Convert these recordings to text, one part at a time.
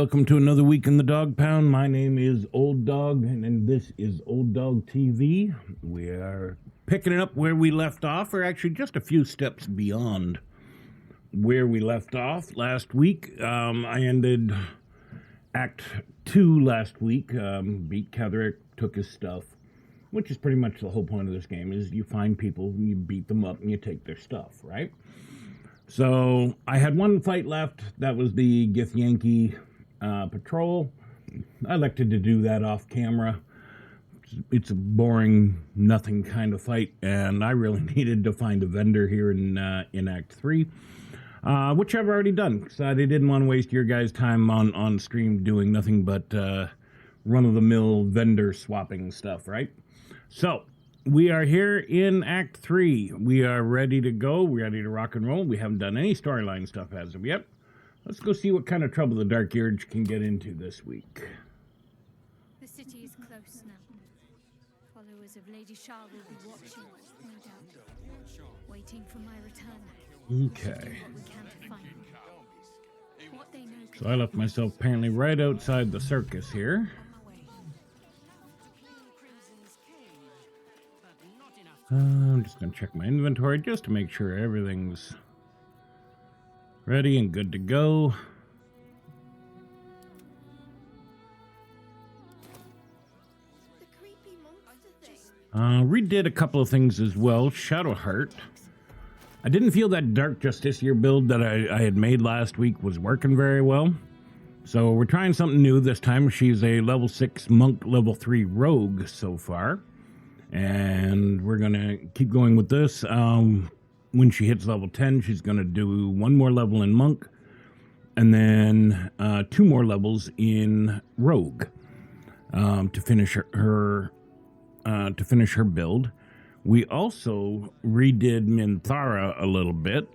welcome to another week in the Dog Pound. My name is Old Dog, and this is Old Dog TV. We are picking it up where we left off, or actually just a few steps beyond where we left off last week. I ended Act 2 last week. Beat Ketherick, took his stuff, which is pretty much the whole point of this game, is you find people, and you beat them up, and you take their stuff, right? So I had one fight left. That was the Githyanki patrol. I elected to do that off camera. It's a boring, nothing kind of fight, and I really needed to find a vendor here in Act 3, which I've already done, because I didn't want to waste your guys' time on stream doing nothing but run-of-the-mill vendor swapping stuff, right? So we are here in Act 3. We are ready to go. We're ready to rock and roll. We haven't done any storyline stuff as of yet. Let's go see what kind of trouble the Dark Durge can get into this week. The city is close now. Followers of Lady Shah will be watching, no doubt. Waiting for my return. Okay. What we can find. What they know. So I left myself apparently right outside the circus here. I'm just going to check my inventory just to make sure everything's ready and good to go. Redid a couple of things as well. Shadowheart. I didn't feel that Dark Justiciar build that I had made last week was working very well. So we're trying something new this time. She's a level 6 monk, level 3 rogue so far. And we're going to keep going with this. When she hits level 10, she's going to do one more level in Monk, and then 2 more levels in Rogue to finish her build. We also redid Minthara a little bit.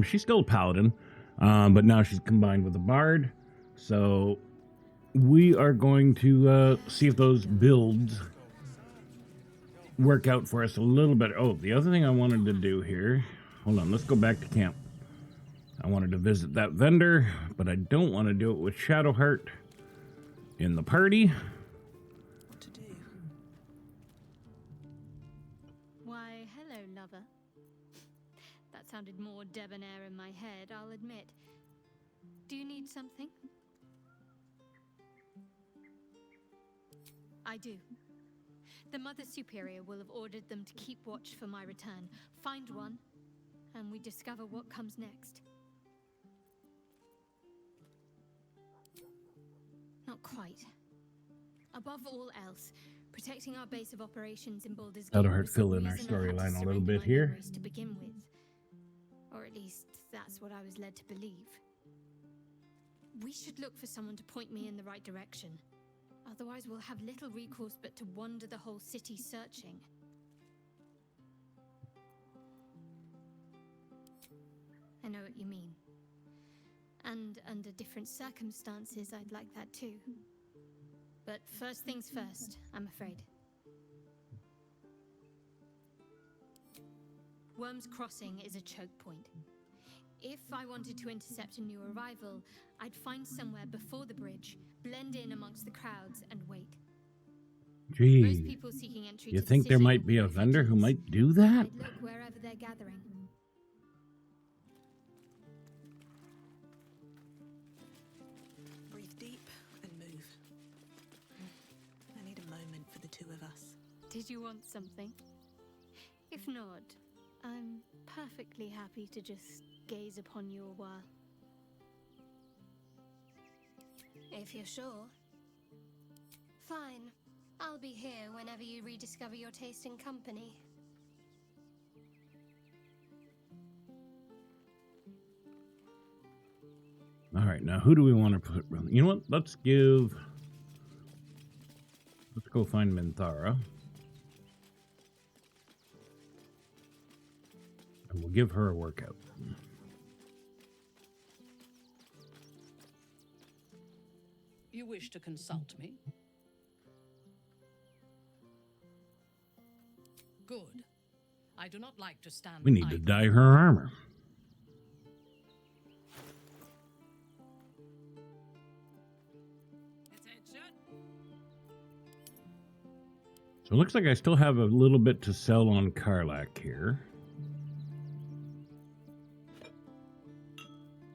She's still a paladin, but now she's combined with a bard. So we are going to see if those builds work out for us a little bit. Oh, the other thing I wanted to do here, hold on, let's go back to camp. I wanted to visit that vendor, but I don't want to do it with Shadowheart in the party. What to do? Why, hello, lover. That sounded more debonair in my head, I'll admit. Do you need something? I do. The Mother Superior will have ordered them to keep watch for my return. Find one, and we discover what comes next. Not quite. Above all else, protecting our base of operations in Baldur's Gate. That'll hurt fill in our storyline a little bit here. To begin with, or at least that's what I was led to believe. We should look for someone to point me in the right direction. Otherwise, we'll have little recourse but to wander the whole city searching. I know what you mean. And under different circumstances, I'd like that too. But first things first, I'm afraid. Worm's Crossing is a choke point. If I wanted to intercept a new arrival, I'd find somewhere before the bridge, blend in amongst the crowds, and wait. Gee, Most people seeking entry you to the think there city might be a are vendor who refugees. might do that? I'd look wherever they're gathering. Breathe deep and move. I need a moment for the two of us. Did you want something? If not, I'm perfectly happy to just gaze upon you a while. If you're sure. Fine. I'll be here whenever you rediscover your taste in company. All right, now who do we want to put? You know what? Let's go find Minthara. And we'll give her a workout. You wish to consult me? Good. I do not like to stand We need to idle. dye her armor. Richard. So it looks like I still have a little bit to sell on Karlak here.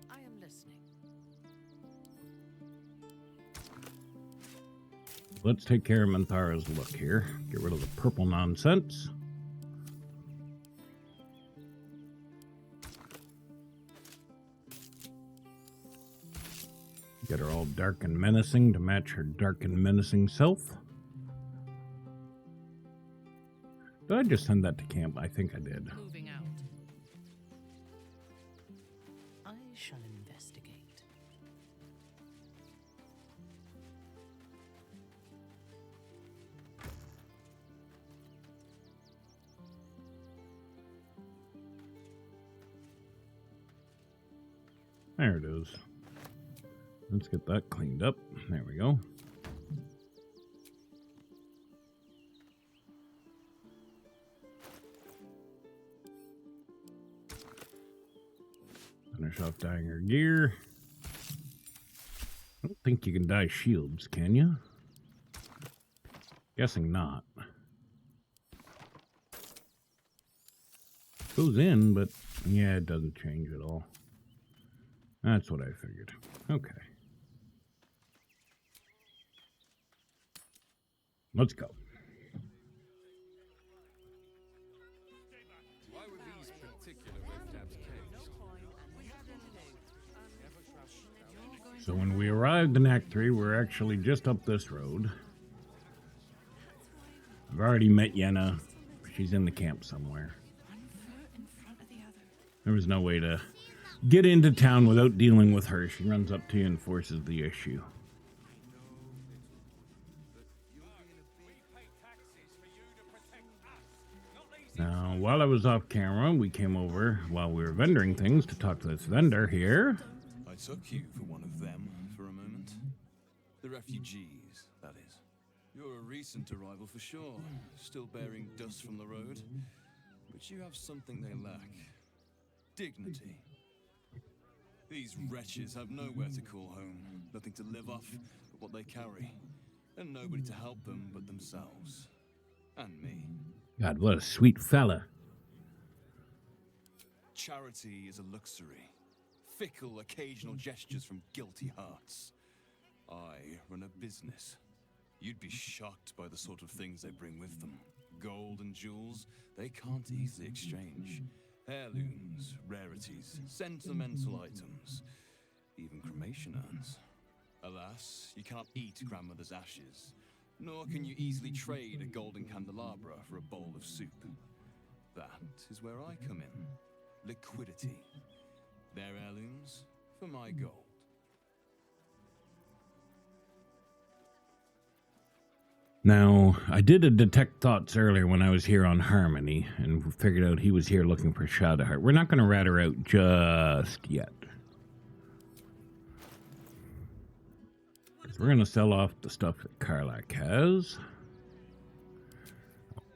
I am listening. Let's take care of Manthara's look here. Get rid of the purple nonsense. Get her all dark and menacing to match her dark and menacing self. Did I just send that to camp? I think I did. Moving out. I shall investigate. There it is. Let's get that cleaned up. There we go. Finish off dyeing her gear. I don't think you can dye shields, can you? Guessing not. Goes in, but yeah, it doesn't change at all. That's what I figured. Okay. Let's go. Why were these particular Red-Tab's caves? So when we arrived in Act 3, we're actually just up this road. I've already met Yenna. She's in the camp somewhere. There was no way to get into town without dealing with her. She runs up to you and forces the issue. Now, while I was off camera, we came over while we were vendoring things to talk to this vendor here. I took you for one of them for a moment. The refugees, that is. You're a recent arrival for sure, still bearing dust from the road. But you have something they lack. Dignity. These wretches have nowhere to call home, nothing to live off but what they carry, and nobody to help them but themselves. And me. God, what a sweet fella. Charity is a luxury. Fickle, occasional gestures from guilty hearts. I run a business. You'd be shocked by the sort of things they bring with them. Gold and jewels, they can't easily exchange. Heirlooms, rarities, sentimental items, even cremation urns. Alas, you can't eat grandmother's ashes, nor can you easily trade a golden candelabra for a bowl of soup. That is where I come in. Liquidity. Their heirlooms for my gold. Now, I did a detect thoughts earlier when I was here on Harmony and figured out he was here looking for Shadowheart. We're not going to rat her out just yet. We're going to sell off the stuff that Karlak has.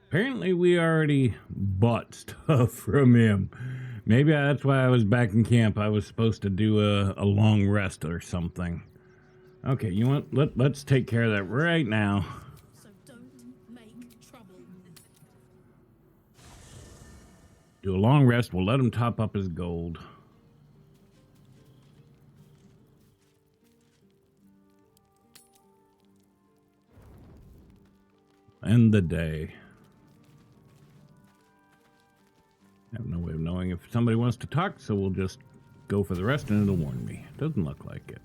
Apparently, we already bought stuff from him. Maybe that's why I was back in camp. I was supposed to do a long rest or something. Okay, you want? Let's take care of that right now. So don't make trouble. Do a long rest. We'll let him top up his gold. End the day. I have no way of knowing if somebody wants to talk, so we'll just go for the rest and it'll warn me. Doesn't look like it.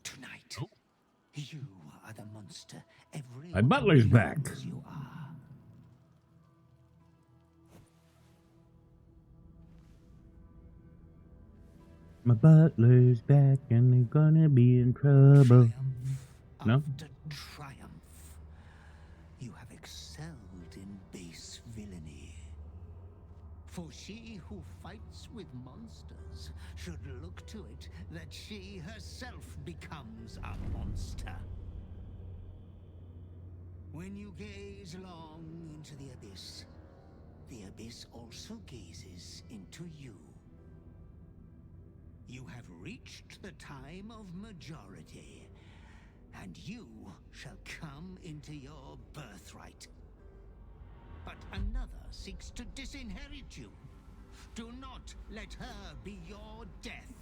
Tonight, you are the monster. My butler's back. You are. My butler's back and they're gonna be in trouble. No? After triumph, you have excelled in base villainy. For she who fights with monsters should look to it that she herself becomes a monster. When you gaze long into the abyss, the abyss also gazes into you. You have reached the time of majority, and you shall come into your birthright. But another seeks to disinherit you. Do not let her be your death.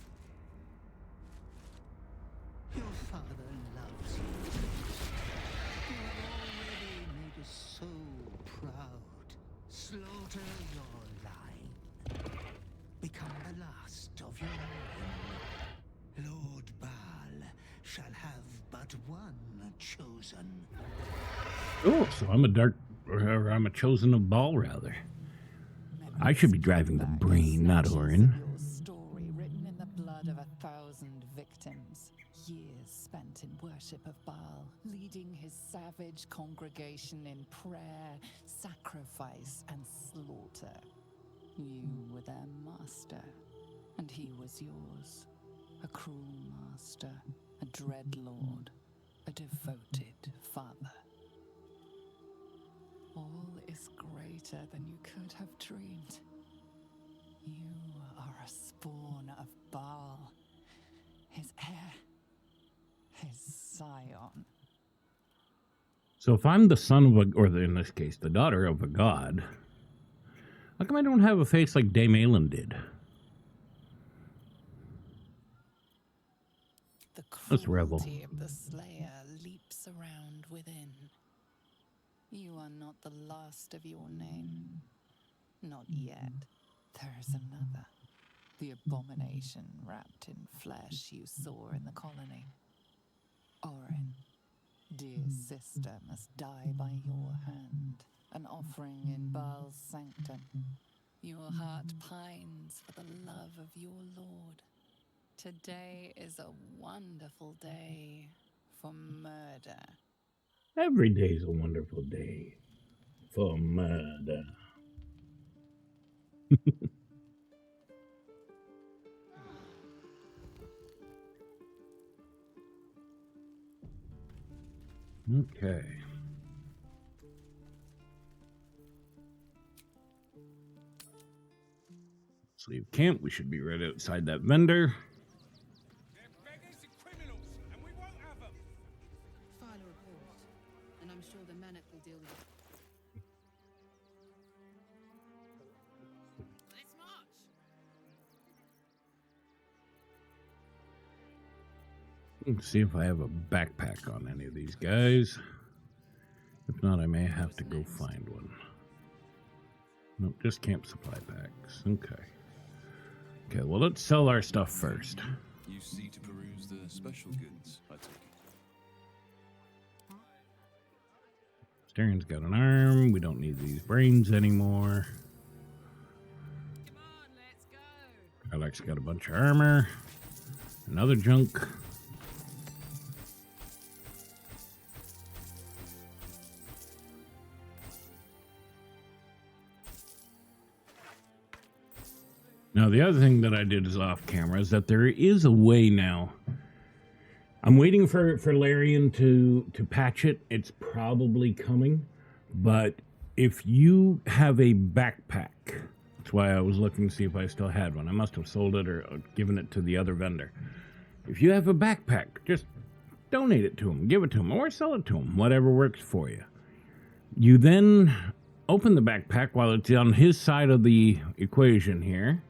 Your father loves you. You have already made us so proud. Slaughter your line. Become the last of your line. Lord Baal shall have but one chosen. Oh, so I'm I'm a chosen of Baal, rather. I should be driving the brain, not Orin. Your story written in the blood of 1,000 victims. Years spent in worship of Baal, leading his savage congregation in prayer, sacrifice, and slaughter. You were their master, and he was yours. A cruel master, a dread lord, a devoted father. All is greater than you could have dreamed. You are a spawn of Baal, his heir, his scion. So if I'm the son of a, or in this case, the daughter of a god, how come I don't have a face like Dame Aelin did? The Let's revel. cruelty of the slayer leaps around within. You are not the last of your name. Not yet. There is another. The abomination wrapped in flesh you saw in the colony. Orin, dear sister, must die by your hand. An offering in Baal's sanctum. Your heart pines for the love of your lord. Today is a wonderful day for murder. Every day's a wonderful day for murder. Okay. Let's leave camp. We should be right outside that vendor. File a report, and I'm sure the Manic will deal with it. Let's march! Let's see if I have a backpack on any of these guys. If not, I may have to go find one. Nope, just camp supply packs. Okay. Okay, well, let's sell our stuff first. You see to peruse the special goods, I take it. Stern's got an arm. We don't need these brains anymore. Come on, let's go! Alex got a bunch of armor. Another junk. Now, the other thing that I did is off camera is that there is a way now. I'm waiting for Larian to patch it. It's probably coming. But if you have a backpack, that's why I was looking to see if I still had one. I must have sold it or given it to the other vendor. If you have a backpack, just donate it to him, give it to him, or sell it to him, whatever works for you. You then open the backpack while it's on his side of the equation here,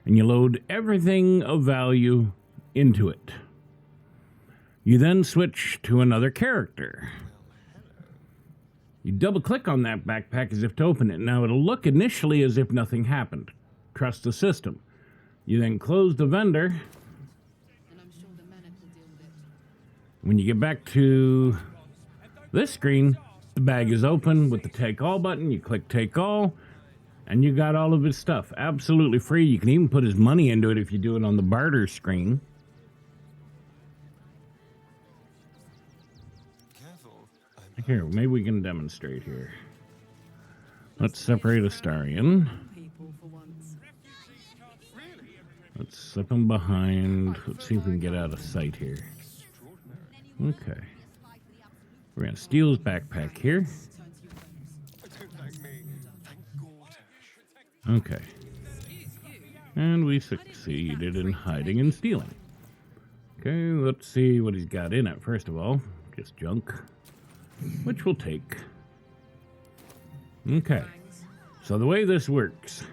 and you load everything of value into it. You then switch to another character. You double click on that backpack as if to open it. Now it'll look initially as if nothing happened. Trust the system. You then close the vendor. And I'm sure the Manic will deal with it. When you get back to this screen, the bag is open with the take all button. You click take all, and you got all of his stuff. Absolutely free. You can even put his money into it if you do it on the barter screen. Here, maybe we can demonstrate here. Let's separate Astarion. People for once. Let's slip him behind. Let's see if we can get out of sight here. Okay. We're going to steal his backpack here. Okay. And we succeeded in hiding and stealing. Okay, let's see what he's got in it. First of all, just junk, which we'll take. Okay, so the way this works,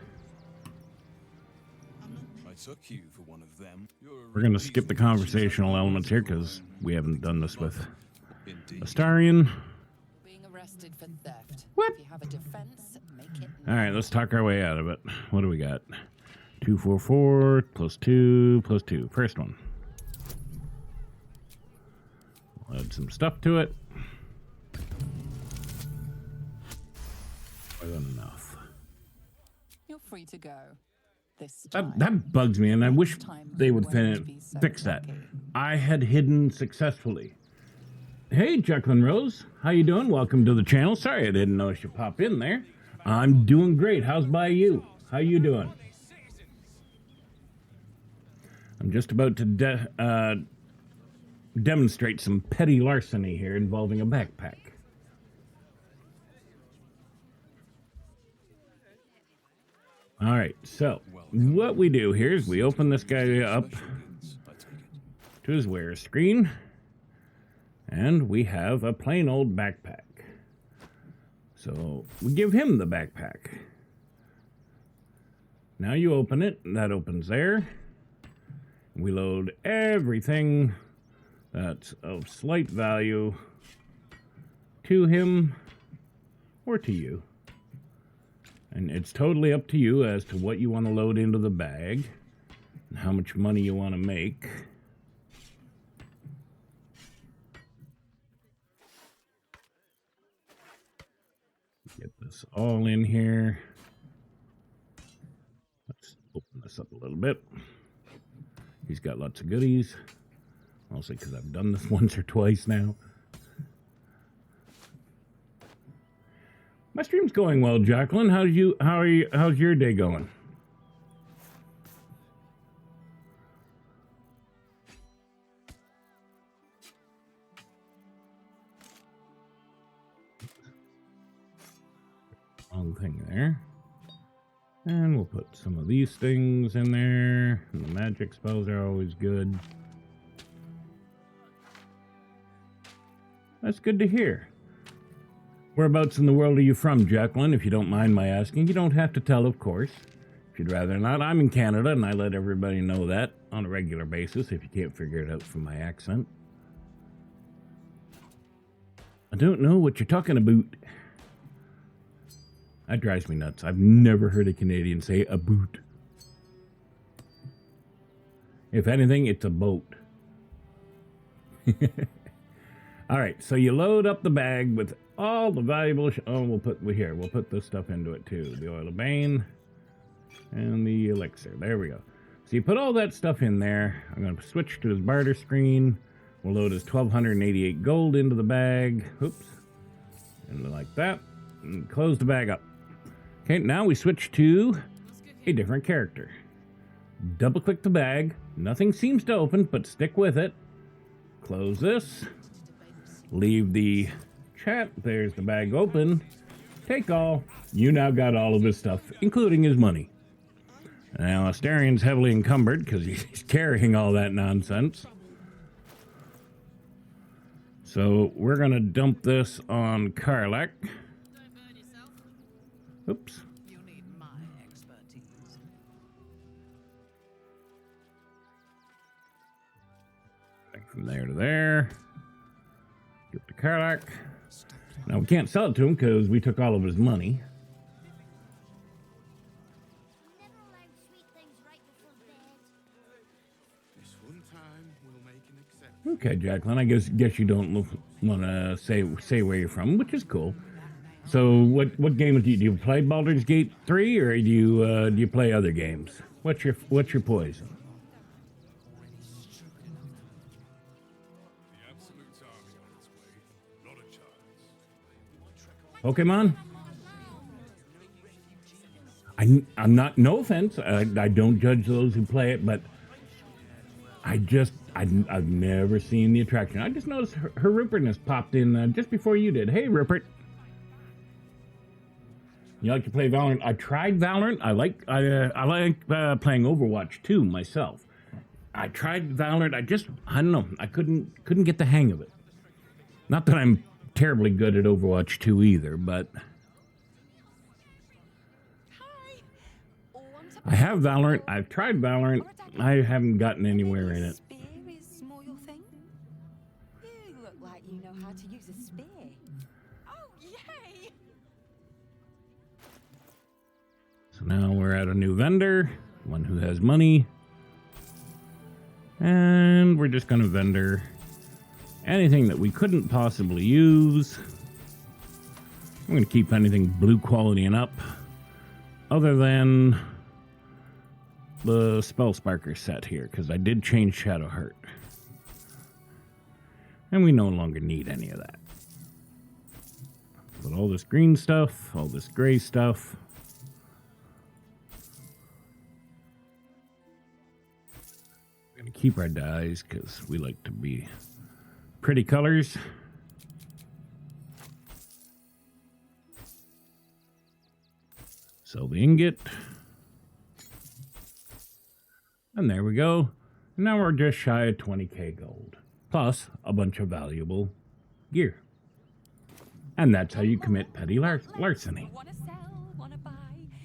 I took you for one of them. we're going to skip the conversational elements here because we haven't done this with Astarion. Being arrested for theft. What? If you have a defense, make it. All right, let's talk our way out of it. What do we got? 244 plus 2 plus 2. First one. We'll add some stuff to it. More than enough. You're free to go. This That, time. that bugs me, and I wish Time they would won't be so fix that. lucky. I had hidden successfully. Hey, Jacqueline Rose. How you doing? Welcome to the channel. Sorry I didn't notice you pop in there. I'm doing great. How's by you? How you doing? I'm just about to demonstrate some petty larceny here involving a backpack. All right, so what we do here is we open this guy up to his wear screen, and we have a plain old backpack. So we give him the backpack. Now you open it, and that opens there. We load everything that's of slight value to him or to you. And it's totally up to you as to what you want to load into the bag and how much money you want to make. Get this all in here. Let's open this up a little bit. He's got lots of goodies, mostly because I've done this once or twice now. My stream's going well, Jacqueline. How's your day going? Wrong thing there. And we'll put some of these things in there. And the magic spells are always good. That's good to hear. Whereabouts in the world are you from, Jacqueline, if you don't mind my asking? You don't have to tell, of course. If you'd rather not. I'm in Canada, and I let everybody know that on a regular basis, if you can't figure it out from my accent. I don't know what you're talking about. That drives me nuts. I've never heard a Canadian say a boot. If anything, it's a boat. All right, so you load up the bag with all the valuable... we'll put this stuff into it too. The oil of bane and the elixir. There we go. So you put all that stuff in there. I'm going to switch to his barter screen. We'll load his 1,288 gold into the bag. Oops. And like that. And close the bag up. Okay, now we switch to a different character. Double click the bag. Nothing seems to open, but stick with it. Close this. Leave the chat. There's the bag open. Take all. You now got all of his stuff, including his money. Now, Astarion's heavily encumbered because he's carrying all that nonsense. So we're going to dump this on Karlak. Oops. You need my expertise. Back from there to there. Get to Karlak. Now we can't sell it to him because we took all of his money. Never allowed sweet things right before bed. This one time we'll make an exception. Okay, Jacqueline. I guess you don't want to say where you're from, which is cool. So what games do you play? Baldur's Gate 3, or do you play other games? What's your poison? The Absolute's army on its way. Not a chance. Pokemon? I'm not, no offense, I don't judge those who play it, but I've never seen the attraction. I just noticed her Rupert has popped in just before you did. Hey, Rupert. You like to play Valorant? I tried Valorant. I like playing Overwatch too myself. I tried Valorant. I don't know. I couldn't get the hang of it. Not that I'm terribly good at Overwatch 2 either, but I have Valorant. I've tried Valorant. I haven't gotten anywhere in it. Spear is more your thing? You look like you know how to use a spear. Oh, yay! So now we're at a new vendor, one who has money. And we're just going to vendor anything that we couldn't possibly use. I'm going to keep anything blue quality and up, other than the Spell Sparker set here, because I did change Shadowheart. And we no longer need any of that. But all this green stuff, all this gray stuff. We're going to keep our dyes, because we like to be pretty colors. Sell the ingot. And there we go. Now we're just shy of 20k gold. Plus a bunch of valuable gear. And that's how you commit petty larceny. Wanna sell, wanna buy,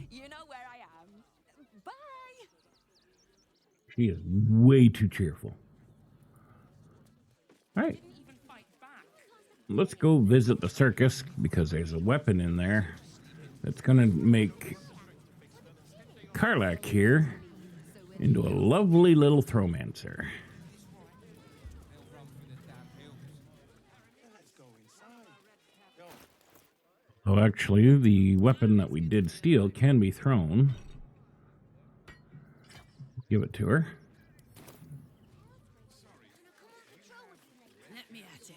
you know where I am. Bye! She is way too cheerful. Alright. Let's go visit the circus, because there's a weapon in there that's gonna make Karlach here into a lovely little thromancer. Oh, actually, the weapon that we did steal can be thrown. Give it to her. Let me at it.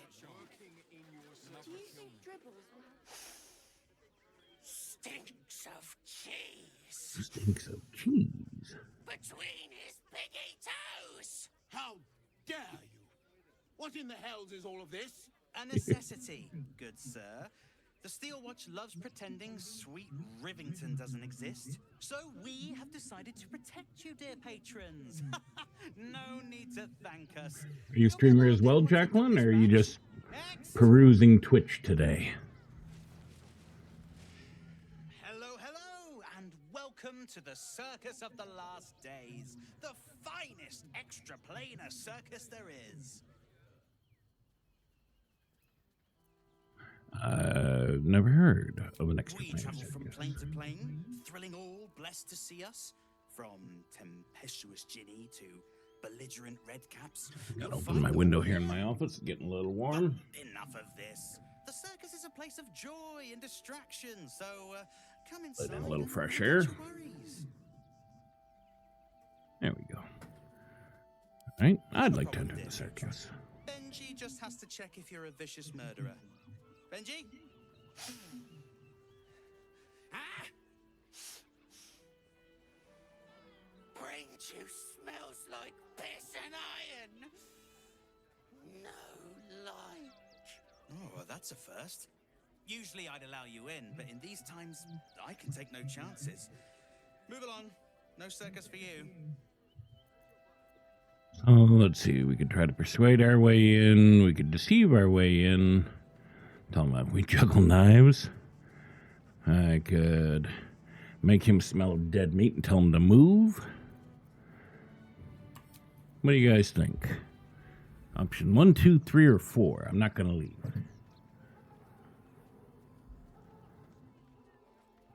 Stinks of cheese. Stinks of cheese. Between his piggy toes. How dare you? What in the hells is all of this? A necessity, good sir. The Steel Watch loves pretending sweet Rivington doesn't exist. So we have decided to protect you, dear patrons. No need to thank us. Are you a streamer as well, Jacqueline, or are you just perusing Twitch today? Hello, hello, and welcome to the Circus of the Last Days, the finest extra-planar circus there is. I've never heard of an extra We plane travel circus. from plane to plane, thrilling all blessed to see us. From tempestuous Ginny to belligerent redcaps. Gotta open my window here in my office. It's getting a little warm. Enough of this. The circus is a place of joy and distraction, so come inside. Let in a little and fresh forget air. your worries. There we go. All right, I'd like to enter the circus. Benji just has to check if you're a vicious murderer. Benji? Ah! Brain juice smells like piss and iron. No light. Oh, well, that's a first. Usually I'd allow you in, but in these times, I can take no chances. Move along. No circus for you. Oh, let's see. We could try to persuade our way in. We could deceive our way in. Tell him that we juggle knives. I could make him smell of dead meat and tell him to move. What do you guys think? Option 1, 2, 3, or 4. I'm not going to leave.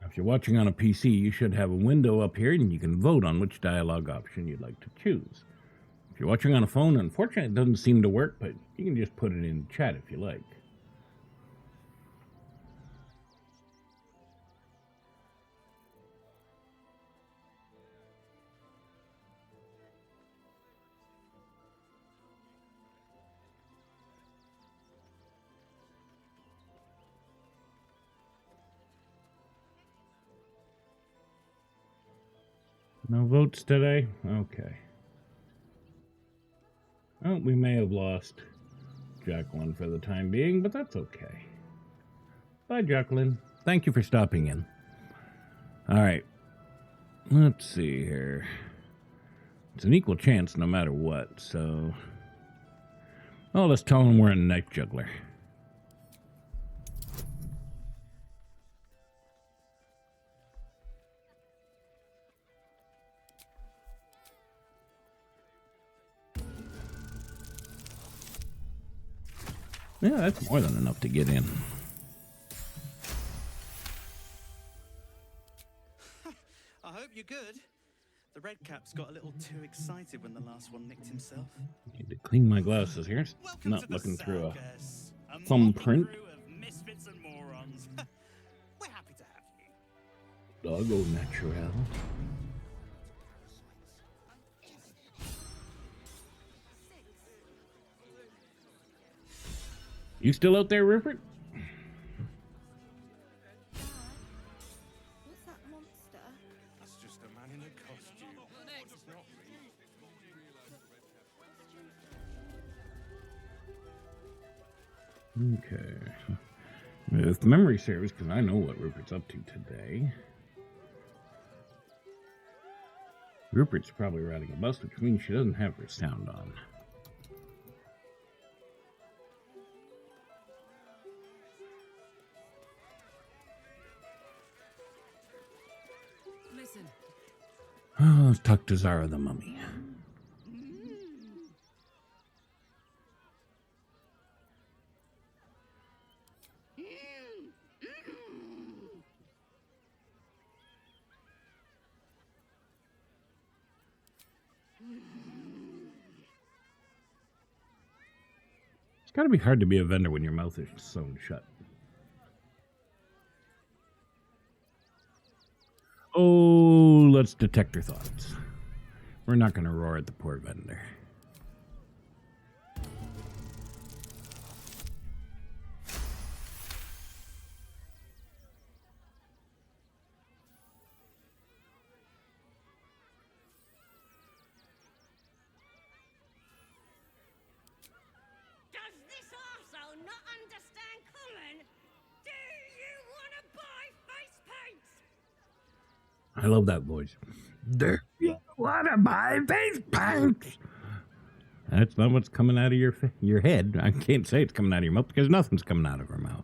If you're watching on a PC, you should have a window up here and you can vote on which dialogue option you'd like to choose. If you're watching on a phone, unfortunately it doesn't seem to work, but you can just put it in chat if you like. No votes today? Okay. Oh, we may have lost Jacqueline for the time being, but that's okay. Bye, Jacqueline. Thank you for stopping in. Alright. Let's see here. It's an equal chance no matter what, so... Oh, let's tell him we're a knife juggler. Yeah, that's more than enough to get in. I hope you're good. The red cap's got a little too excited when the last one nicked himself. Need to clean my glasses here. Welcome Not to the looking through a circus. thumbprint. Crew of misfits and morons. We're happy to have you. Doggo natural. You still out there, Rupert? What's that monster? That's just a man in a costume. It's not me. Okay. If memory serves, because I know what Rupert's up to today. Rupert's probably riding a bus, which means she doesn't have her sound on. Listen. Oh, let's talk to Zara the Mummy. It's got to be hard to be a vendor when your mouth is sewn shut. Oh, let's detect her thoughts. We're not going to roar at the poor vendor. Does this arsehole not understand common? Do you want to buy face paints? I love that voice. Do you want to buy face paint? That's not what's coming out of your head. I can't say it's coming out of your mouth because nothing's coming out of her mouth.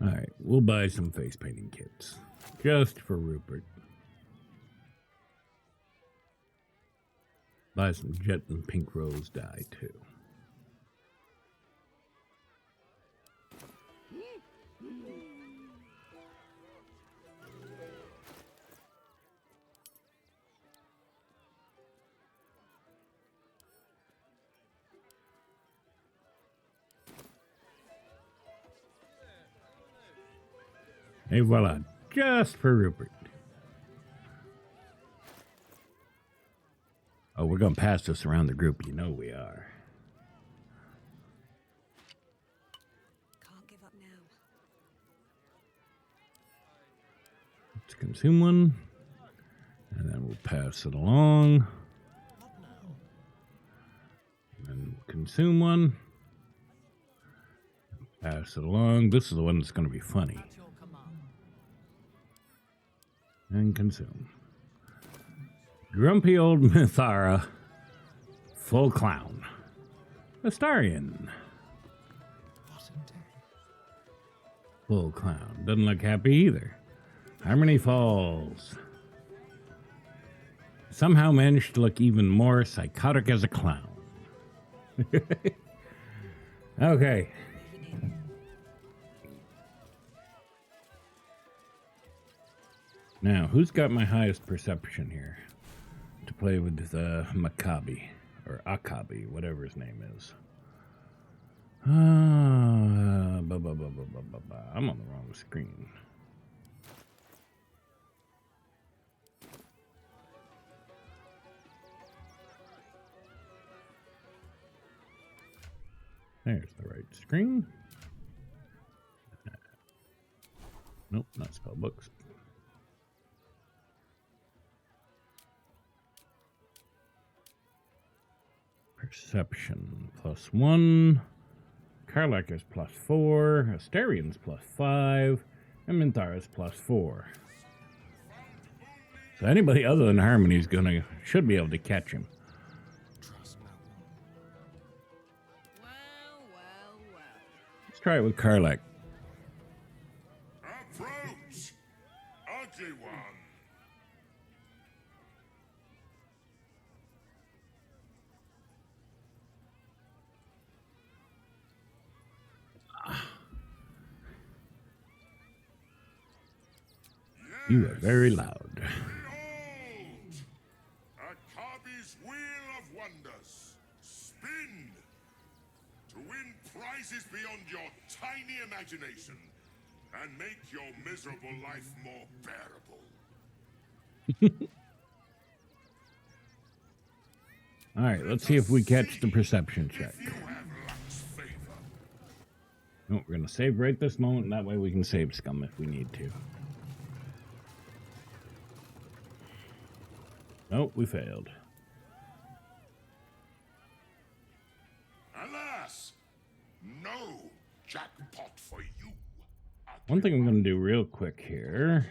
All right, we'll buy some face painting kits just for Rupert. Buy some jet and pink rose dye too. Et voila, just for Rupert. Oh, we're going to pass this around the group. You know we are. Can't give up now. Let's consume one. And then we'll pass it along. And consume one. Pass it along. This is the one that's going to be funny. And consume. Grumpy old Mithara. Full clown. Astarion. Full clown. Doesn't look happy either. Harmony Falls. Somehow managed to look even more psychotic as a clown. Okay. Now, who's got my highest perception here to play with Maccabi, or Akabi, whatever his name is? I'm on the wrong screen. There's the right screen. Nope, not spell books. Perception +1. Karlak is +4. Asterian's +5. And Minthar's +4. So anybody other than Harmony's should be able to catch him. Let's try it with Karlak. Approach, ugly one. You are very loud. Behold, Akabi's wheel of wonders. Spin to win prizes beyond your tiny imagination and make your miserable life more bearable. All right, let's see if we catch the perception check. No, we're going to save right this moment, and that way we can save scum if we need to. Nope, we failed. Alas, no jackpot for you. One thing I'm going to do real quick here.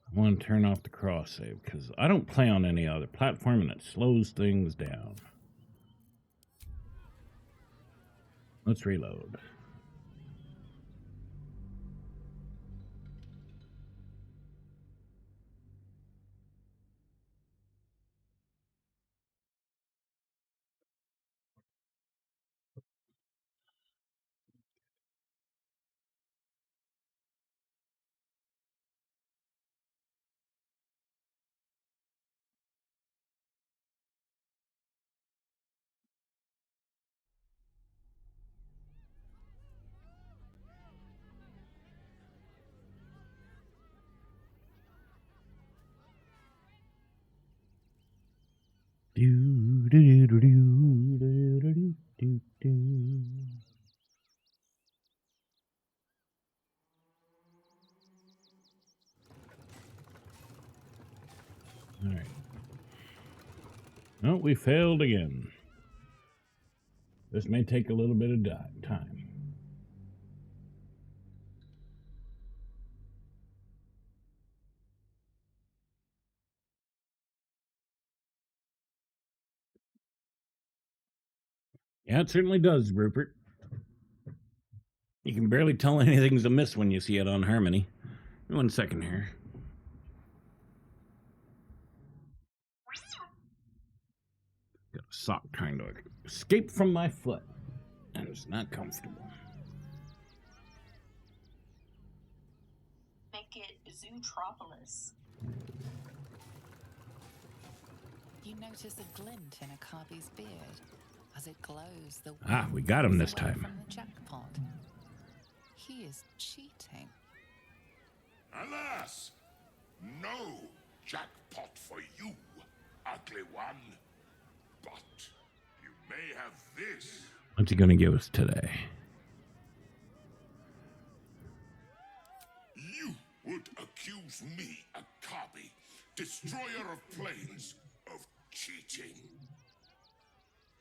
I want to turn off the cross save because I don't play on any other platform and it slows things down. Let's reload. All right. No, we failed again. This may take a little bit of time. Yeah, it certainly does, Rupert. You can barely tell anything's amiss when you see it on Harmony. 1 second here. Got a sock trying to escape from my foot, and it's not comfortable. Make it Zootropolis. You notice a glint in Akabi's beard as it glows. We got him this time. From the jackpot. He is cheating. Alas, no jackpot for you, ugly one. But you may have this. What's he going to give us today? You would accuse me, Akabi, destroyer of planes, of cheating.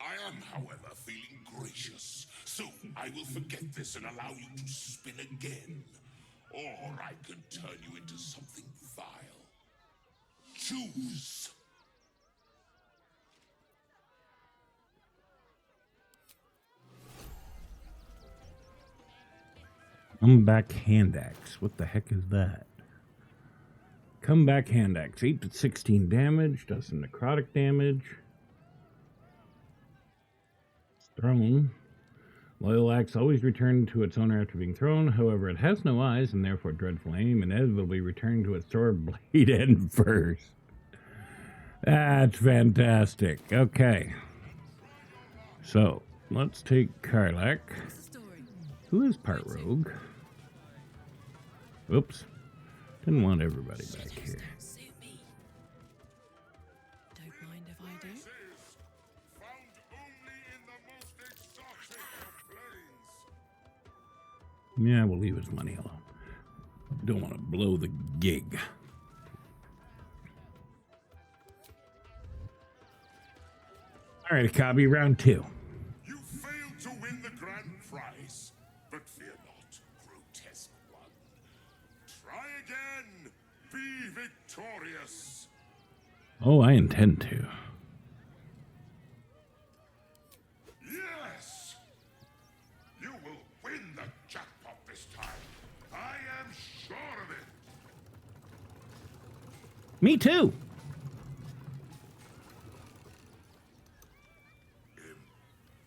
I am, however, feeling gracious, so I will forget this and allow you to spin again. Or I can turn you into something vile. Choose. Comeback hand axe. What the heck is that? Comeback hand axe. 8 to 16 damage. Does some necrotic damage. Thrown. Loyal axe always returned to its owner after being thrown. However, it has no eyes and therefore dreadful aim. Inevitably returned to its sword blade end first. That's fantastic. Okay. So, let's take Karlak, who is part rogue. Oops. Didn't want everybody back here. Don't mind if I do. Yeah, we'll leave his money alone. Don't want to blow the gig. All right, Akabi, round 2. You failed to win the grand prize, but fear not, grotesque one. Try again. Be victorious. Oh, I intend to. Yes! You will win the jackpot this time. I am sure of it. Me too.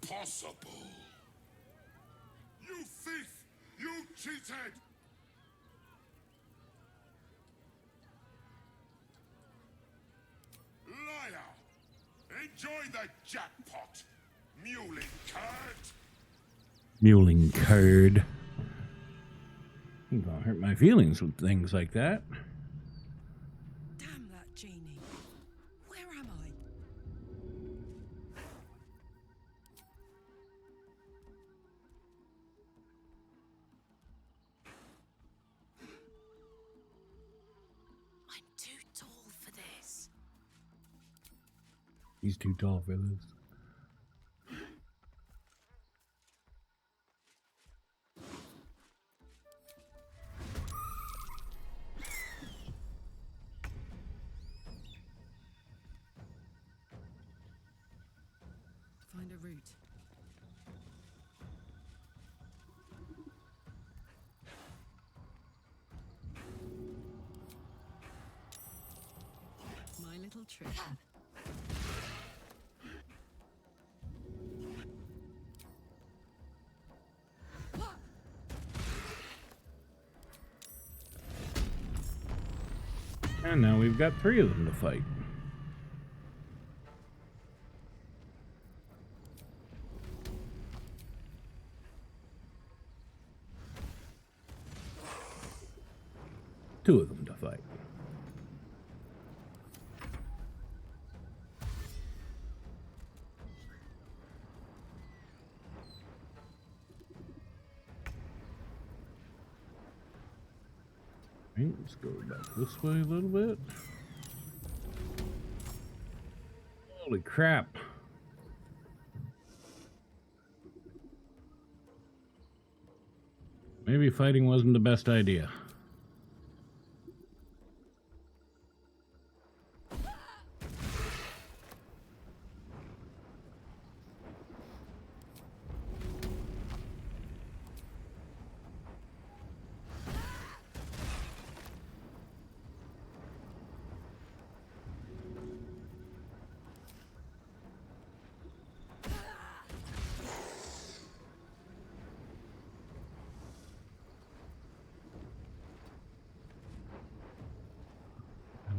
Impossible. You thief! You cheated! Liar! Enjoy the jackpot, mewling curd! Mewling curd. You don't hurt my feelings with things like that. Damn that genie. Where am I? I'm too tall for this. He's too tall for this. Find a route. My little trick. And now we've got 3 of them to fight. Two of them to fight. Right, let's go back this way a little bit. Holy crap. Maybe fighting wasn't the best idea.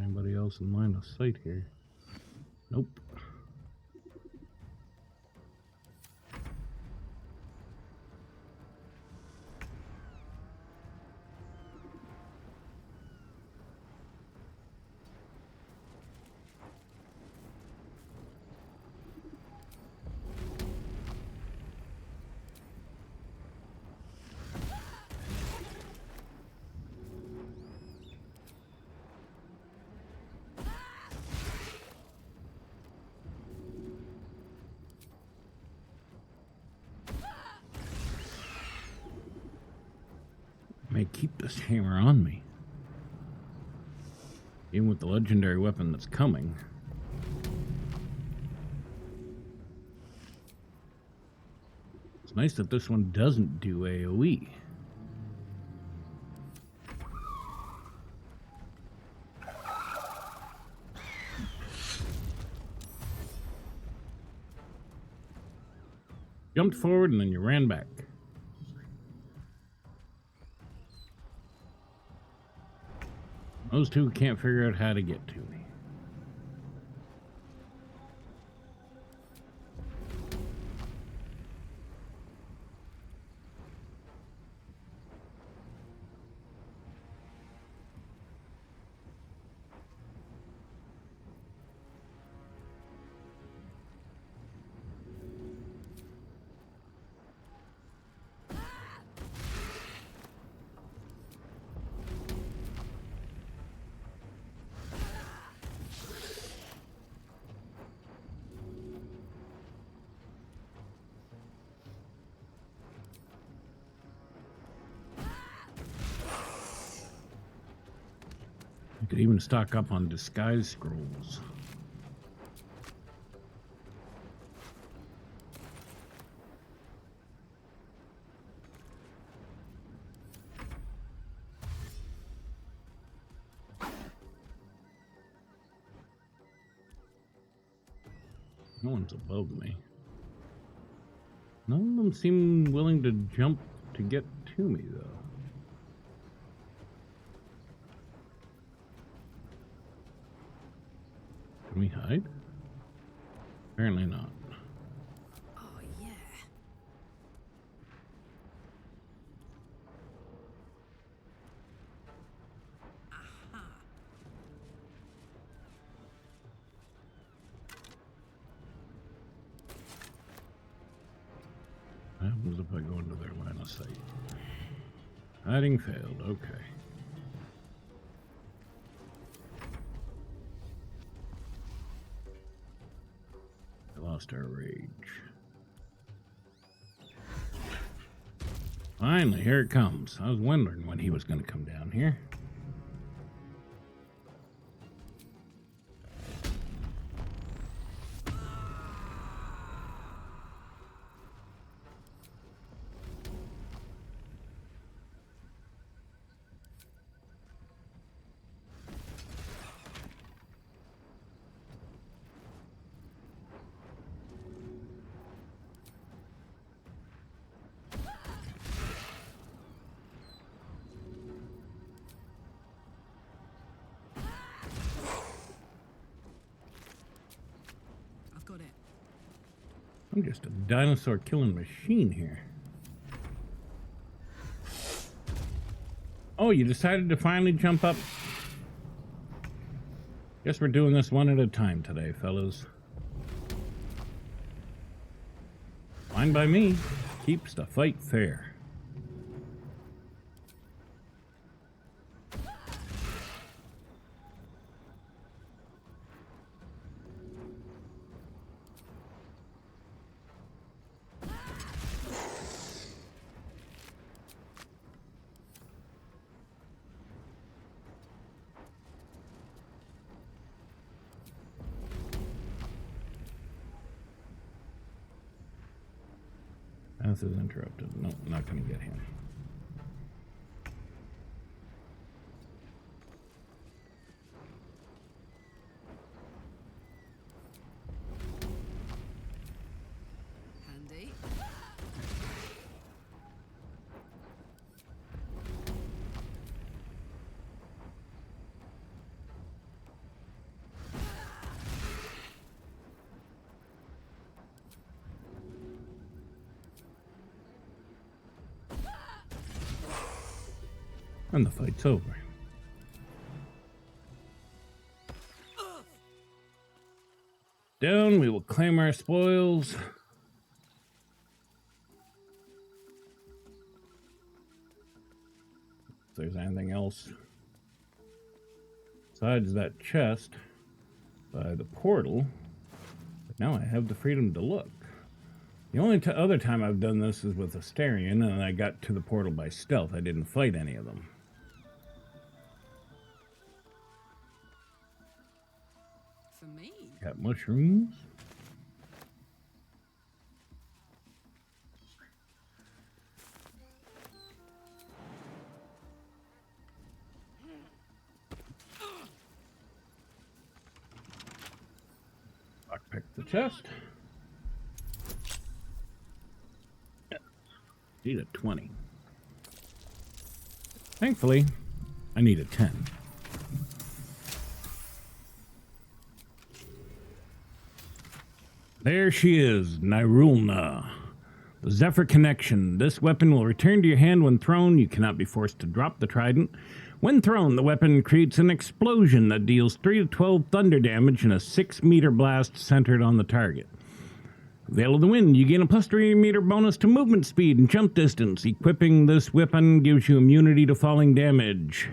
Anybody else in line of sight here? Nope. May keep this hammer on me. Even with the legendary weapon that's coming. It's nice that this one doesn't do AoE. Jumped forward and then you ran back. Those two can't figure out how to get to me. I could even stock up on disguise scrolls. No one's above me. None of them seem willing to jump to get to me, though. Can we hide? Apparently not. Oh, yeah. Aha. What happens if I go into their line of sight? Hiding failed, okay. I lost our rage. Finally, here it comes. I was wondering when he was going to come down here. Got it. I'm just a dinosaur killing machine here. Oh, you decided to finally jump up? Guess we're doing this one at a time today, fellas. Fine by me. Keeps the fight fair. Path is interrupted. No, not going to get him. Handy. And the fight's over. Down, we will claim our spoils. If there's anything else besides that chest by the portal, but now I have the freedom to look. The only other time I've done this is with Astarion, and I got to the portal by stealth. I didn't fight any of them. For me? Got mushrooms. Lockpick the chest. Need a 20. Thankfully, I need a 10. There she is, Nirulna. The Zephyr Connection. This weapon will return to your hand when thrown. You cannot be forced to drop the trident. When thrown, the weapon creates an explosion that deals 3 to 12 thunder damage in a 6-meter blast centered on the target. Veil of the Wind. You gain a plus 3 meter bonus to movement speed and jump distance. Equipping this weapon gives you immunity to falling damage.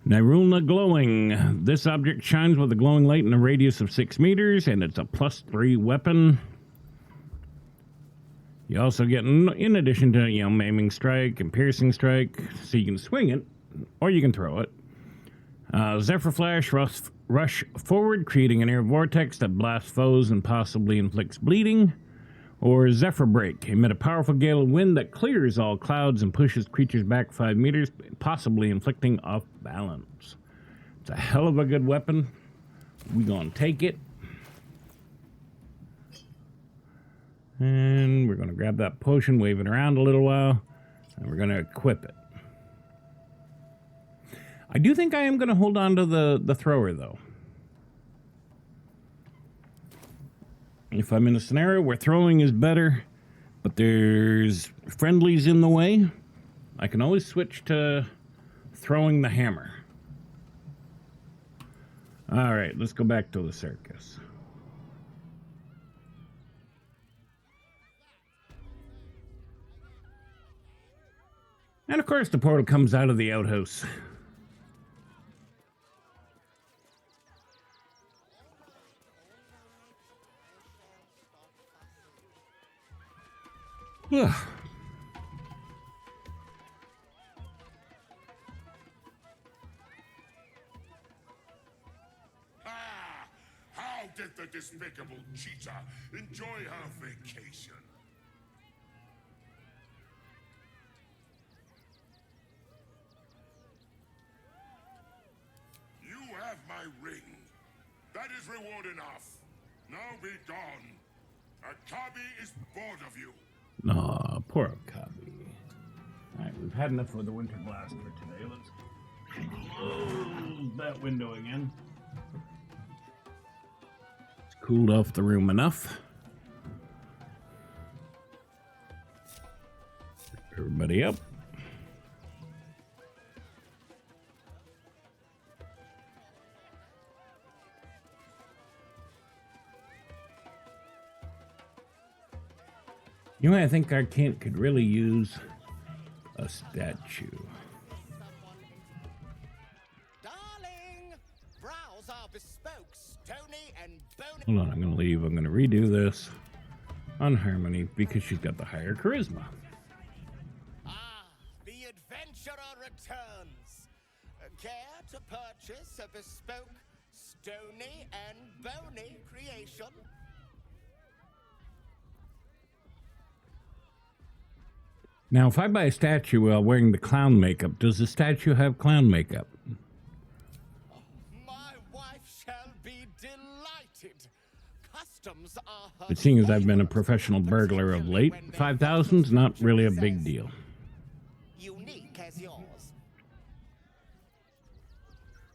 Nirulna Glowing. This object shines with a glowing light in a radius of 6 meters, and it's a plus 3 weapon. You also get, in addition to, Maiming Strike and Piercing Strike, so you can swing it, or you can throw it. Zephyr Flash rush forward, creating an air vortex that blasts foes and possibly inflicts bleeding. Or Zephyr Break, emit a powerful gale of wind that clears all clouds and pushes creatures back 5 meters, possibly inflicting off balance. It's a hell of a good weapon. We're gonna take it. And we're gonna grab that potion, wave it around a little while, and we're gonna equip it. I do think I am gonna hold on to the thrower though. If I'm in a scenario where throwing is better, but there's friendlies in the way, I can always switch to throwing the hammer. All right, let's go back to the circus. And of course, the portal comes out of the outhouse. Ugh. How did the despicable cheetah enjoy her vacation? You have my ring. That is reward enough. Now be gone. Akabi is bored of you. Aw, poor Okabe. Alright, we've had enough of the Winter Blast for today. Let's close that window again. It's cooled off the room enough. Everybody up. You know, I think our Kent could really use a statue. Darling, brows are bespoke, stony and bony. Hold on, I'm gonna leave. I'm gonna redo this on Harmony because she's got the higher charisma. Ah, the adventurer returns. Care to purchase a bespoke, stony and bony creation? Now, if I buy a statue while wearing the clown makeup, does the statue have clown makeup? My wife shall be delighted. Customs are her. But seeing as I've been a professional burglar of late, 5,000's not really a big deal. Unique as yours.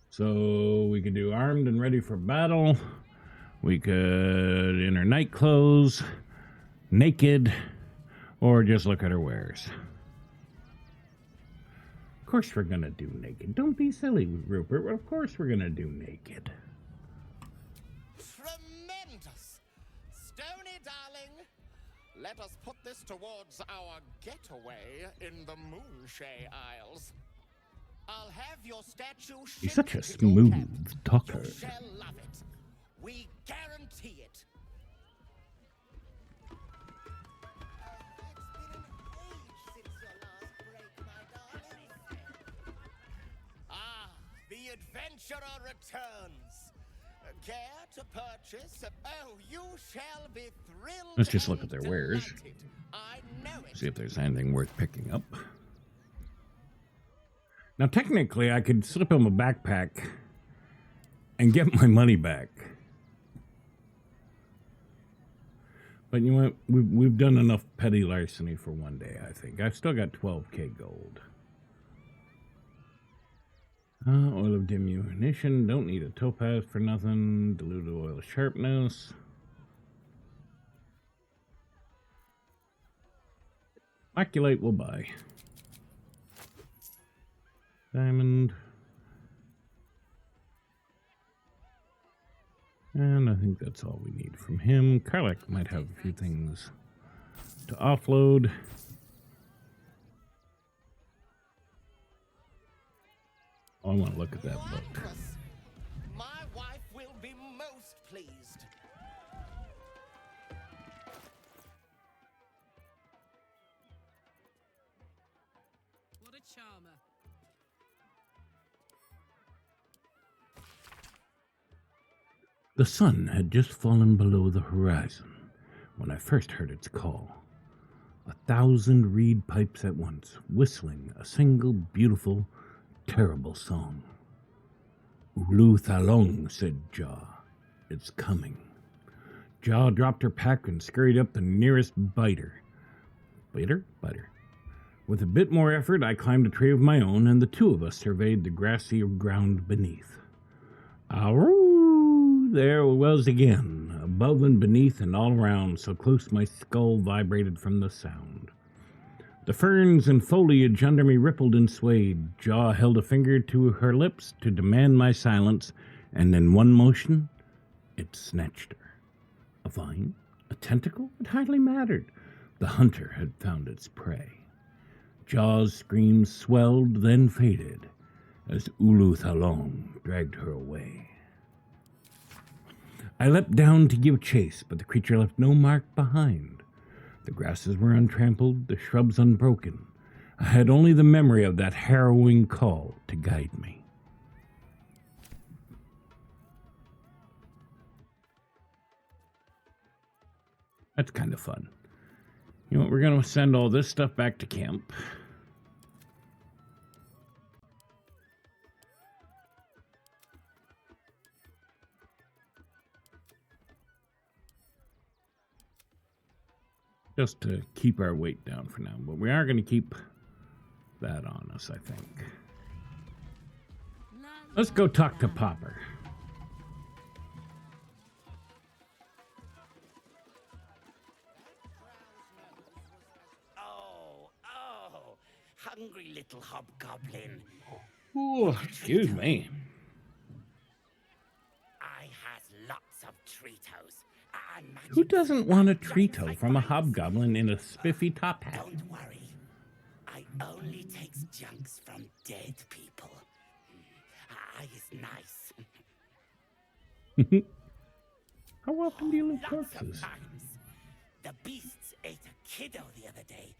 So we could do armed and ready for battle. We could in her night clothes, naked, or just look at her wares. Of course we're gonna do naked. Don't be silly, Rupert. Of course we're gonna do naked. Tremendous! Stony, darling, let us put this towards our getaway in the Moonshay Isles. I'll have your statue He's shipped such a to your smooth cabin. talker. You shall love it. We guarantee it. The adventurer returns. Care to purchase? Oh, you shall be thrilled. Let's just look at their wares. I know it. See if there's anything worth picking up. Now, technically, I could slip him a backpack and get my money back. But you know what? We've done enough petty larceny for one day, I think. I've still got 12k gold. Oil of diminution. Don't need a topaz for nothing. Diluted oil sharpness. Oculate will buy. Diamond. And I think that's all we need from him. Karlach might have a few things to offload. Oh, I want to look at that book. My wife will be most pleased. What a charmer. The sun had just fallen below the horizon when I first heard its call. 1,000 reed pipes at once, whistling a single beautiful, terrible song. Ulu Thalong, said Jaw. It's coming. Jaw dropped her pack and scurried up the nearest biter. Biter? With a bit more effort, I climbed a tree of my own, and the two of us surveyed the grassy ground beneath. Ow! There it was again, above and beneath and all around, so close my skull vibrated from the sound. The ferns and foliage under me rippled and swayed. Jaw held a finger to her lips to demand my silence, and in one motion, it snatched her. A vine? A tentacle? It hardly mattered. The hunter had found its prey. Jaw's screams swelled, then faded, as Ulu Thalong dragged her away. I leapt down to give chase, but the creature left no mark behind. The grasses were untrampled, the shrubs unbroken. I had only the memory of that harrowing call to guide me. That's kind of fun. You know what, we're going to send all this stuff back to camp. Just to keep our weight down for now, but we are going to keep that on us, I think. Let's go talk to Popper. Oh, hungry little hobgoblin. Ooh, excuse me. I has lots of Treatos. Who doesn't want a Trito from a hobgoblin in a spiffy top hat? Don't worry. I only takes junks from dead people. I is nice. How often do you leave Lots corpses? of times. The beasts ate a kiddo the other day,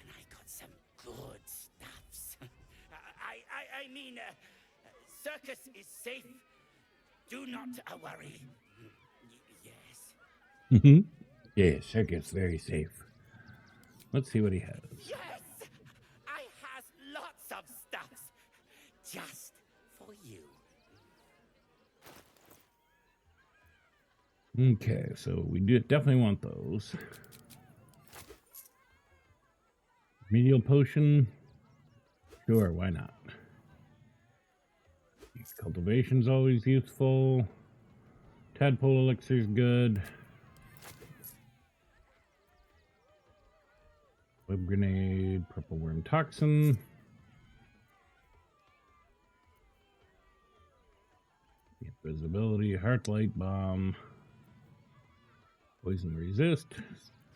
and I got some good stuffs. I mean, circus is safe. Do not worry. Yes. Yeah, circus very safe. Let's see what he has. Yes! I has lots of stuffs. Just for you. Okay, so we do definitely want those. Medial potion. Sure, why not? Cultivation's always useful. Tadpole elixir's good. Web grenade, purple worm toxin. Invisibility, heartlight bomb. Poison resist.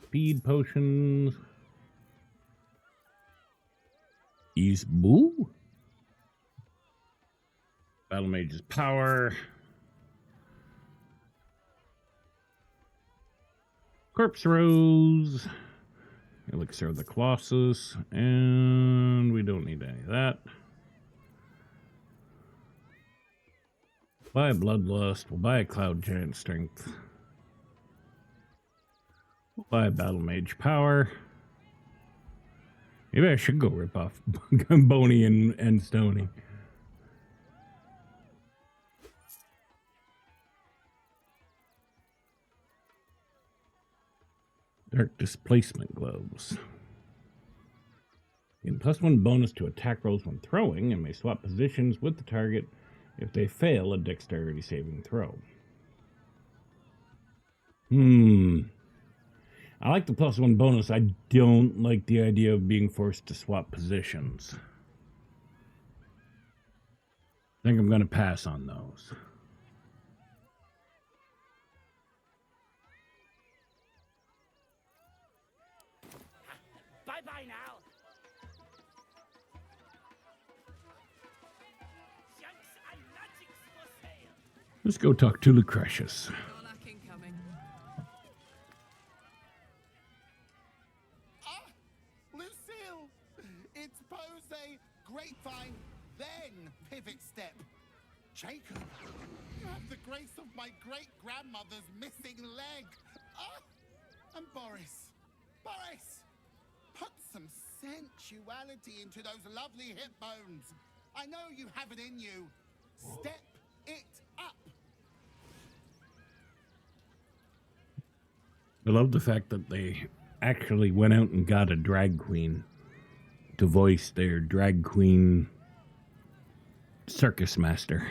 Speed potions. East Boo. Battle Mage's power. Corpse Rose. Elixir of the Colossus. And we don't need any of that. Buy a Bloodlust. We'll buy a Cloud Giant Strength. We'll buy a Battle Mage power. Maybe I should go rip off Boney and Stony. Dark Displacement Gloves. Gain +1 bonus to attack rolls when throwing and may swap positions with the target if they fail a dexterity saving throw. I like the +1 bonus. I don't like the idea of being forced to swap positions. I think I'm going to pass on those. Bye-bye now. Junks and magics for sale. Let's go talk to Lucretius. It's pose a grapevine, then pivot step. Jacob, you have the grace of my great-grandmother's missing leg. Ah! And Boris, put some sensuality into those lovely hip bones. I know you have it in you. Step it up. I love the fact that they actually went out and got a drag queen to voice their drag queen circus master.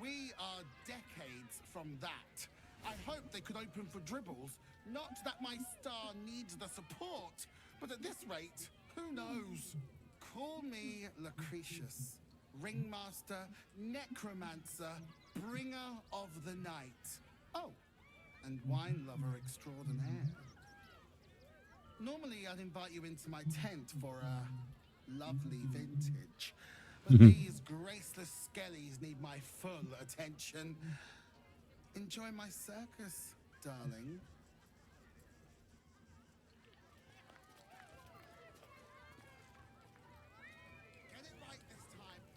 We are decades from that. I hope they could open for dribbles. Not that my star needs the support, but at this rate, who knows? Call me Lucretius, ringmaster, necromancer, bringer of the night. Oh, and wine lover extraordinaire. Normally, I'd invite you into my tent for a lovely vintage. But these graceless skellies need my full attention. Enjoy my circus, darling.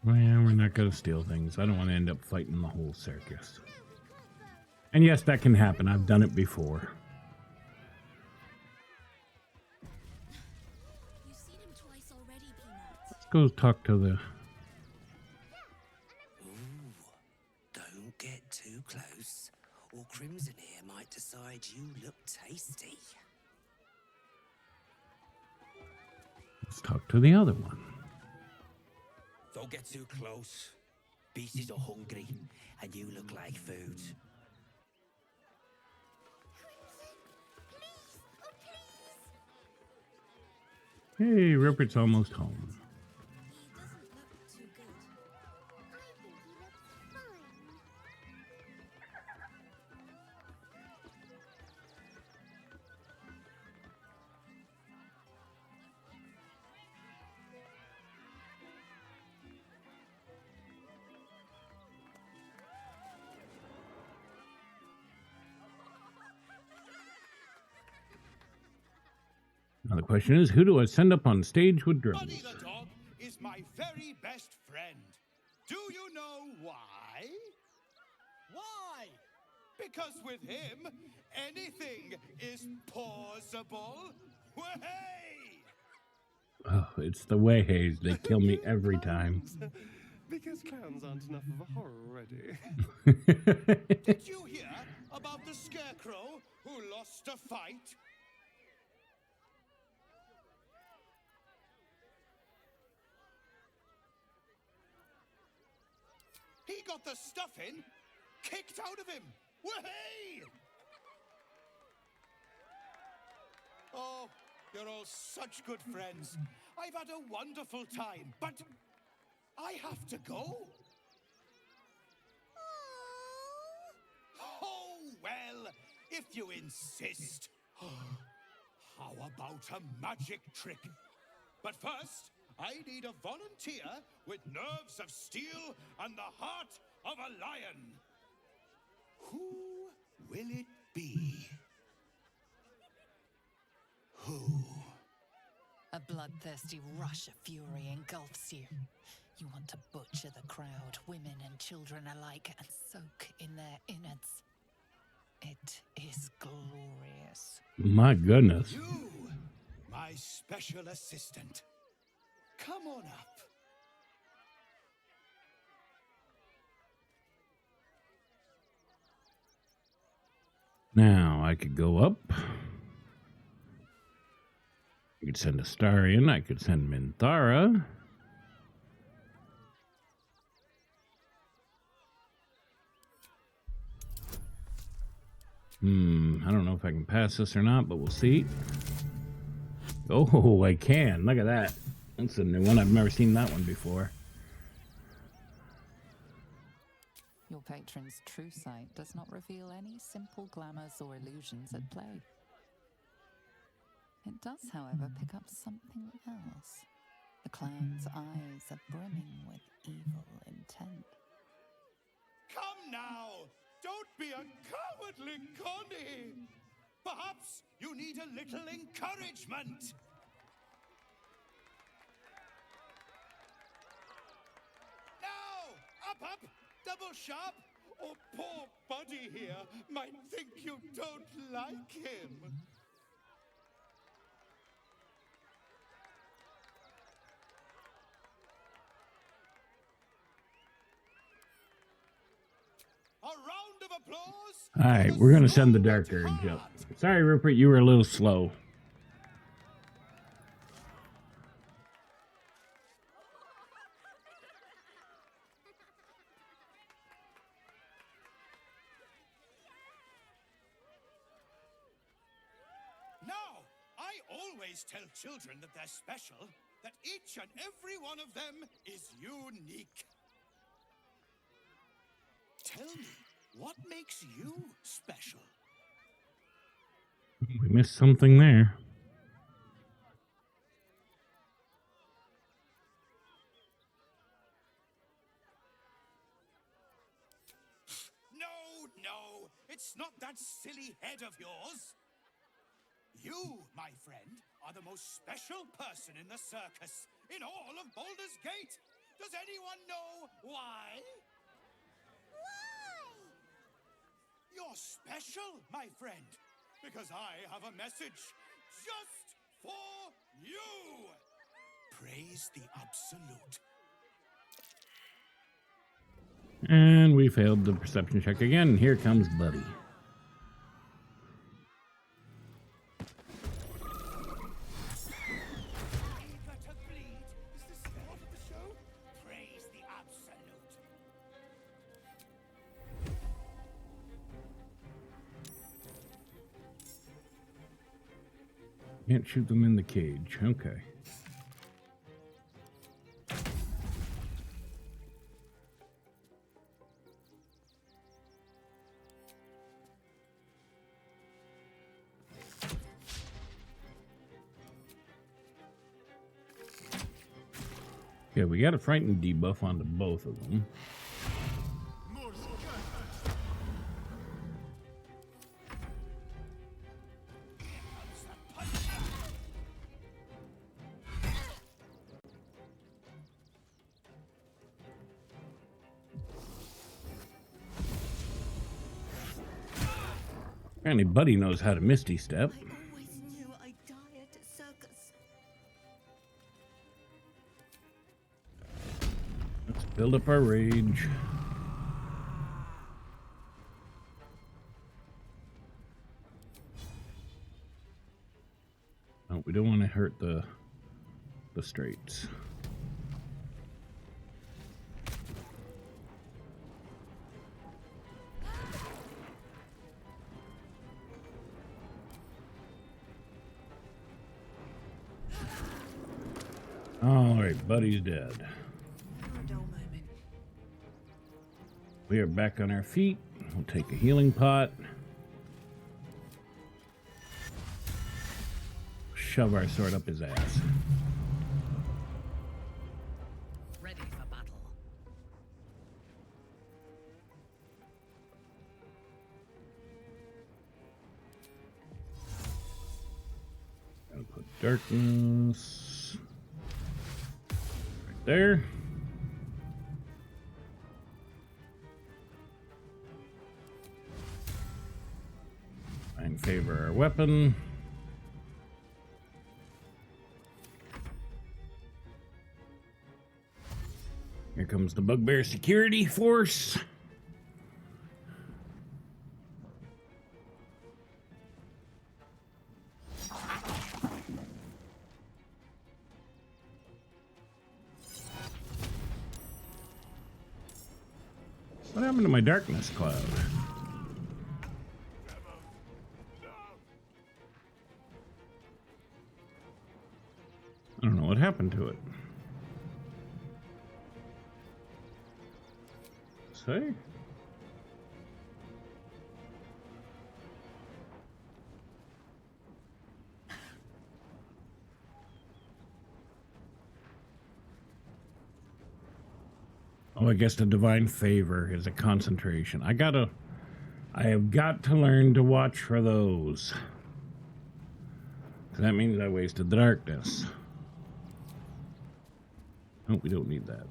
Well, we're not going to steal things. I don't want to end up fighting the whole circus. And yes, that can happen. I've done it before. You've seen him twice already, Peanut. Let's go talk to the... Ooh, don't get too close, or Crimson here might decide you look tasty. Let's talk to the other one. Don't get too close. Beasties are hungry, and you look like food. Hey, Rupert's almost home. Now the question is, who do I send up on stage with drums? Buddy the dog is my very best friend. Do you know why? Why? Because with him, anything is possible. Way! Oh, it's the way haze. They kill me every time. Because clowns aren't enough of a horror already. Did you hear about the scarecrow who lost a fight? He got the stuffing kicked out of him. Way! Oh, you're all such good friends. I've had a wonderful time, but I have to go. Oh, well, if you insist. How about a magic trick? But first, I need a volunteer with nerves of steel and the heart of a lion. Who will it be? Who? A bloodthirsty rush of fury engulfs you. You want to butcher the crowd, women and children alike, and soak in their innards. It is glorious. My goodness. You, my special assistant. Come on up. Now, I could go up. I could send Astarion. I could send Minthara. I don't know if I can pass this or not, but we'll see. Oh, I can. Look at that. That's a new one. I've never seen that one before. Your patron's true sight does not reveal any simple glamours or illusions at play. It does, however, pick up something else. The clown's eyes are brimming with evil intent. Come now! Don't be a cowardly Connie! Perhaps you need a little encouragement! Up! Double sharp! Or poor Buddy here might think you don't like him. A round of applause. All right, we're going to send the Dark Urge up. Sorry, Rupert, you were a little slow. Now, I always tell children that they're special, that each and every one of them is unique. Tell me, what makes you special? We missed something there. No, it's not that silly head of yours. You, my friend, are the most special person in the circus, in all of Baldur's Gate. Does anyone know why? Why? You're special, my friend, because I have a message just for you. Praise the Absolute. And we failed the perception check again. Here comes Buddy. Can't shoot them in the cage. Okay. Yeah, we got a frightened debuff onto both of them. Apparently Buddy knows how to Misty Step. I always knew I'd die at a circus. Let's build up our rage. No, we don't want to hurt the straights. All right, Buddy's dead. We are back on our feet. We'll take a healing pot. Shove our sword up his ass. Ready for battle. I'll put darkness right there. And favor our weapon. Here comes the Bugbear Security Force. What happened to my darkness cloud? I don't know what happened to it. Say? Oh, I guess the divine favor is a concentration. I have got to learn to watch for those. So that means I wasted the darkness. Oh, we don't need that.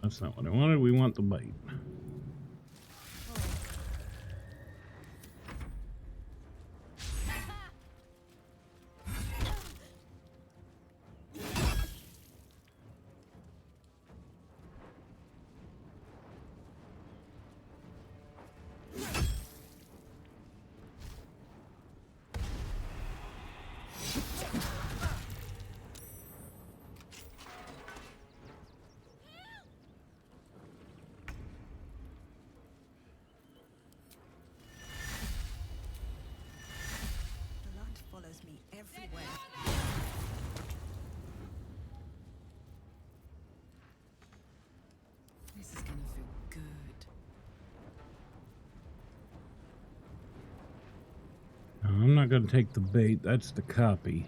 That's not what I wanted. We want the bite. Blood follows me everywhere. This is gonna feel good. No, I'm not going to take the bait. That's the copy.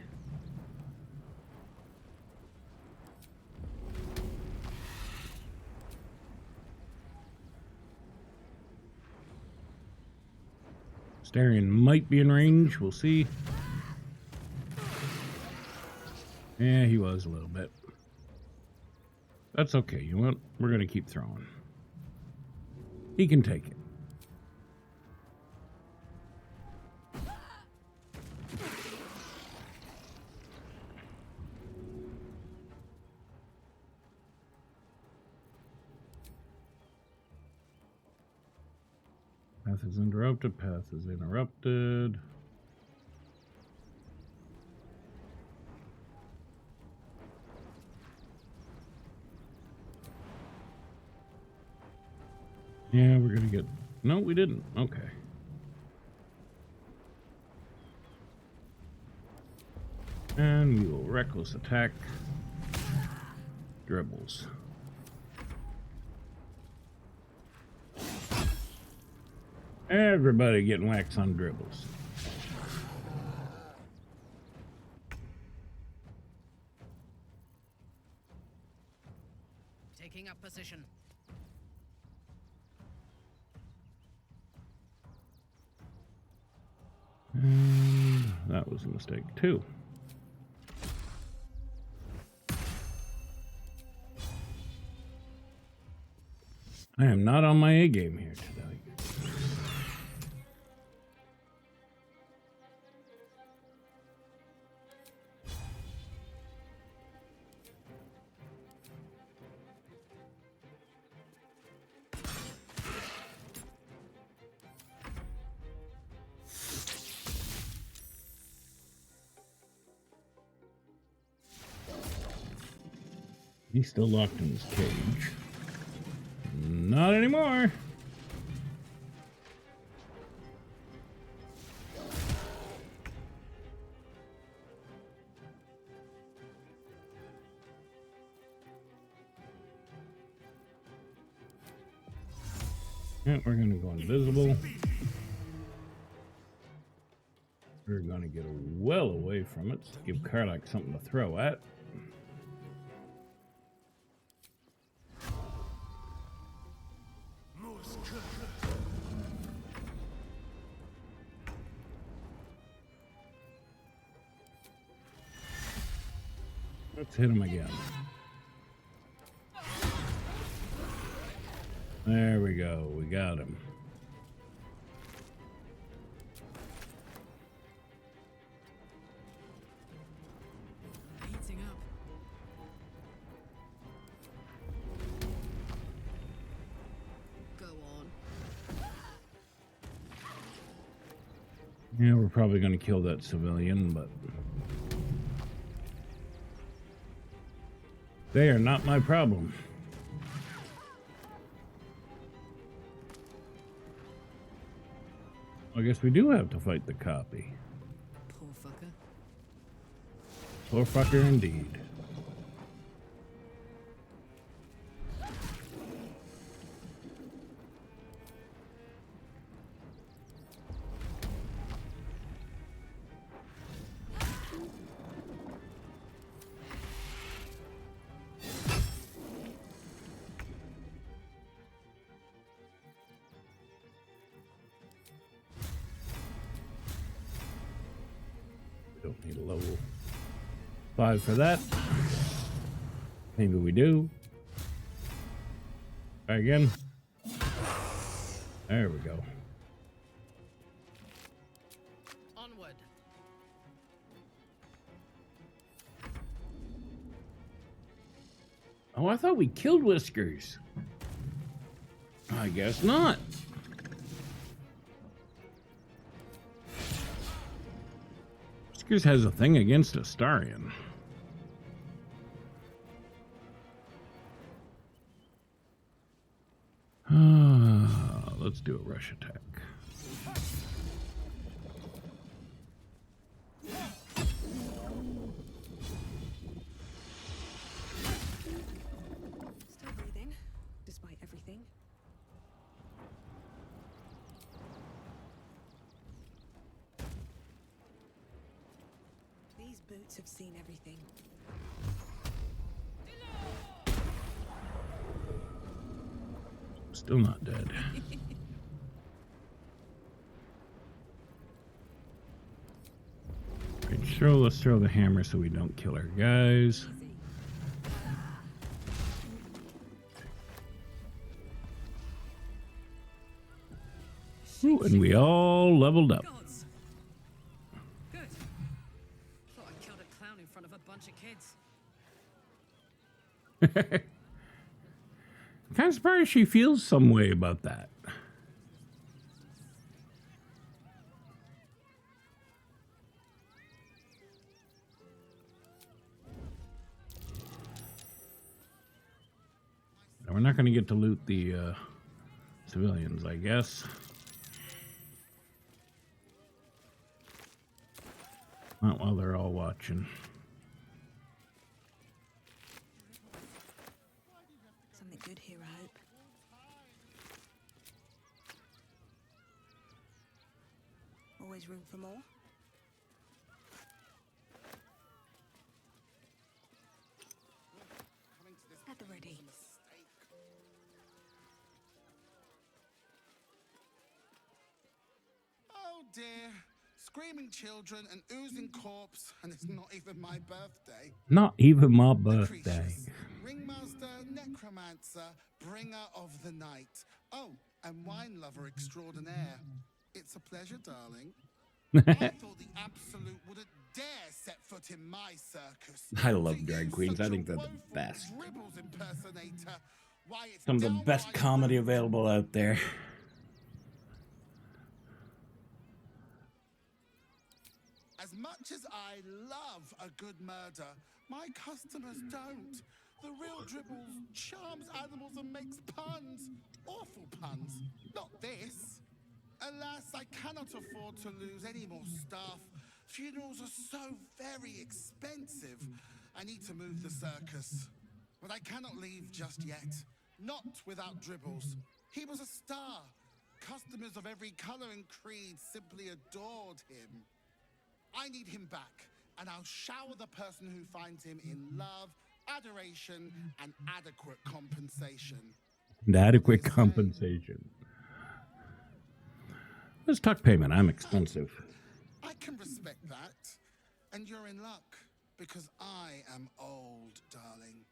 Starion might be in range. We'll see. Yeah, he was a little bit. That's okay. You know what? We're going to keep throwing. He can take it. Path is interrupted. Path is interrupted. Yeah, we're gonna get... No, we didn't. Okay. And we will reckless attack. Dribbles. Everybody getting whacked on dribbles. Taking up position. And that was a mistake too. I am not on my A game here today. He's still locked in his cage. Not anymore. Yeah, we're going to go invisible. We're going to get well away from it. Give Karlach something to throw at. Let's hit him again. There we go. We got him. Heating up. Go on. Yeah, we're probably going to kill that civilian, but they are not my problem. I guess we do have to fight the copy. Poor fucker. Poor fucker indeed. Don't need a level 5 for that. Maybe we do. Try again. There we go. Onward. Oh, I thought we killed Whiskers. I guess not. Whiskers has a thing against Astarion. Let's do a rush attack. Still breathing, despite everything. These boots have seen everything. Still not dead. Right, let's throw the hammer so we don't kill our guys. Ooh, and we all leveled up. Good. Thought I killed a clown in front of a bunch of kids. Kind of surprised she feels some way about that. Now, we're not going to get to loot the civilians, I guess. Not while they're all watching. Something good here, I hope. Always room for more. At the ready. Oh dear. Screaming children, an oozing corpse, and it's not even my birthday. Not even my birthday. Ringmaster, necromancer, bringer of the night. Oh, and wine lover extraordinaire. It's a pleasure, darling. I thought the Absolute wouldn't dare set foot in my circus. I love drag queens. I think they're the best. Dribbles impersonator. Why, it's Some of the best comedy available out there. As much as I love a good murder, my customers don't. The real Dribbles charms animals and makes puns. Awful puns. Not this. Alas, I cannot afford to lose any more staff. Funerals are so very expensive. I need to move the circus. But I cannot leave just yet. Not without Dribbles. He was a star. Customers of every color and creed simply adored him. I need him back, and I'll shower the person who finds him in love, adoration, and adequate compensation. And adequate compensation. Let's talk payment. I'm expensive. I can respect that. And you're in luck, because I am old, darling.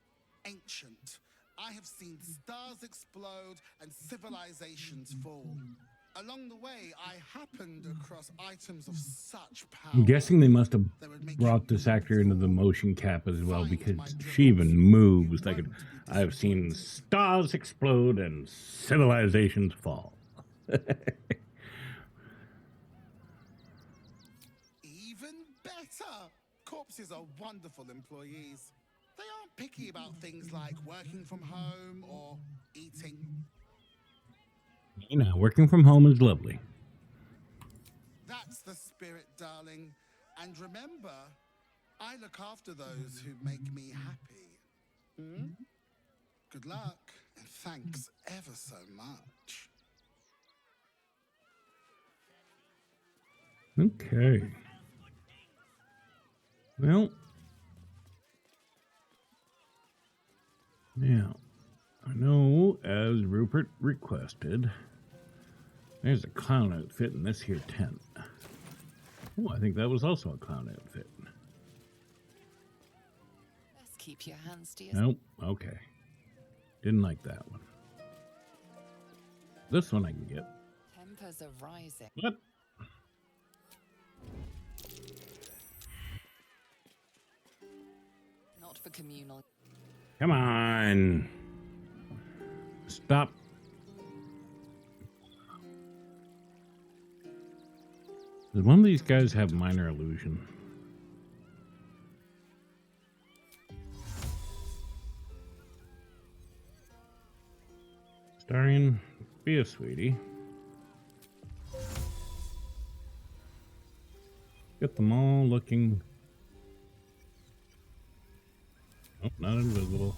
Ancient. I have seen stars explode and civilizations fall. Along the way, I happened across items of such power. I'm guessing they must have brought this actor into the motion cap as well, because she even moves. Like I have seen stars explode and civilizations fall. Even better! Corpses are wonderful employees. They aren't picky about things like working from home or eating. You know, working from home is lovely. That's the spirit, darling. And remember, I look after those who make me happy. Hmm? Good luck, and thanks ever so much. Okay. Well. Now, I know, as Rupert requested, there's a clown outfit in this here tent. Oh, I think that was also a clown outfit. Best keep your hands to yourself. Nope. Okay. Didn't like that one. This one I can get. Tempers are rising. What? Not for communal. Come on. Stop. Does one of these guys have minor illusion? Starion, be a sweetie. Get them all looking. Nope, not invisible.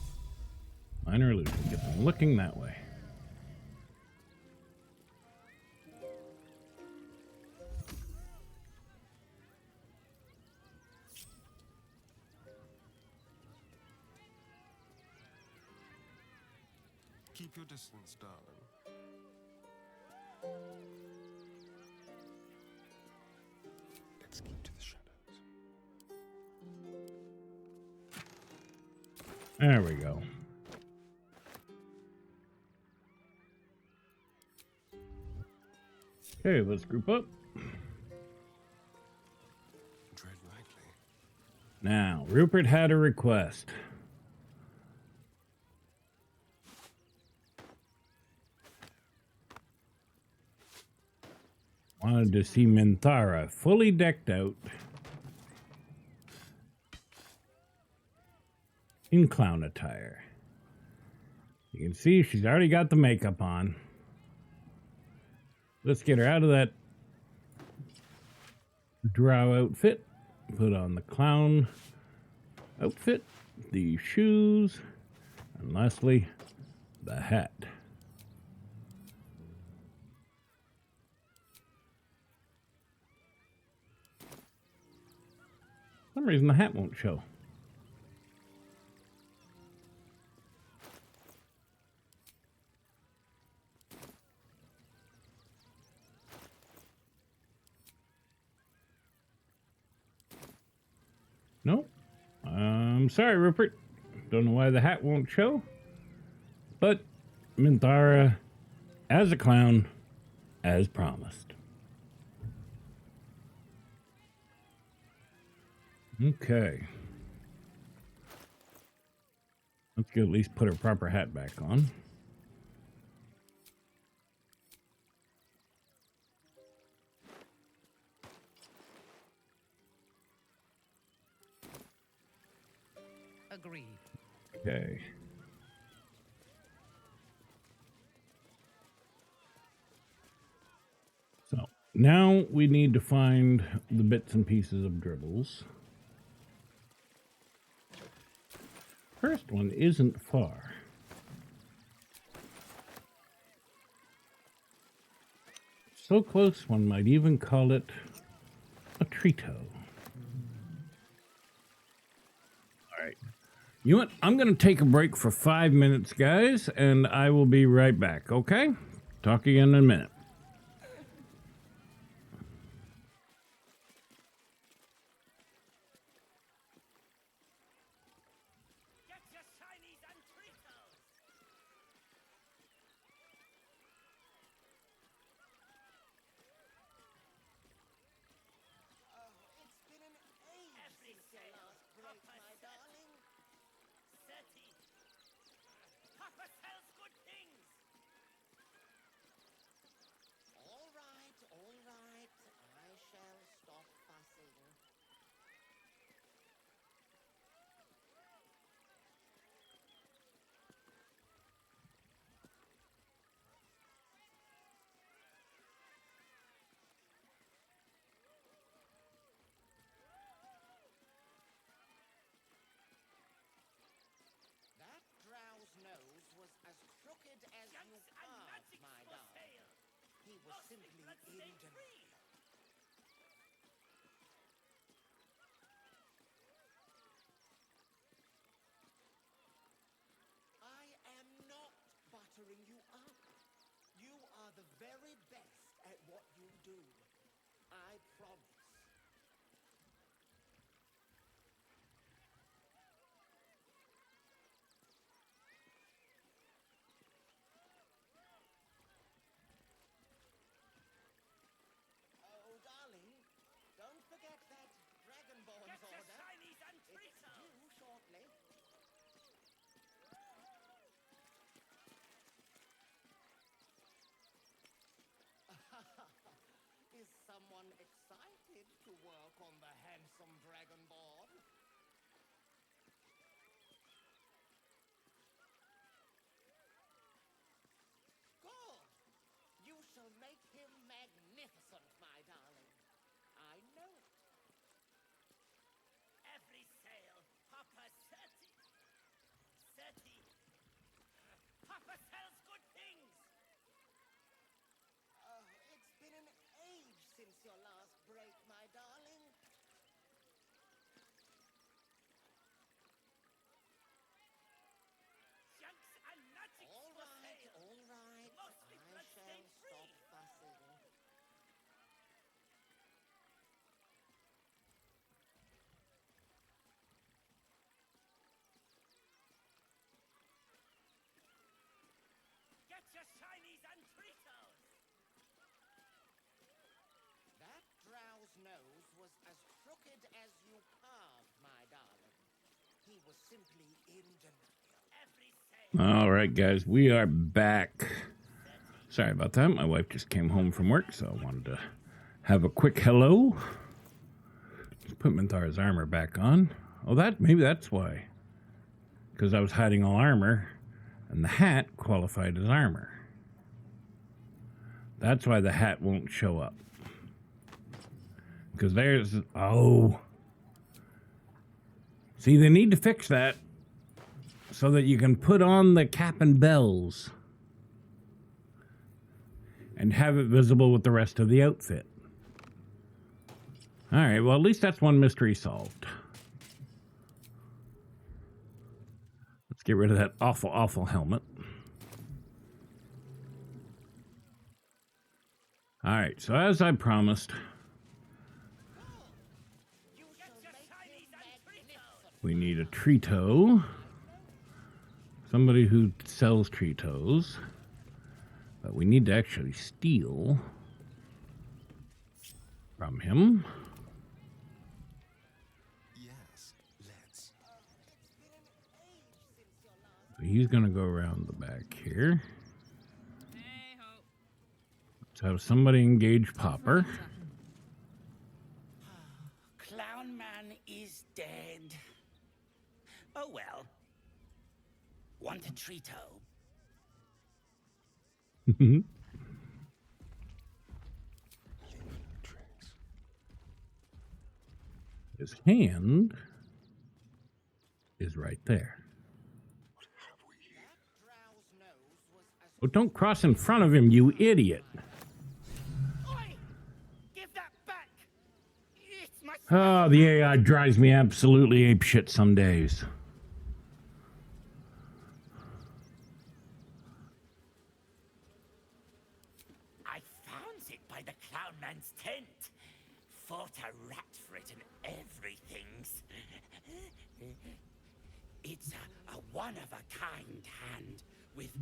Minor illusion. Get them looking that way. Keep your distance, darling. Let's keep to the shadows. There we go. Okay, let's group up. Tread lightly. Now, Rupert had a request. Wanted to see Minthara fully decked out in clown attire. You can see she's already got the makeup on. Let's get her out of that drow outfit. Put on the clown outfit, the shoes, and lastly, the hat. For some reason the hat won't show. No? I'm sorry, Rupert. Don't know why the hat won't show. But Minthara as a clown, as promised. Okay. Let's go at least put her proper hat back on. Agreed. Okay. So now we need to find the bits and pieces of dribbles. First one isn't far. So close one might even call it a trito. Alright. You know what? I'm going to take a break for 5 minutes, guys, and I will be right back, okay? Talk again in a minute. All right. I shall stop fussing. That drow's nose was as crooked as you carved, my darling. He was simply indifferent. I am not buttering you up. You are the very best at what you do. I promise. work on the handsome dragonborn. Good. You shall make him magnificent, my darling. I know it. Every sail, Papa Seti. Seti. Papa sells good things. It's been an age since your last break, my darling. Junks and magics All for right, sale. all right. Mostly I bloodstain shall free. stop fussing. Get your shinies and Tritos. That drow's nose was as crooked as you carved, my darling. He was simply in denial. Every sail. All right, guys, we are back. Sorry about that. My wife just came home from work, so I wanted to have a quick hello. Let's put Minthar's armor back on. Oh, maybe that's why. Because I was hiding all armor, and the hat qualified as armor. That's why the hat won't show up. Because there's... Oh. See, they need to fix that so that you can put on the cap and bells and have it visible with the rest of the outfit. All right, well, at least that's one mystery solved. Let's get rid of that awful, awful helmet. All right, so as I promised, we need a Trito. Somebody who sells Tritos. But we need to actually steal from him. Yes, let's. So he's going to go around the back here. Let's have somebody engage Popper. Clown Man is dead. Oh well. Want a Trito? His hand is right there. Oh, don't cross in front of him, you idiot. Give that back. It's my Oh, the AI drives me absolutely apeshit some days. I found it by the Clown Man's tent. Fought a rat for it and everything's. It's a one-of-a-kind hand with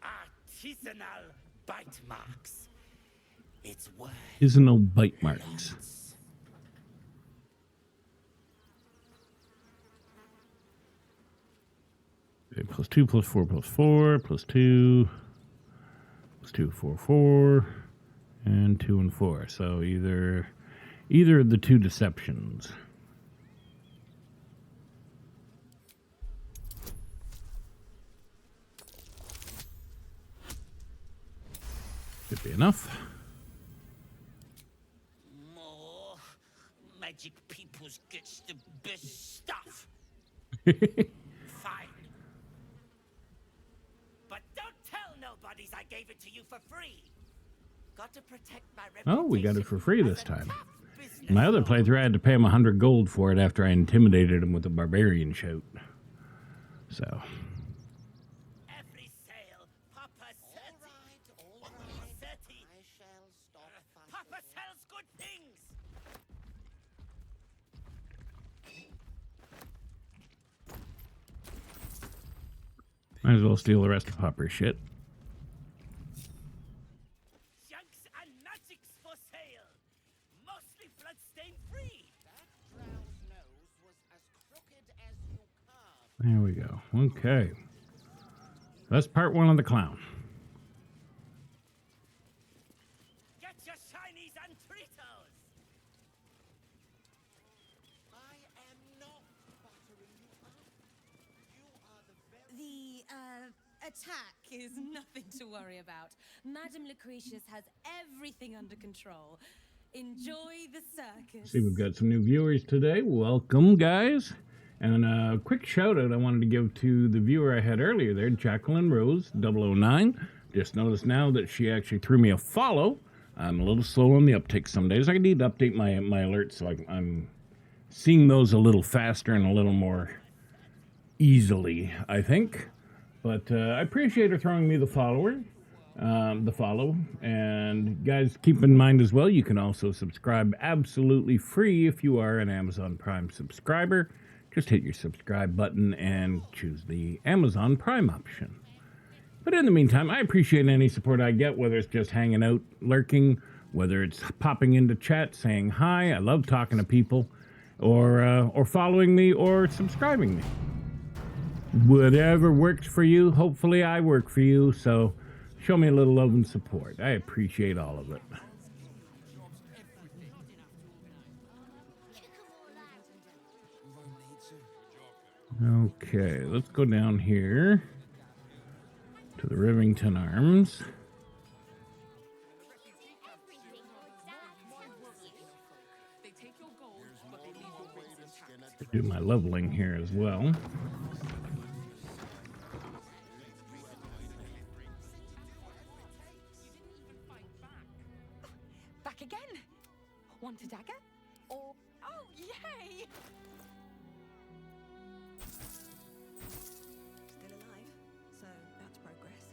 artisanal bite marks. It's worth Is no bite marks. Okay, +2, +4, +4, +2, +2, 4, 4, and 2 and 4. So either of the two deceptions. Should be enough. more. Magic peoples gets the best stuff. Fine. But don't tell nobodies I gave it to you for free. Got to protect my reputation. Oh, we got it for free this time. My other playthrough, I had to pay him 100 gold for it after I intimidated him with a barbarian shout. So. Every sale, Papa Seti. Seti. I shall stop fussing. Papa sells good things. Might as well steal the rest of Popper's shit. Junks and magics for sale. Mostly bloodstain free. That drow's nose was as crooked as you carved. There we go. Okay. That's part one of the clown. Get your shinies and Tritos. attack is nothing to worry about. Madame Lucretius has everything under control. Enjoy the circus. See, we've got some new viewers today. Welcome, guys. And a quick shout out I wanted to give to the viewer I had earlier there, Jacqueline Rose 009. Just noticed now that she actually threw me a follow. I'm a little slow on the uptake some days. I need to update my alerts so I'm seeing those a little faster and a little more easily, I think. But I appreciate her throwing me the follow. And guys, keep in mind as well, you can also subscribe absolutely free if you are an Amazon Prime subscriber. Just hit your subscribe button and choose the Amazon Prime option. But in the meantime, I appreciate any support I get, whether it's just hanging out, lurking, whether it's popping into chat, saying hi. I love talking to people, or following me, or subscribing me. Whatever works for you. Hopefully I work for you, so show me a little love and support. I appreciate all of it. Okay, let's go down here to the Rivington Arms. Do my leveling here as well. Back again. Want a dagger? Or oh, yay! Still alive, so that's progress.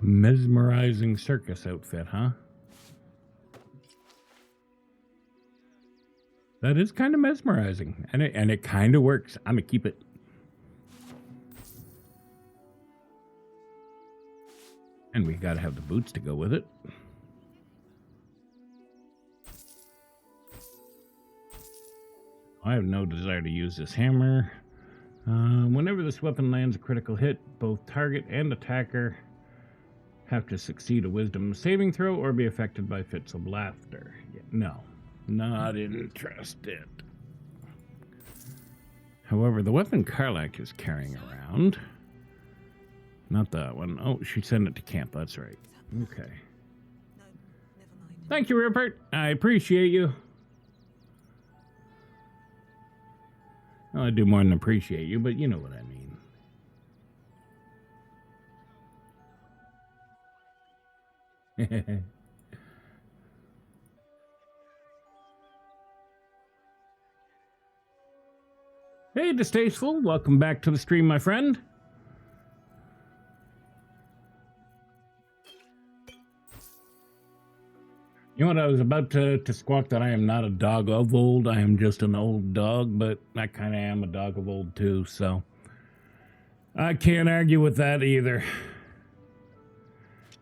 A mesmerizing circus outfit, huh? That is kind of mesmerizing, and it kind of works. I'm gonna keep it. And we gotta have the boots to go with it. I have no desire to use this hammer. Whenever this weapon lands a critical hit, both target and attacker have to succeed a wisdom saving throw or be affected by fits of laughter. Yeah, no, not interested. However, the weapon Karlach is carrying around, not that one. Oh, she sent it to camp. That's right. Okay. Thank you, Rupert. I appreciate you. Well, I do more than appreciate you, but you know what I mean. Hey, Distasteful. Welcome back to the stream, my friend. You know what, I was about to squawk that I am not a dog of old. I am just an old dog, but I kind of am a dog of old too, so I can't argue with that either.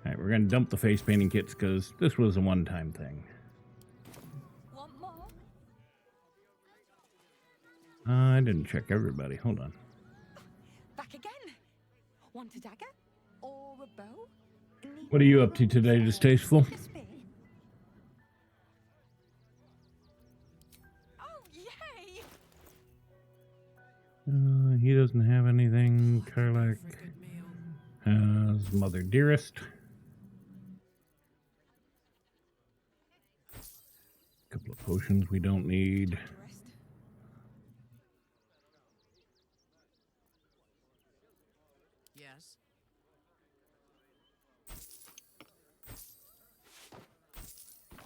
Alright, we're going to dump the face painting kits because this was a one-time thing. Want more? I didn't check everybody. Hold on. Back again. Want a dagger? Or a bow? What are you up to today, Distasteful? He doesn't have anything. Karlach has Mother Dearest. A couple of potions we don't need. Yes.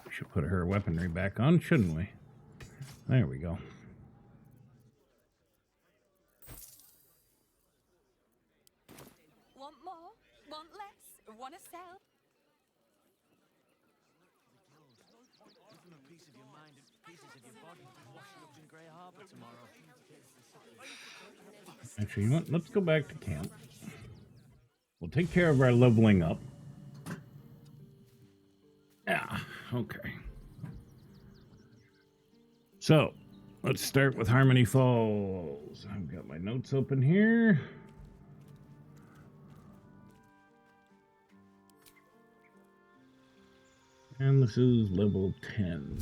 We should put her weaponry back on, shouldn't we? There we go. Want more? Want less? Want to sell? Give them a piece of your mind and pieces of your body washing up in Grey Harbor tomorrow. Actually, you know what? Let's go back to camp. We'll take care of our leveling up. Yeah, okay. So, let's start with Harmony Falls. I've got my notes open here. And this is level 10.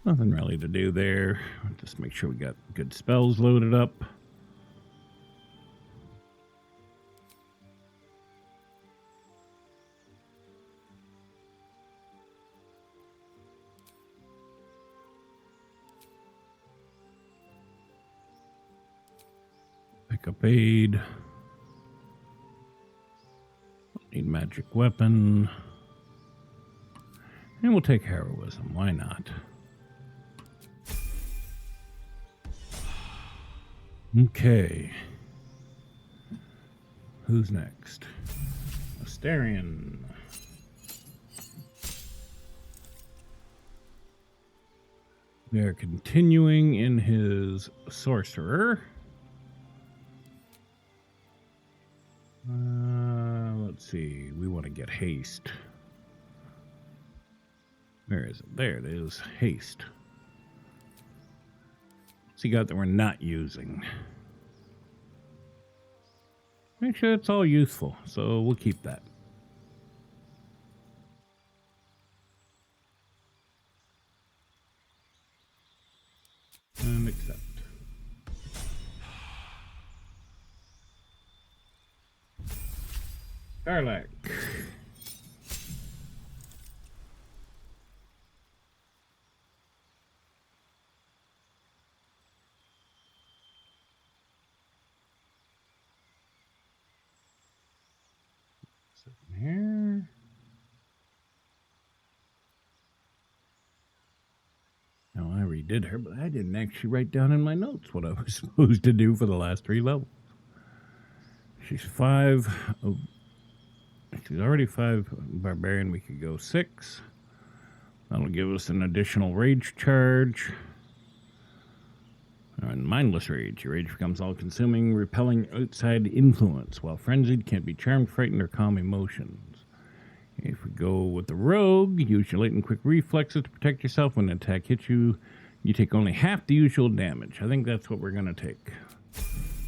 Nothing really to do there. Just make sure we got good spells loaded up. Pick up aid. Need magic weapon. And we'll take heroism. Why not? Okay. Who's next? Astarion. We are continuing in his sorcerer. Let's see. We want to get haste. Where is it? There it is. Haste. What's he got that we're not using? Make sure it's all useful, so we'll keep that. And accept. Garlic. Here. Now I redid her, but I didn't actually write down in my notes what I was supposed to do for the last 3 levels. She's 5. Oh, she's already 5 barbarian. We could go 6. That'll give us an additional rage charge. And mindless rage. Your rage becomes all-consuming, repelling outside influence. While frenzied, can't be charmed, frightened, or calm emotions. If we go with the rogue, use your latent quick reflexes to protect yourself. When an attack hits you, you take only half the usual damage. I think that's what we're going to take.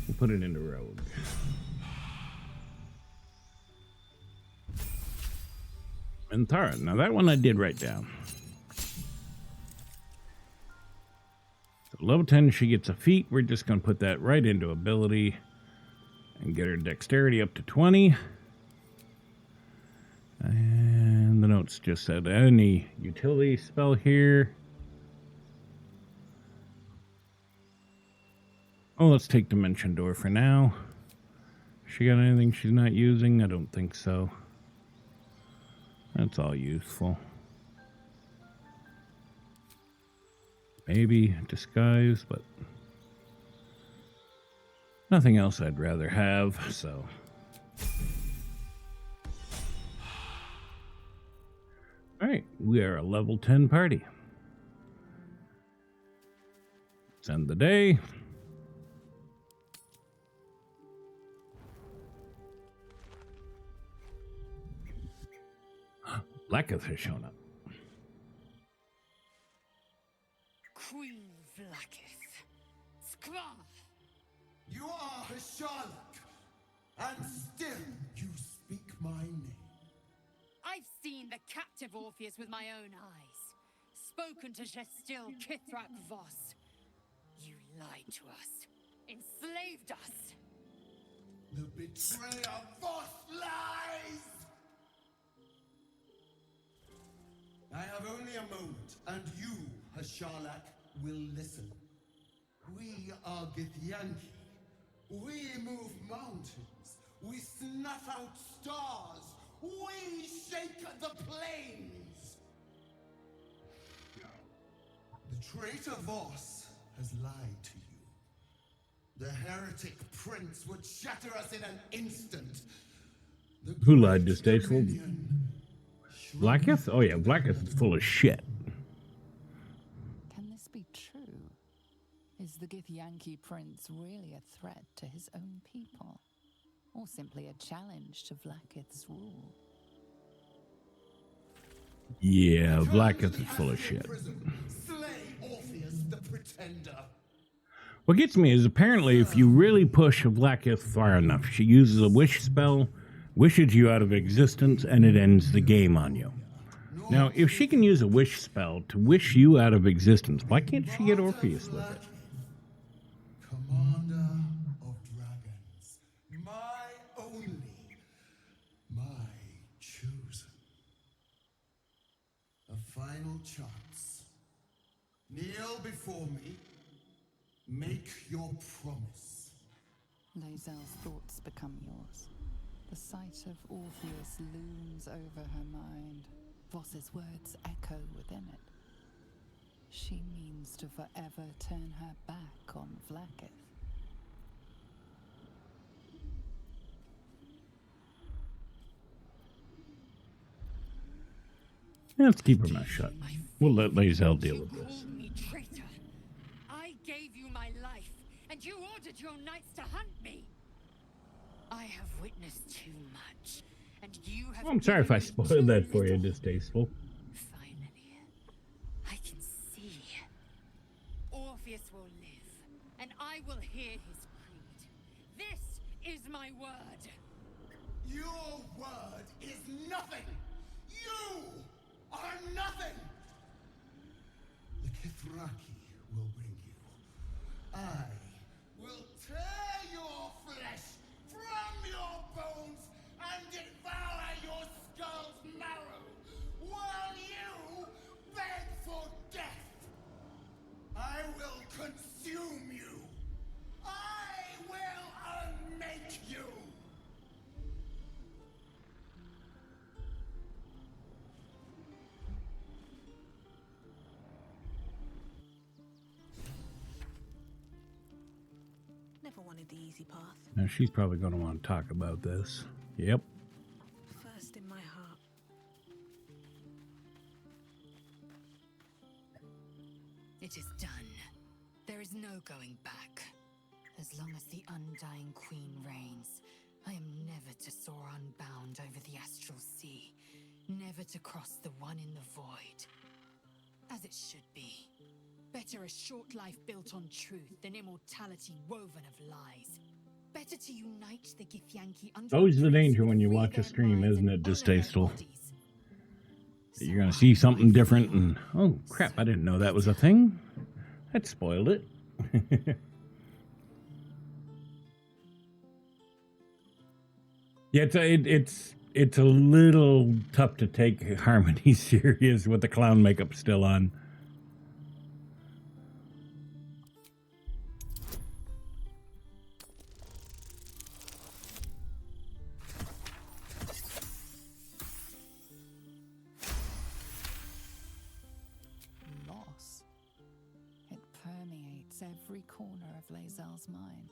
We'll put it into rogue. And Tara. Now that one I did write down. Level 10, she gets a feat. We're just going to put that right into ability and get her dexterity up to 20. And the notes just said any utility spell here. Oh, let's take Dimension Door for now. She got anything she's not using? I don't think so. That's all useful. Maybe disguise, but nothing else I'd rather have, so. All right, we are a level 10 party. Let's end the day. Blacketh has shown up. Queen Vlaakith. Skra! You are Charlotte, and still you speak my name. I've seen the captive Orpheus with my own eyes. Spoken to Gestil Kithrak Voss. You lied to us. Enslaved us. The betrayer Voss lies! I have only a moment, and you, Hasharlak, will listen. We are Githyanki. We move mountains. We snuff out stars. We shake the plains. The traitor Voss has lied to you. The heretic prince would shatter us in an instant. Who lied, distasteful? Blacketh? Oh yeah, Blacketh is full of shit. Can this be true? Is the Githyanki prince really a threat to his own people? Or simply a challenge to Vlaakith's rule? Yeah, Blacketh is full of shit. Slay Orpheus the pretender. What gets me is apparently if you really push a Blacketh far enough, she uses a wish spell, wishes you out of existence, and it ends the game on you. Now, if she can use a wish spell to wish you out of existence, why can't she get Orpheus with it? Commander of dragons, my only, my chosen. A final chance. Kneel before me. Make your promise. Lae'zel's thoughts become yours. The sight of Orpheus looms over her mind. Voss's words echo within it. She means to forever turn her back on Vlaakith. Let's keep her mouth shut. We'll let Lae'zel deal with this. Call me traitor. I gave you my life, and you ordered your knights to hunt me. I have witnessed too much, and you have. I'm sorry if I spoiled that for you, distasteful. Finally, I can see. Orpheus will live, and I will hear his creed. This is my word. Your word is nothing! You are nothing! The Kithraki will bring you. I will tear your flesh from your bones and devour your skull's marrow while you beg for death. I will consume you. I will unmake you. Never wanted the easy path. Now, she's probably going to want to talk about this. Yep. First in my heart. It is done. There is no going back. As long as the Undying Queen reigns, I am never to soar unbound over the astral sea, never to cross the one in the void. As it should be. Better a short life built on truth than immortality woven of lies. Better to unite the Githyanki under Always the danger when you watch a stream, isn't it, distasteful? You're going to see something different and, oh crap, I didn't know that was a thing. That spoiled it. Yeah, it's a little tough to take Harmony serious with the clown makeup still on. Loss. It permeates every corner of Lae'zel's mind.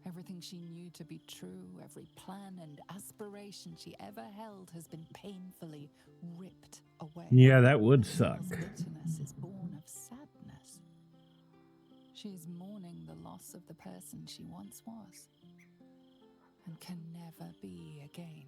Everything she knew to be true, every plan and aspiration she ever held has been painfully ripped away. Yeah, that would suck. Lae'zel's bitterness is born of sadness. She is mourning the loss of the person she once was, and can never be again.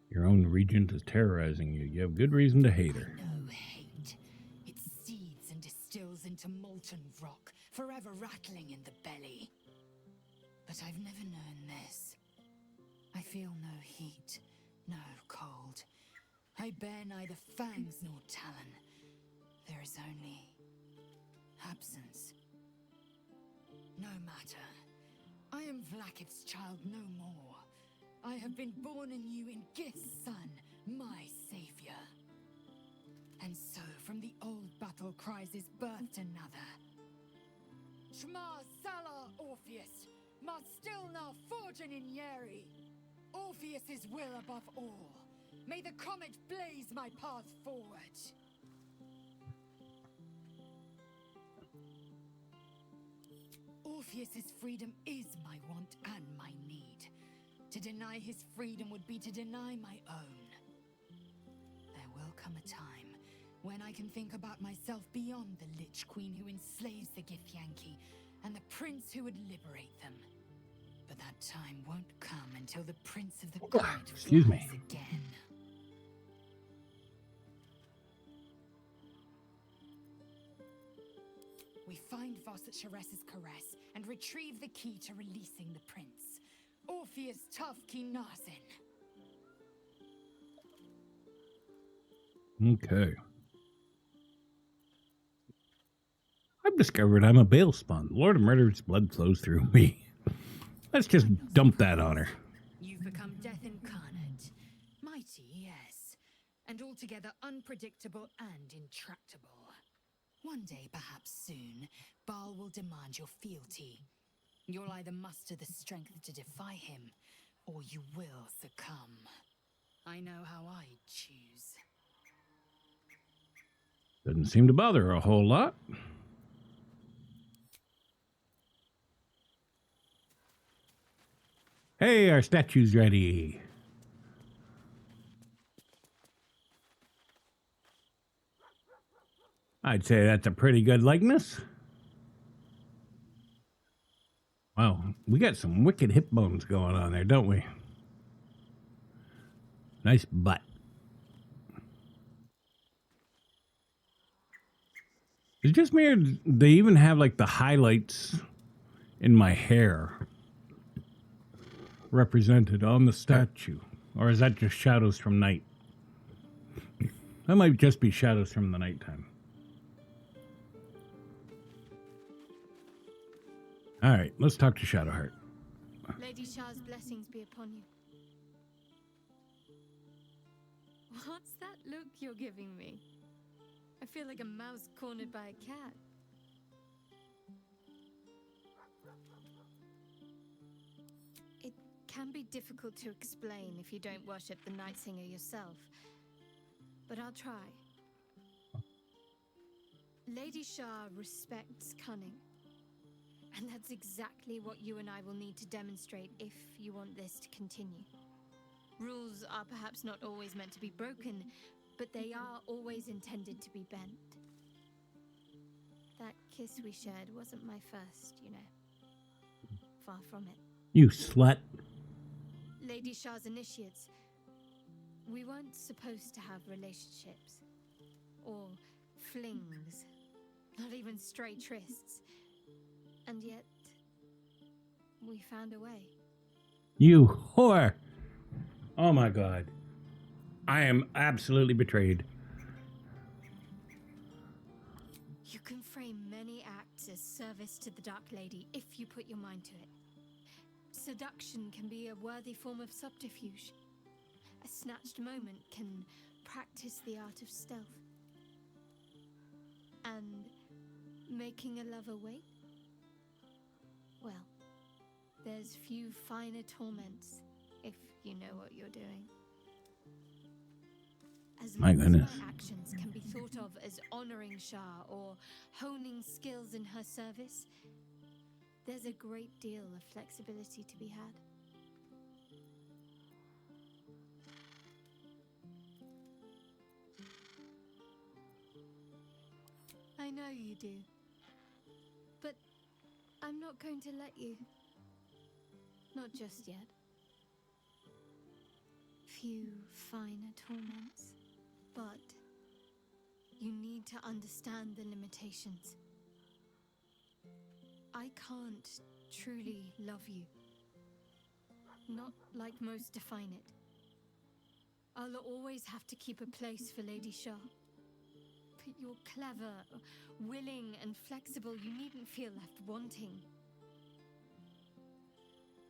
Your own regent is terrorizing you. You have good reason to hate her. No hate. It seeds and distills into molten rock, forever rattling in the belly. But I've never known this. I feel no heat, no cold. I bear neither fangs nor talon. There is only absence. No matter. I am Vlaakith's child no more. I have been born anew in Gith's son, my savior. And so from the old battle cries is birthed another. Shma Salar Orpheus, Mar Stilnar Forgen in Yeri. Orpheus's will above all. May the comet blaze my path forward. Orpheus's freedom is my want and my need. To deny his freedom would be to deny my own. There will come a time when I can think about myself beyond the Lich Queen who enslaves the Githyanki and the prince who would liberate them. But that time won't come until the Prince of the Comet Excuse me. rise again. We find fast at Sharessa's caress and retrieve the key to releasing the prince. Orpheus Tafki Narsin. Okay. I've discovered I'm a Bale spawn. The Lord of Murder's blood flows through me. Let's just dump that on her. You've become death incarnate. Mighty, yes. And altogether unpredictable and intractable. One day, perhaps soon, Baal will demand your fealty. You'll either muster the strength to defy him, or you will succumb. I know how I'd choose. Doesn't seem to bother her a whole lot. Hey, our statue's ready. I'd say that's a pretty good likeness. Wow, we got some wicked hip bones going on there, don't we? Nice butt. It's just me, or they even have like the highlights in my hair represented on the statue? Or is that just shadows from night? That might just be shadows from the nighttime. All right, let's talk to Shadowheart. Lady Shah's blessings be upon you. What's that look you're giving me? I feel like a mouse cornered by a cat. It can be difficult to explain if you don't worship the Night Singer yourself, but I'll try. Lady Shah respects cunning. And that's exactly what you and I will need to demonstrate if you want this to continue. Rules are perhaps not always meant to be broken, but they are always intended to be bent. That kiss we shared wasn't my first, you know. Far from it. You slut. Lady Shah's initiates. We weren't supposed to have relationships. Or flings. Not even stray trysts. And yet, we found a way. You whore! Oh my god. I am absolutely betrayed. You can frame many acts as service to the Dark Lady if you put your mind to it. Seduction can be a worthy form of subterfuge. A snatched moment can practice the art of stealth. And making a lover wait? Well, there's few finer torments, if you know what you're doing. As My long goodness. as my actions can be thought of as honoring Shah or honing skills in her service, there's a great deal of flexibility to be had. I know you do. But I'm not going to let you. Not just yet. Few finer torments. But you need to understand the limitations. I can't truly love you. Not like most define it. I'll always have to keep a place for Lady Shah. But you're clever, willing, and flexible. You needn't feel left wanting.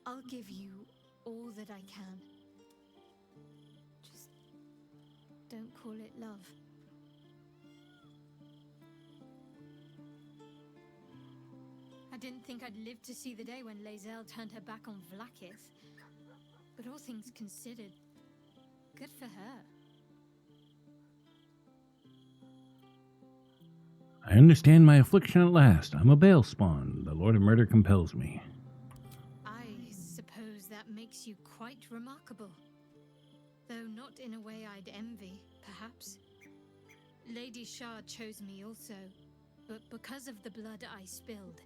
I'll give you all that I can. Just don't call it love. I didn't think I'd live to see the day when Lae'zel turned her back on Vlaakith. But all things considered, good for her. I understand my affliction at last. I'm a Bale spawn. The Lord of Murder compels me. I suppose that makes you quite remarkable. Though not in a way I'd envy, perhaps. Lady Shah chose me also, but because of the blood I spilled,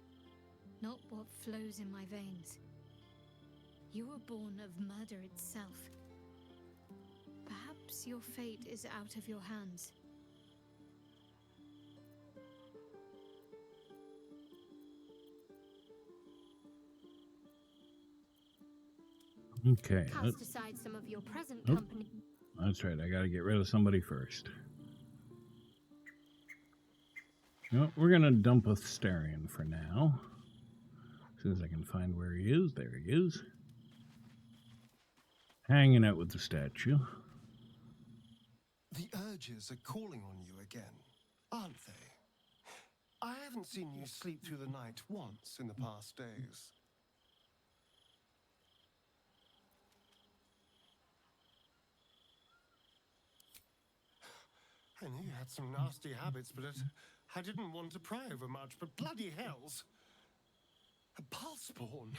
not what flows in my veins. You were born of murder itself. Perhaps your fate is out of your hands. Okay. Cast aside some of your present Nope. company. That's right. I got to get rid of somebody first. No, we're going to dump a Starion for now. As soon as I can find where he is. There he is. Hanging out with the statue. The urges are calling on you again, aren't they? I haven't seen you sleep through the night once in the past days. I knew you had some nasty habits, but I didn't want to pry over much, but bloody hells. A pulse-born.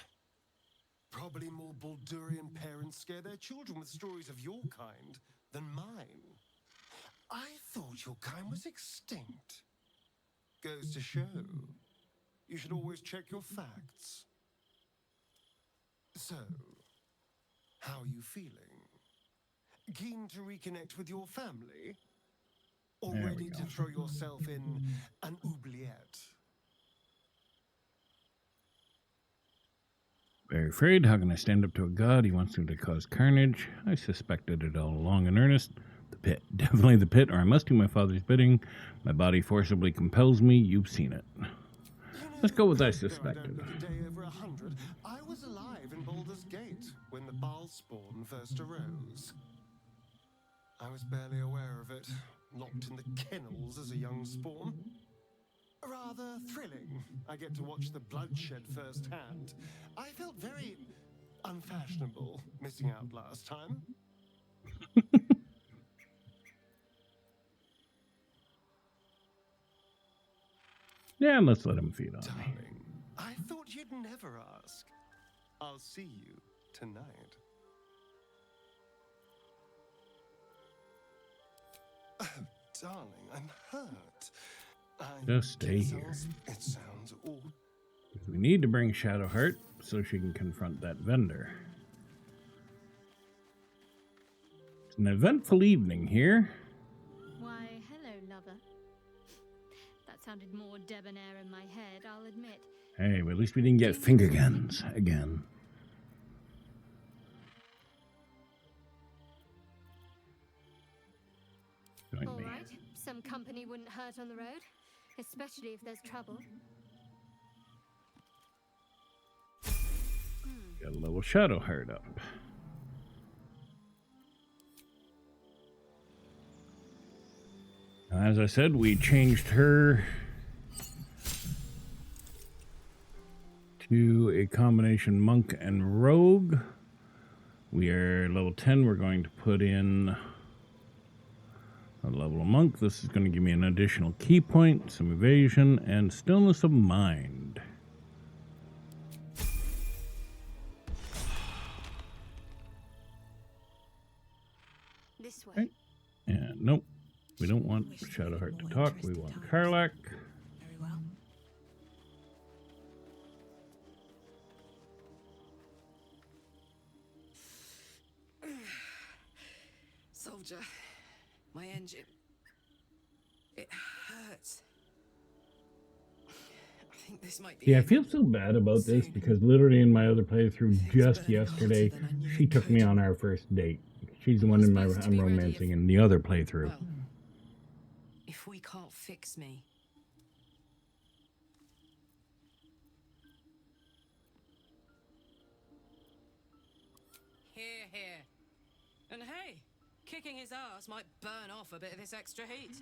Probably more Baldurian parents scare their children with stories of your kind than mine. I thought your kind was extinct. Goes to show, you should always check your facts. So, how are you feeling? Keen to reconnect with your family? Or There we ready to go. throw yourself in an oubliette? Very afraid. How can I stand up to a god? He wants me to cause carnage. I suspected it all along in earnest. The pit. Definitely the pit, or I must do my father's bidding. My body forcibly compels me. You've seen it. Let's go with I suspected. The day over 100, I was alive in Baldur's Gate when the Balspawn first arose. I was barely aware of it, locked in the kennels as a young spawn. Rather thrilling. I get to watch the bloodshed firsthand. I felt very unfashionable missing out last time. Yeah, let's let him feed on me. Darling, I thought you'd never ask. I'll see you tonight. Oh, darling, I'm hurt. Just stay here. It sounds awful. We need to bring Shadowheart so she can confront that vendor. It's an eventful evening here. Why, hello, lover. That sounded more debonair in my head, I'll admit. Hey, but at least we didn't get finger guns again. Join All me. right, some company wouldn't hurt on the road, especially if there's trouble. Got a little Shadowheart up. As I said, we changed her to a combination monk and rogue. We are level 10. We're going to put in a level of monk. This is going to give me an additional key point, some evasion, and stillness of mind. This way. Right. And nope, we don't want Shadowheart to talk. We want Karlach. Very well. Soldier, my engine. It hurts. I think this might be. Yeah, I feel so bad about this because literally in my other playthrough just yesterday, she took me on our first date. She's the one in my I'm romancing in the other playthrough. Well, if we can't fix me. Here, here. And hey, kicking his ass might burn off a bit of this extra heat.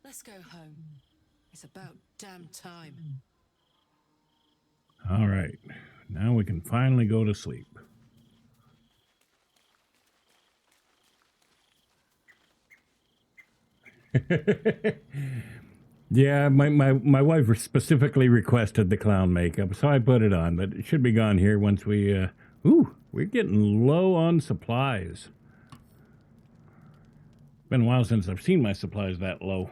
Let's go home. It's about damn time. All right, now we can finally go to sleep. Yeah, my wife specifically requested the clown makeup, so I put it on, but it should be gone here once we, we're getting low on supplies. Been a while since I've seen my supplies that low.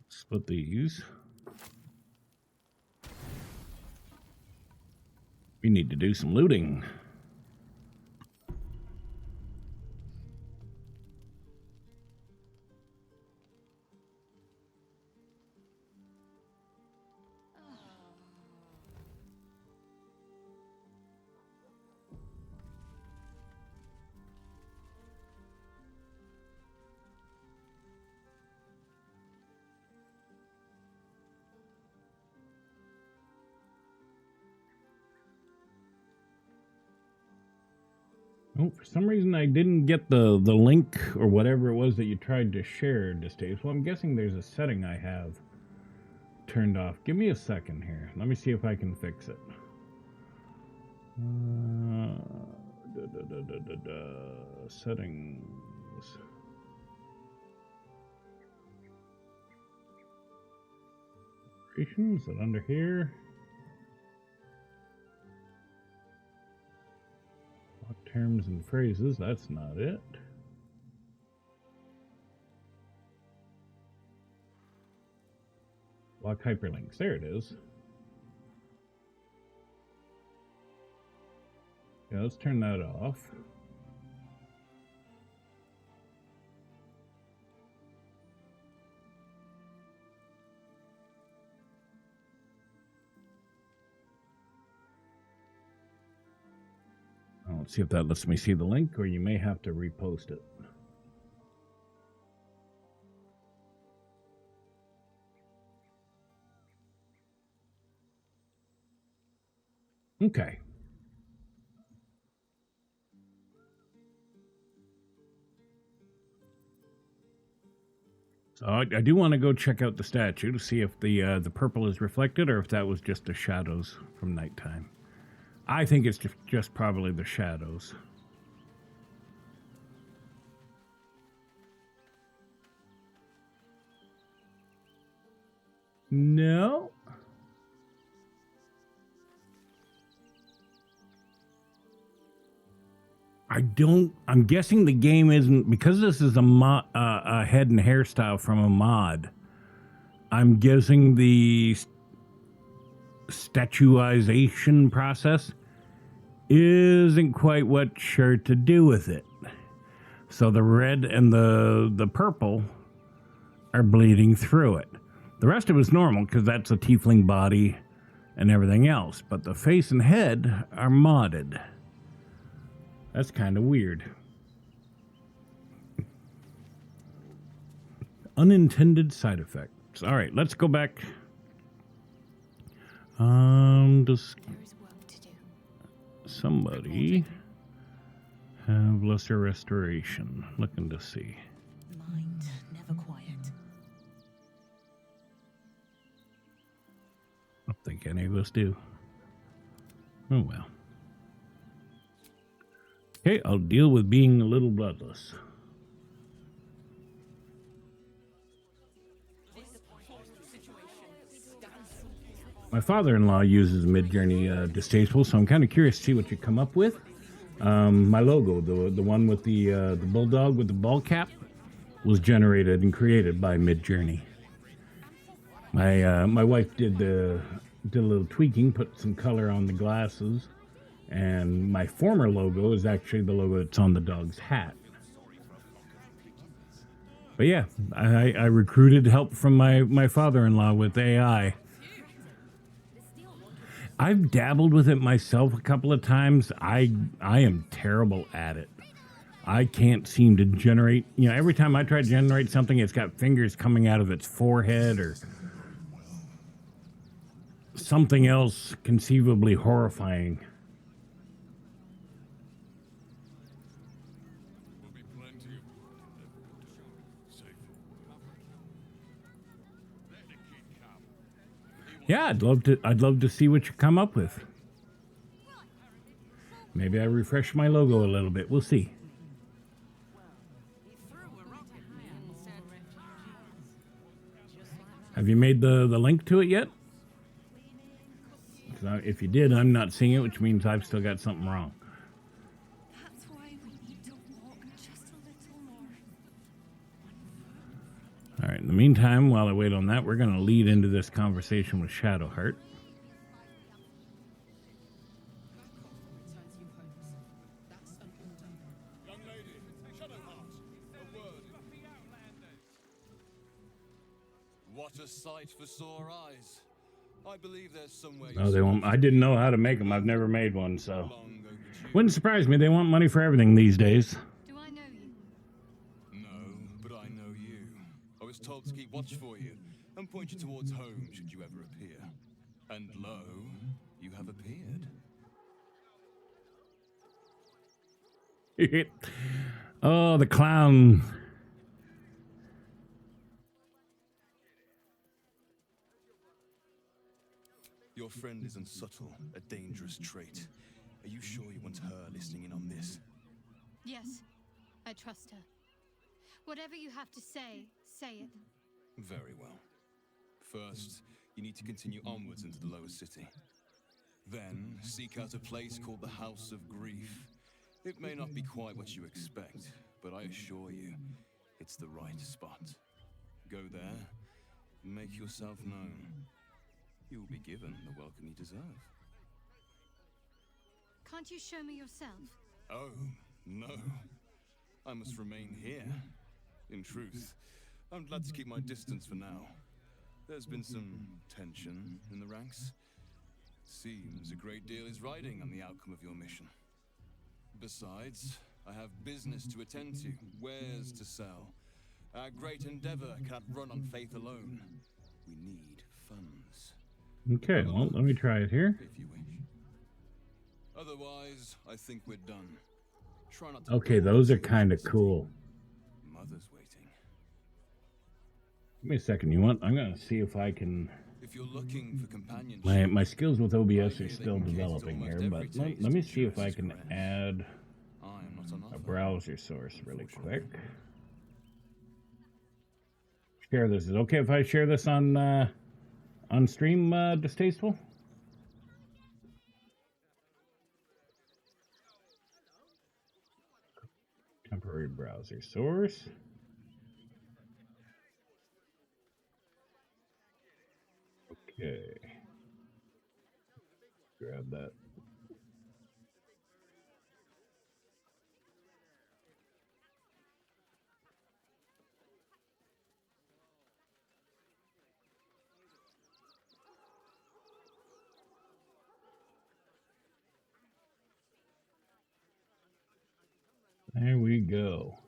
Split these. We need to do some looting. Oh, for some reason I didn't get the link or whatever it was that you tried to share, Distasteful. I'm guessing there's a setting I have turned off. Give me a second here. Let me see if I can fix it. Settings. Is it under here? Block terms and phrases. That's not it. Block hyperlinks. There it is. Yeah, let's turn that off. Let's see if that lets me see the link, or you may have to repost it. Okay. So I do want to go check out the statue to see if the purple is reflected or if that was just the shadows from nighttime. I think it's just probably the shadows. No. I'm guessing the game isn't, because this is a head and hairstyle from a mod. I'm guessing the statuization process isn't quite what's sure to do with it. So the red and the purple are bleeding through it. The rest of it's normal because that's a tiefling body and everything else. But the face and head are modded. That's kind of weird. Unintended side effects. All right, let's go back. Does somebody have lesser restoration? Looking to see. Mind never quiet. I don't think any of us do. Oh well. Okay, I'll deal with being a little bloodless. My father-in-law uses Midjourney Distasteful, so I'm kind of curious to see what you come up with. My logo, the one with the bulldog with the ball cap, was generated and created by Midjourney. My wife did a little tweaking, put some color on the glasses, and my former logo is actually the logo that's on the dog's hat. But yeah, I recruited help from my father-in-law with AI. I've dabbled with it myself a couple of times. I am terrible at it. I can't seem to generate, every time I try to generate something, it's got fingers coming out of its forehead or something else conceivably horrifying. Yeah, I'd love to see what you come up with. Maybe I refresh my logo a little bit. We'll see. Have you made the link to it yet? If you did, I'm not seeing it, which means I've still got something wrong. That's why we need to walk just a little more. All right, in the meantime, while I wait on that, we're going to lead into this conversation with Shadowheart. What a sight for sore eyes. I believe there's somewhere. No, they won't. I didn't know how to make them. I've never made one, so wouldn't surprise me. They want money for everything these days. Do I know you? No, but I know you. I was told to keep watch for you and point you towards home should you ever appear. And lo, you have appeared. Oh, the clown. Your friend is unsubtle, a dangerous trait. Are you sure you want her listening in on this? Yes, I trust her. Whatever you have to say, say it. Very well. First, you need to continue onwards into the lower city. Then, seek out a place called the House of Grief. It may not be quite what you expect, but I assure you, it's the right spot. Go there, make yourself known. You will be given the welcome you deserve. Can't you show me yourself? Oh, no. I must remain here. In truth, I'm glad to keep my distance for now. There's been some tension in the ranks. Seems a great deal is riding on the outcome of your mission. Besides, I have business to attend to, wares to sell. Our great endeavor cannot run on faith alone. We need funds. Okay, well, let me try it here. If you wish. Otherwise, I think we're done. Try not to. Okay, those are kind of cool. Mother's waiting. Give me a second. You want? I'm gonna see if I can. If you're looking for companionship, My skills with OBS are still developing here, but let me see if I can add a browser source really quick. Share this. Is it okay if I share this on stream, Distasteful? Temporary browser source. Okay. Grab that. There we go.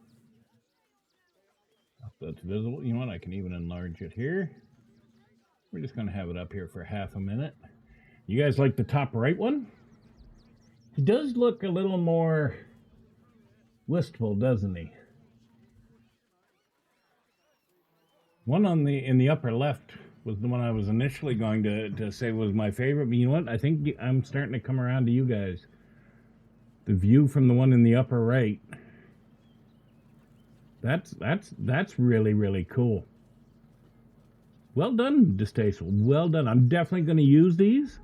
If that's visible. You know what? I can even enlarge it here. We're just going to have it up here for half a minute. You guys like the top right one? He does look a little more wistful, doesn't he? One in the upper left was the one I was initially going to say was my favorite. But you know what? I think I'm starting to come around to you guys. The view from the one in the upper right. That's really, really cool. Well done, Distasteful. Well done. I'm definitely going to use these.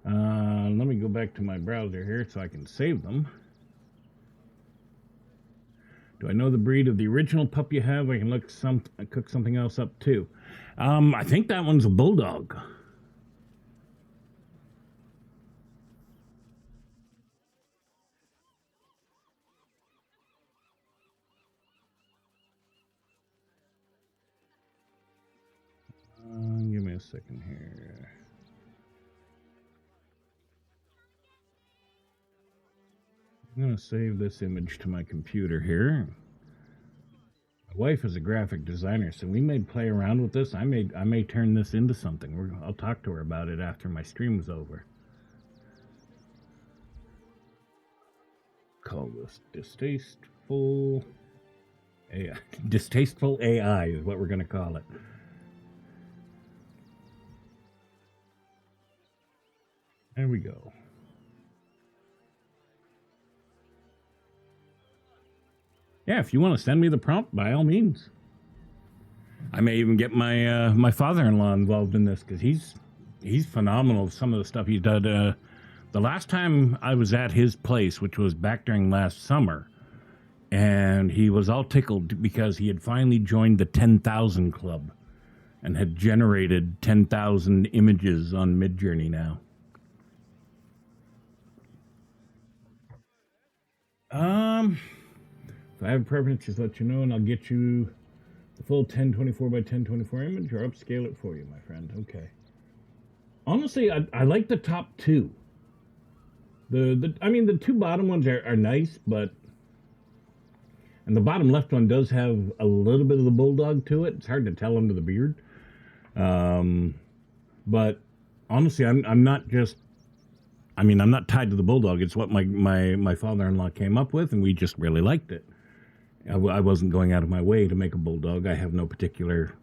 Let me go back to my browser here so I can save them. Do I know the breed of the original pup you have? I can cook something else up too. I think that one's a bulldog. Give me a second here. I'm going to save this image to my computer here. My wife is a graphic designer, so we may play around with this. I may turn this into something. I'll talk to her about it after my stream's over. Call this Distasteful AI. Distasteful AI is what we're going to call it. There we go. Yeah, if you want to send me the prompt, by all means. I may even get my my father-in-law involved in this because he's phenomenal. Some of the stuff he's done. The last time I was at his place, which was back during last summer, and he was all tickled because he had finally joined the 10,000 club and had generated 10,000 images on Midjourney now. If I have a preference, just let you know, and I'll get you the full 1024 by 1024 image, or upscale it for you, my friend. Okay. Honestly, I like the top two. I mean, the two bottom ones are nice, but... And the bottom left one does have a little bit of the bulldog to it. It's hard to tell under the beard. But honestly, I'm not just I mean, I'm not tied to the bulldog. It's what my father-in-law came up with, and we just really liked it. I wasn't going out of my way to make a bulldog. I have no particular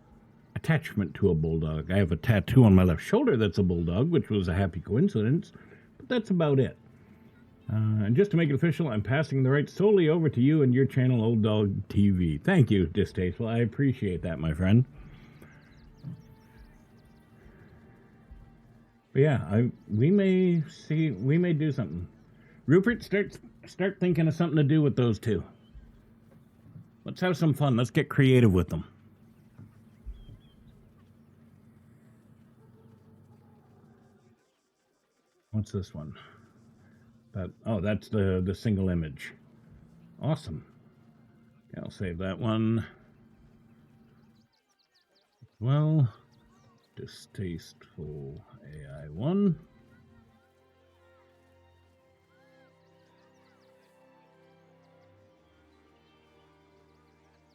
attachment to a bulldog. I have a tattoo on my left shoulder that's a bulldog, which was a happy coincidence, but that's about it. And just to make it official, I'm passing the rights solely over to you and your channel, Old Dog TV. Thank you, Distasteful. I appreciate that, my friend. But yeah, we may do something. Rupert, start thinking of something to do with those two. Let's have some fun. Let's get creative with them. What's this one? That's the single image. Awesome. Okay, I'll save that one. Well, Distasteful AI 1.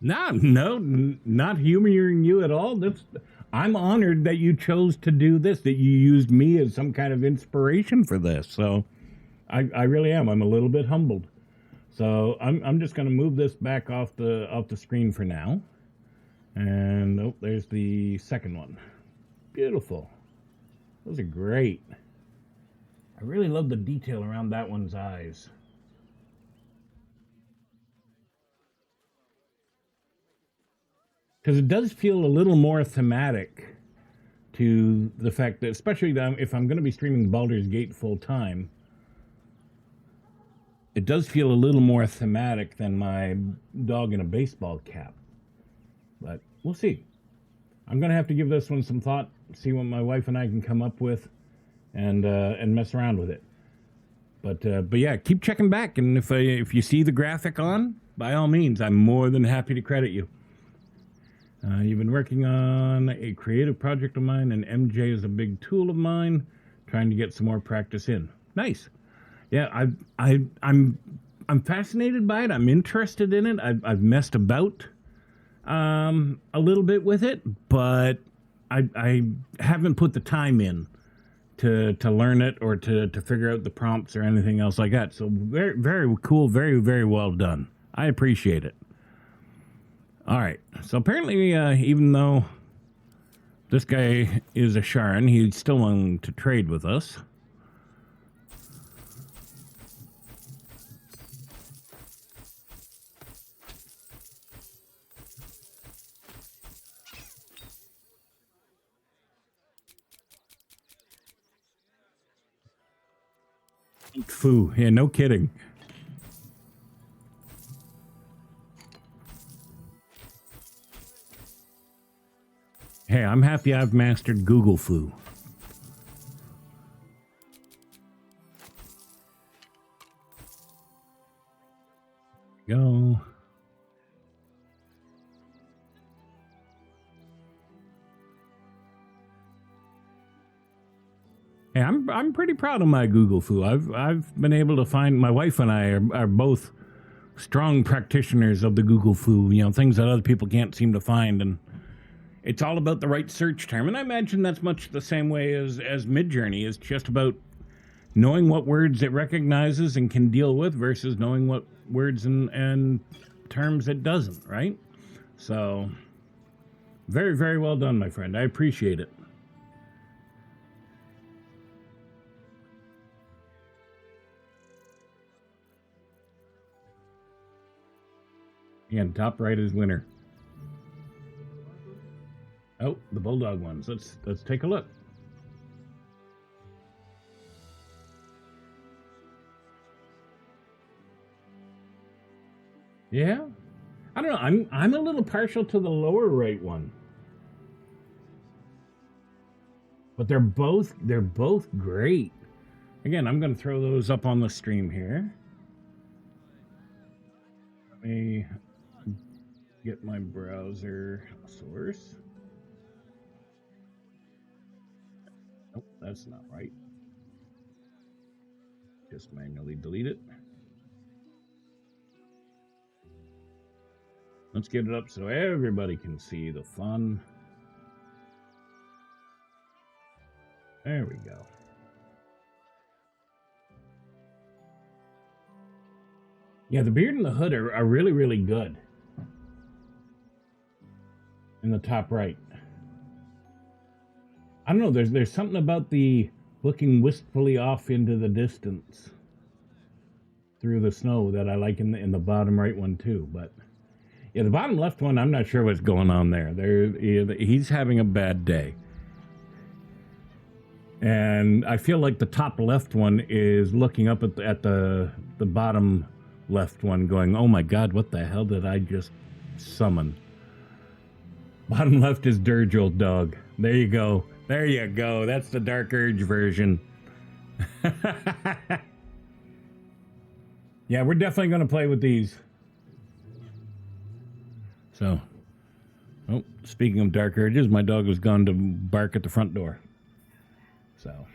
No, not humoring you at all. I'm honored that you chose to do this, that you used me as some kind of inspiration for this. So I really am. I'm a little bit humbled. So I'm just going to move this back off the screen for now. And oh, there's the second one. Beautiful. Those are great. I really love the detail around that one's eyes. Because it does feel a little more thematic to the fact that, especially if I'm going to be streaming Baldur's Gate full time, it does feel a little more thematic than my dog in a baseball cap. But we'll see. I'm going to have to give this one some thought, see what my wife and I can come up with, and mess around with it. But yeah, keep checking back, and if you see the graphic on, by all means, I'm more than happy to credit you. You've been working on a creative project of mine, and MJ is a big tool of mine, trying to get some more practice in. Nice. Yeah, I'm fascinated by it. I'm interested in it. I've messed about a little bit with it, but I haven't put the time in to learn it or to figure out the prompts or anything else like that. So very, very cool. Very, very well done. I appreciate it. All right. So apparently, even though this guy is a Sharon, he's still willing to trade with us. Foo. Yeah, no kidding. Hey, I'm happy I've mastered Google Foo. Go. Hey, I'm pretty proud of my Google Foo. I've been able to find, my wife and I are both strong practitioners of the Google Foo, things that other people can't seem to find, and it's all about the right search term. And I imagine that's much the same way as Midjourney. It's just about knowing what words it recognizes and can deal with versus knowing what words and terms it doesn't, right? So, very, very well done, my friend. I appreciate it. Again, top right is winner. Oh, the bulldog ones. Let's take a look. Yeah, I don't know. I'm a little partial to the lower right one, but they're both great. Again, I'm going to throw those up on the stream here. Let me get my browser source. Nope, that's not right. Just manually delete it. Let's get it up so everybody can see the fun. There we go. Yeah, the beard and the hood are really, really good. In the top right. I don't know, there's something about the looking wistfully off into the distance through the snow that I like in the bottom right one too. But yeah, the bottom left one, I'm not sure what's going on there. He's having a bad day. And I feel like the top left one is looking up at the bottom left one going, oh my god, what the hell did I just summon? Bottom left is Durge, old dog. There you go. There you go. That's the Dark Urge version. Yeah, we're definitely going to play with these. So, oh, speaking of Dark Urges, my dog was gone to bark at the front door. So,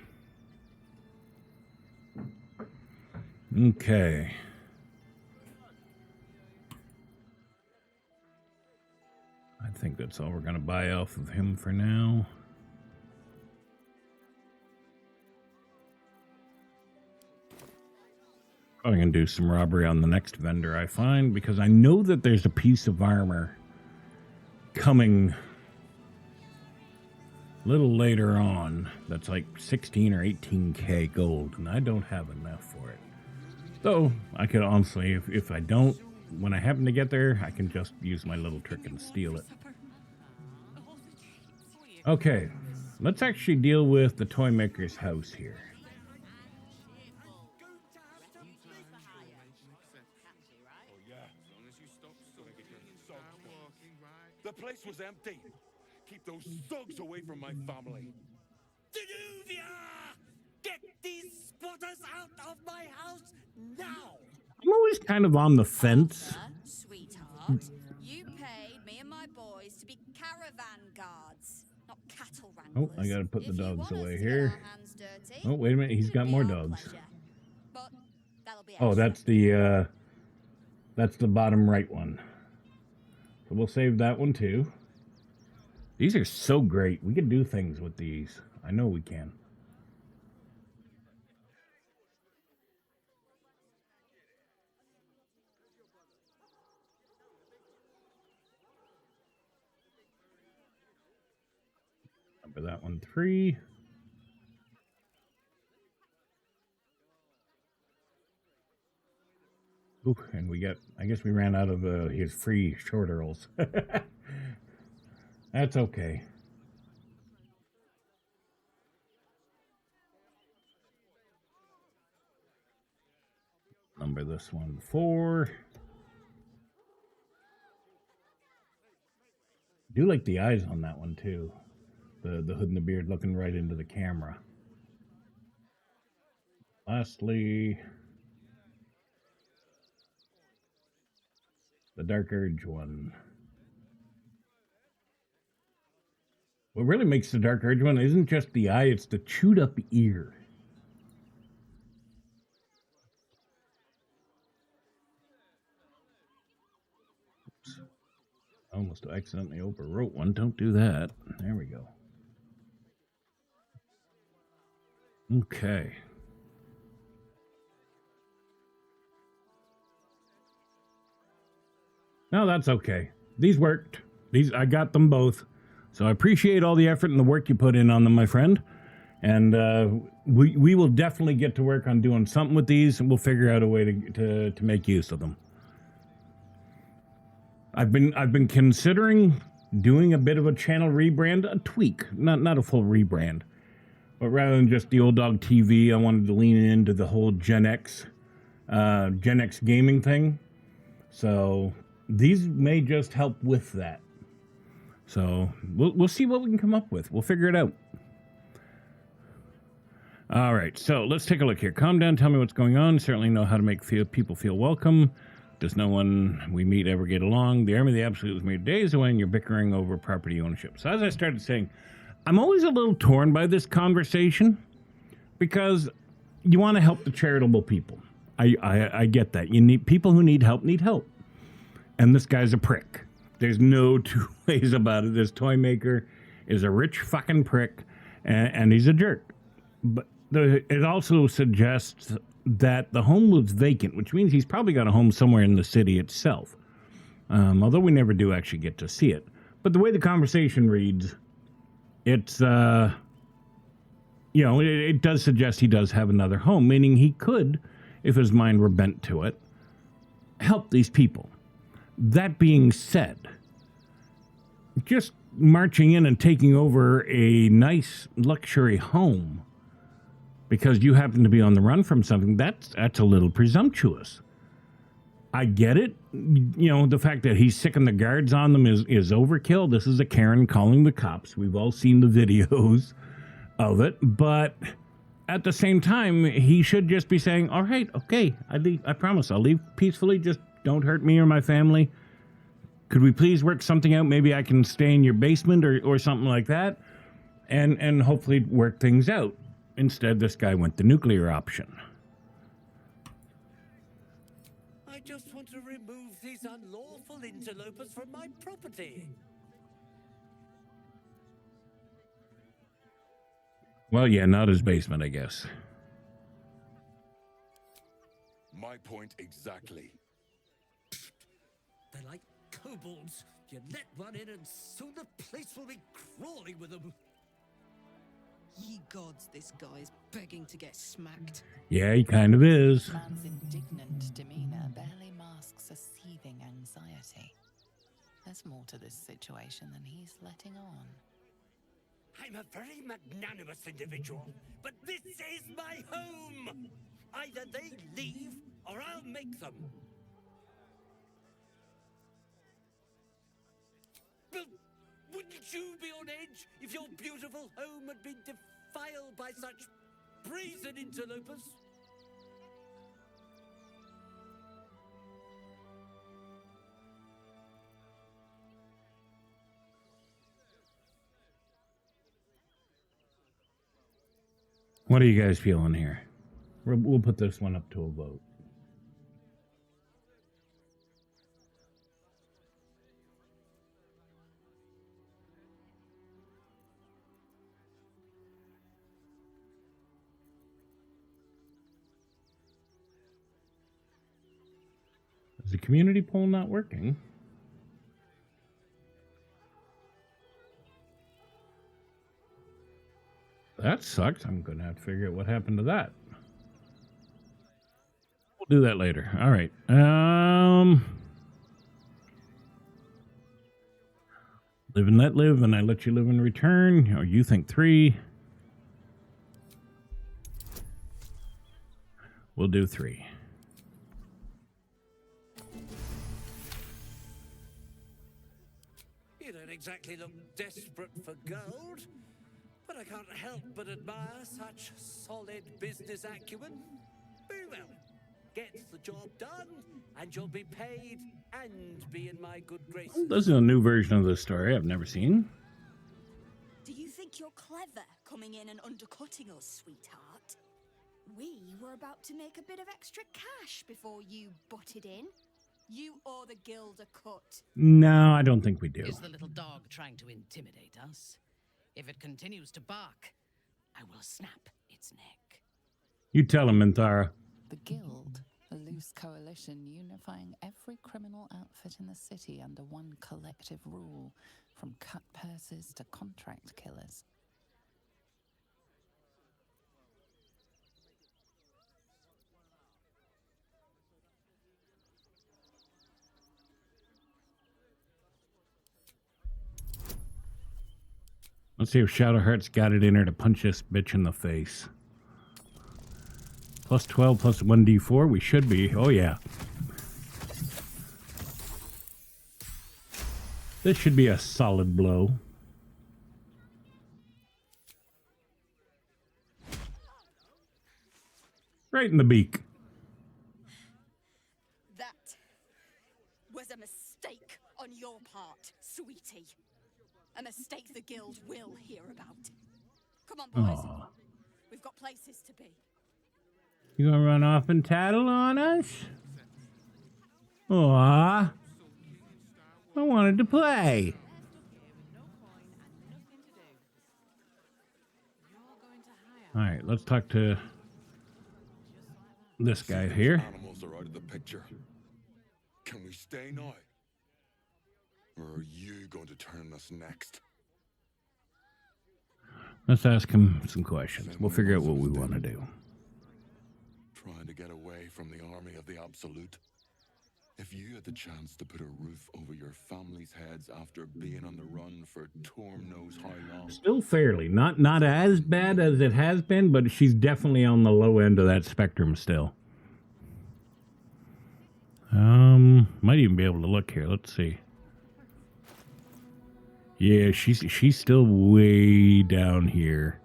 okay. I think that's all we're going to buy off of him for now. Probably going to do some robbery on the next vendor I find, because I know that there's a piece of armor coming a little later on that's like 16 or 18k gold, and I don't have enough for it. Though, I could honestly, if I don't, when I happen to get there, I can just use my little trick and steal it. Okay, let's actually deal with the toy maker's house here. The place was empty. Keep those thugs away from my family. Danuvia! Get these spotters out of my house now! I'm always kind of on the fence. Sweetheart, you paid me and my boys to be caravan guards, not cattle wranglers. Oh, I gotta put the dogs away here. Oh, wait a minute, he's got more dogs. Oh, that's the bottom right one. So we'll save that one too. These are so great. We can do things with these. I know we can. Number that one 3. Ooh, and we got, I guess we ran out of his free short earls. That's okay. Number this one 4. Do like the eyes on that one too. The hood and the beard looking right into the camera. Lastly, the Dark Urge one. What really makes the Dark Urge one isn't just the eye, it's the chewed up ear. Oops. Almost accidentally overwrote one. Don't do that. There we go. Okay. No, that's okay. These worked. I got them both. So I appreciate all the effort and the work you put in on them, my friend. And we will definitely get to work on doing something with these, and we'll figure out a way to make use of them. I've been considering doing a bit of a channel rebrand, a tweak, not a full rebrand. But rather than just the Old Dog TV, I wanted to lean into the whole Gen X gaming thing. So these may just help with that. So we'll see what we can come up with. We'll figure it out. All right, so let's take a look here. Calm down, tell me what's going on. Certainly know how to make people feel welcome. Does no one we meet ever get along? The Army of the Absolute was made days away, and you're bickering over property ownership. So as I started saying, I'm always a little torn by this conversation because you want to help the charitable people. I get that. You need people who need help. And this guy's a prick. There's no two ways about it. This toy maker is a rich fucking prick, and he's a jerk. But it also suggests that the home was vacant, which means he's probably got a home somewhere in the city itself. Although we never do actually get to see it. But the way the conversation reads, it's, it does suggest he does have another home, meaning he could, if his mind were bent to it, help these people. That being said, just marching in and taking over a nice luxury home because you happen to be on the run from something, that's a little presumptuous. I get it. The fact that he's sicking the guards on them is overkill. This is a Karen calling the cops. We've all seen the videos of it. But at the same time, he should just be saying, all right, okay, I promise I'll leave peacefully. Just don't hurt me or my family. Could we please work something out? Maybe I can stay in your basement or something like that and hopefully work things out. Instead, this guy went the nuclear option. I just want to remove these unlawful interlopers from my property. Well, yeah, not his basement, I guess. My point exactly. They're like kobolds. You let one in and soon the place will be crawling with them. Ye gods, this guy's begging to get smacked. Yeah, he kind of is. Man's indignant demeanor barely masks a seething anxiety. There's more to this situation than he's letting on. I'm a very magnanimous individual, but this is my home! Either they leave, or I'll make them. Well, wouldn't you be on edge if your beautiful home had been defiled by such brazen interlopers? What are you guys feeling here? We'll put this one up to a vote. Is the community poll not working? That sucks. I'm going to have to figure out what happened to that. We'll do that later. All right. Live and let live, and I let you live in return. Or you think 3. We'll do 3. You don't exactly look desperate for gold, but I can't help but admire such solid business acumen. Very well. Get the job done, and you'll be paid and be in my good graces. This is a new version of the story I've never seen. Do you think you're clever coming in and undercutting us, sweetheart? We were about to make a bit of extra cash before you butted in. You owe the guild a cut. No, I don't think we do. Is the little dog trying to intimidate us? If it continues to bark, I will snap its neck. You tell him, Minthara. The Guild, a loose coalition unifying every criminal outfit in the city under one collective rule, from cut purses to contract killers. Let's see if Shadowheart's got it in her to punch this bitch in the face. Plus 12 plus 1d4. We should be. Oh, yeah. This should be a solid blow. Right in the beak. That was a mistake on your part, sweetie. A mistake the guild will hear about. Come on, boys. Aww. We've got places to be. You gonna run off and tattle on us? Aw. I wanted to play. You're going to hire All right, let's talk to this guy here. Animals are out of the picture. Can we stay now? Or are you going to turn us next? Let's ask him some questions. We'll figure out what we want to do. Trying to get away from the army of the Absolute. If you had the chance to put a roof over your family's heads after being on the run for Torm knows how long. Still fairly. Not as bad as it has been, but she's definitely on the low end of that spectrum still. Might even be able to look here. Let's see. Yeah, she's still way down here.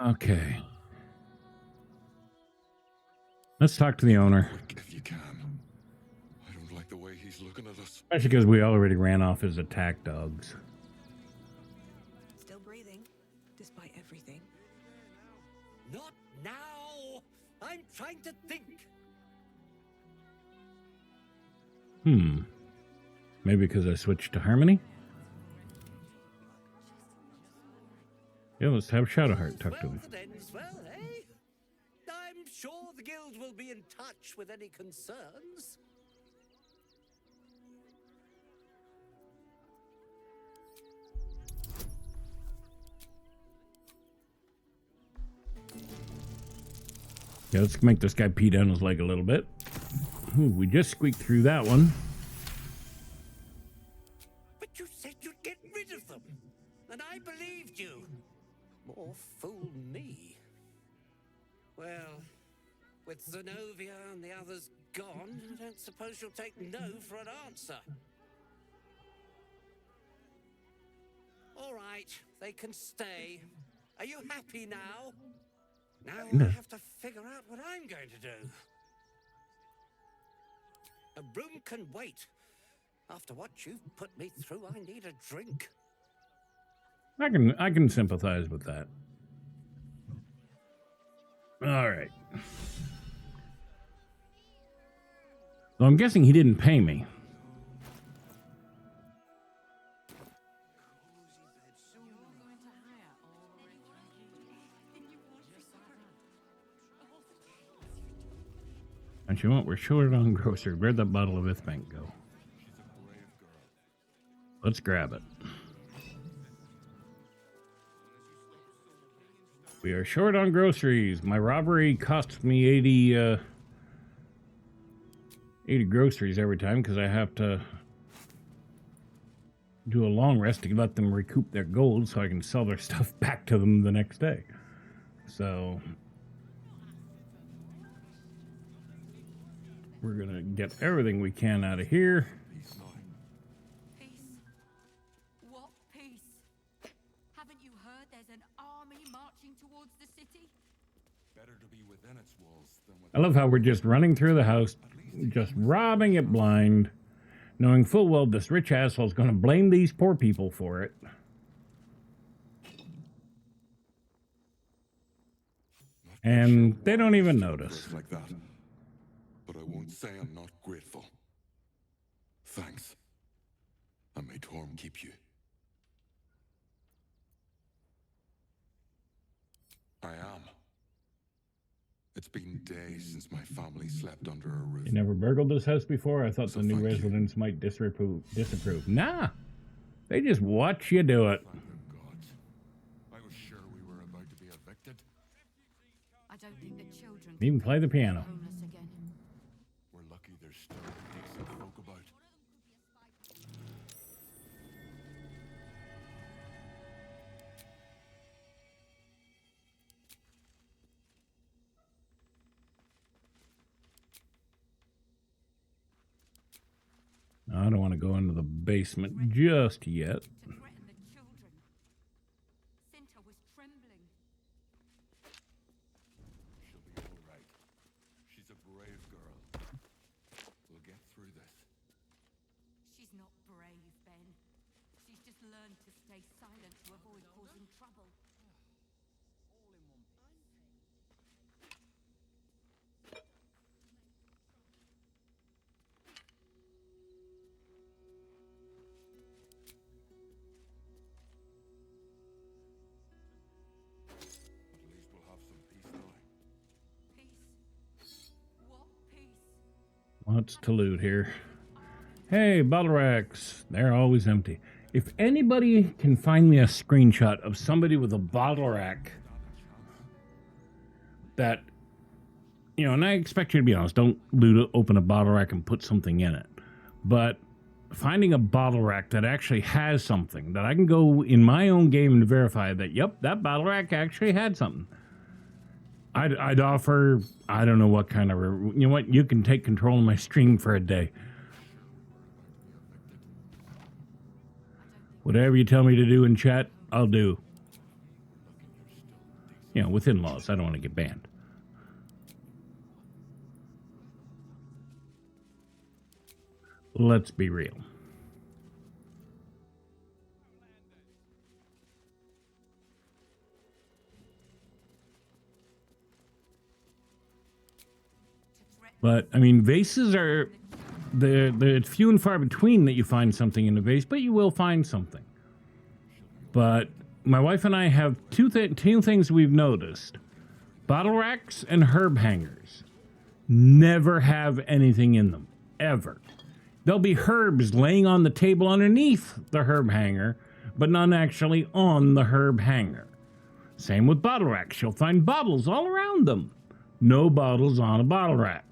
Okay. Let's talk to the owner. If you can. I don't like the way he's looking at us. Especially because we already ran off his attack dogs. Still breathing, despite everything. Not now! I'm trying to think. Maybe because I switched to Harmony? Yeah, let's have Shadowheart talk to him. That ends well, eh? I'm sure the guild will be in touch with any concerns. Yeah, let's make this guy pee down his leg a little bit. Ooh, we just squeaked through that one. But you said you'd get rid of them, and I believed you. More fool me. Well, with Zenobia and the others gone, I don't suppose you'll take no for an answer. All right, they can stay. Are you happy now? Now I have to figure out what I'm going to do. A room can wait. After what you've put me through, I need a drink. I can sympathize with that. All right. So I'm guessing he didn't pay me. And you want, we're short on grocery. Where'd that bottle of Ithbank go? Let's grab it. We are short on groceries. My robbery costs me 80 groceries every time because I have to do a long rest to let them recoup their gold so I can sell their stuff back to them the next day. So we're going to get everything we can out of here. Peace? What peace? Haven't you heard there's an army marching towards the city? Better to be within its walls than I love how we're just running through the house, just robbing it blind, knowing full well this rich asshole's going to blame these poor people for it. And they don't even notice. like that. But I won't say I'm not grateful. Thanks. And may Torm keep you. I am. It's been days since my family slept under a roof. You never burgled this house before? I thought the new residents might disapprove. Nah. They just watch you do it. I was sure we were about to be evicted. I don't think the children Even play the piano. homeless again. We're lucky there's still decent folk about. I don't want to go into the basement just yet. Cinta was trembling. She'll be all right. She's a brave girl. We'll get through this. She's not brave, Ben. She's just learned to stay silent to avoid causing trouble. What's to loot here? Hey, bottle racks. They're always empty. If anybody can find me a screenshot of somebody with a bottle rack that, you know, and I expect you to be honest, don't open a bottle rack and put something in it. But finding a bottle rack that actually has something that I can go in my own game and verify that, yep, that bottle rack actually had something. I'd offer, I don't know what kind of, you know what, you can take control of my stream for a day. Whatever you tell me to do in chat, I'll do. You know, within laws. I don't want to get banned. Let's be real. But, I mean, vases are... They're few and far between that you find something in a vase, but you will find something. But my wife and I have two things we've noticed. Bottle racks and herb hangers never have anything in them, ever. There'll be herbs laying on the table underneath the herb hanger, but not actually on the herb hanger. Same with bottle racks. You'll find bottles all around them. No bottles on a bottle rack.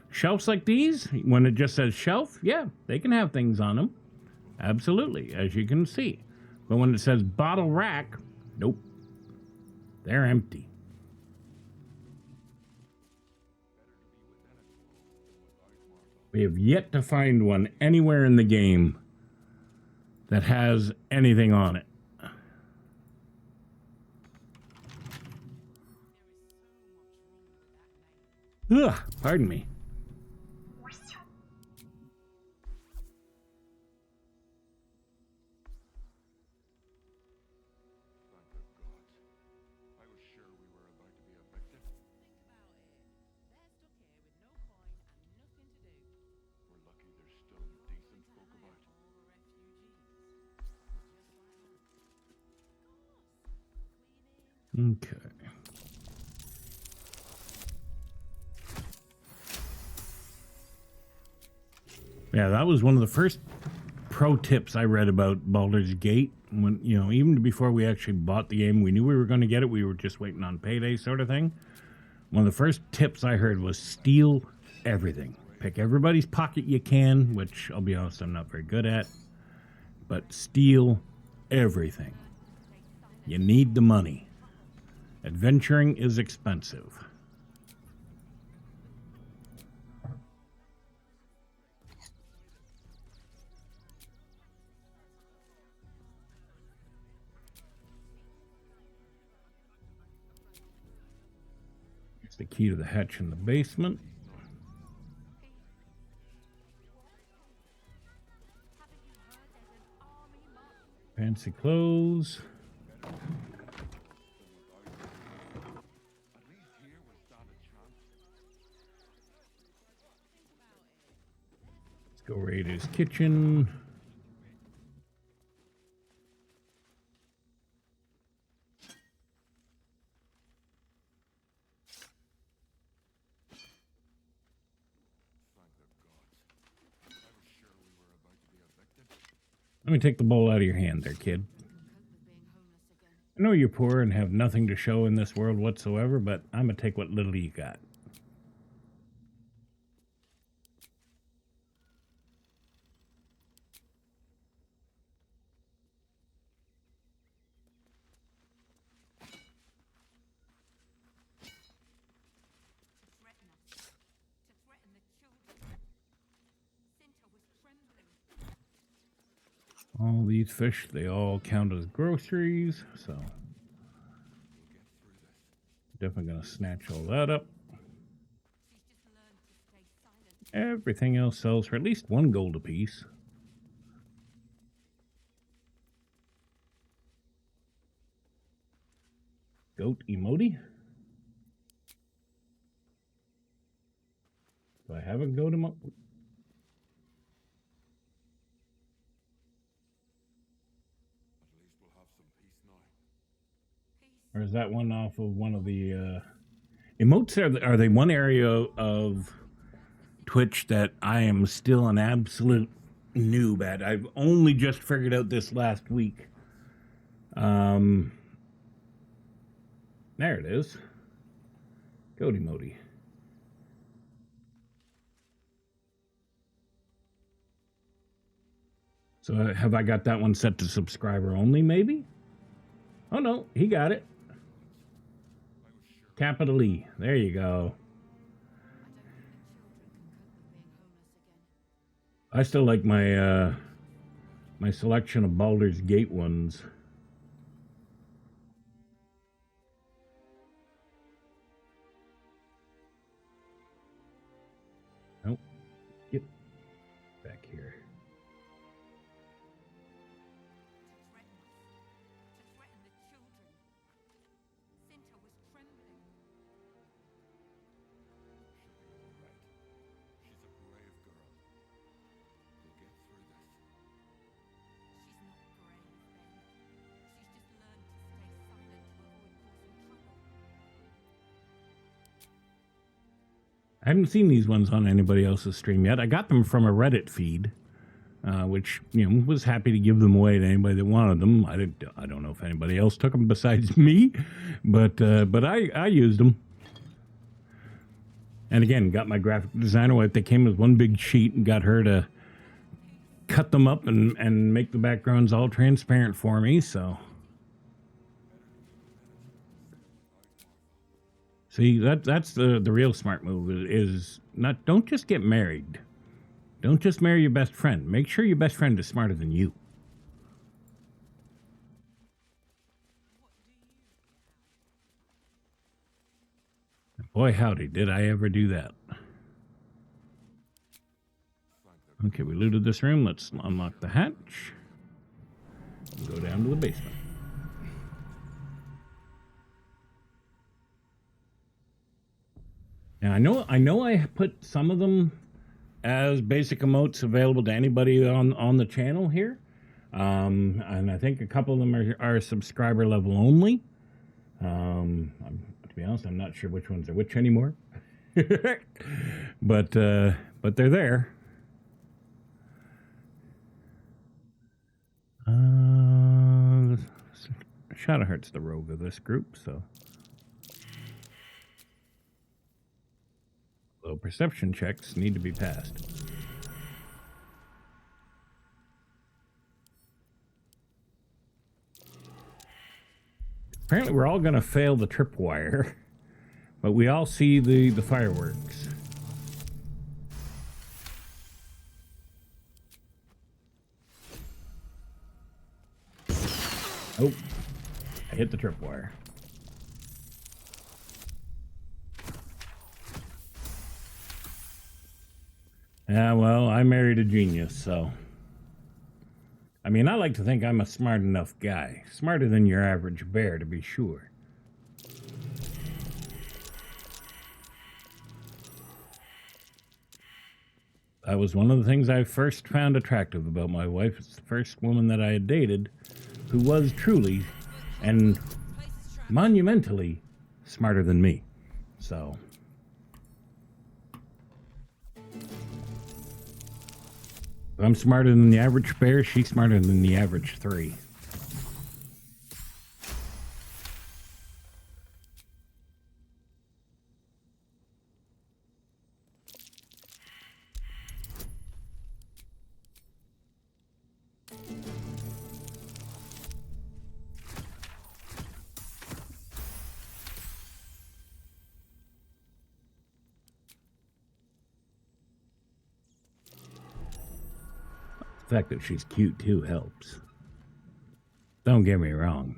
Shelves like these, when it just says shelf, yeah, they can have things on them. Absolutely, as you can see. But when it says bottle rack, nope. They're empty. We have yet to find one anywhere in the game that has anything on it. Ugh, pardon me. Okay. Yeah, that was one of the first pro tips I read about Baldur's Gate. When, you know, even before we actually bought the game, we knew we were going to get it. We were just waiting on payday sort of thing. One of the first tips I heard was steal everything. Pick everybody's pocket you can, which I'll be honest, I'm not very good at. But steal everything. You need the money. Adventuring is expensive. Here's the key to the hatch in the basement. Fancy clothes. Go raid his kitchen. Let me take the bowl out of your hand there, kid. I know you're poor and have nothing to show in this world whatsoever, but I'm going to take what little you got. All these fish, they all count as groceries, so definitely gonna snatch all that up. Everything else sells for at least 1 gold apiece. Goat emoji? Do I have a goat emoji? Or is that one off of one of the emotes? Are they one area of Twitch that I am still an absolute noob at. I've only just figured out this last week. There it is. Goaty Modi. So have I got that one set to subscriber only, maybe? Oh, no, he got it. Capital E. There you go. I still like my my selection of Baldur's Gate ones. Nope. Get back here. I haven't seen these ones on anybody else's stream yet. I got them from a Reddit feed, which, you know, was happy to give them away to anybody that wanted them. I don't know if anybody else took them besides me, but I used them. And again, got my graphic designer wife. They came with one big sheet and got her to cut them up and make the backgrounds all transparent for me. So. See, that's the real smart move is not, don't just get married. Don't just marry your best friend. Make sure your best friend is smarter than you. Boy, howdy, did I ever do that. Okay, we looted this room. Let's unlock the hatch. And go down to the basement. Now, I know I put some of them as basic emotes available to anybody on the channel here. And I think a couple of them are subscriber level only. To be honest, I'm not sure which ones are which anymore. but they're there. Shadowheart's the rogue of this group, so. So perception checks need to be passed. Apparently we're all going to fail the tripwire, but we all see the fireworks. Oh, I hit the tripwire. Yeah, well, I married a genius, so. I mean, I like to think I'm a smart enough guy. Smarter than your average bear, to be sure. That was one of the things I first found attractive about my wife. It's the first woman that I had dated who was truly and monumentally smarter than me. So. I'm smarter than the average bear. She's smarter than the average 3. The fact that she's cute too helps. Don't get me wrong.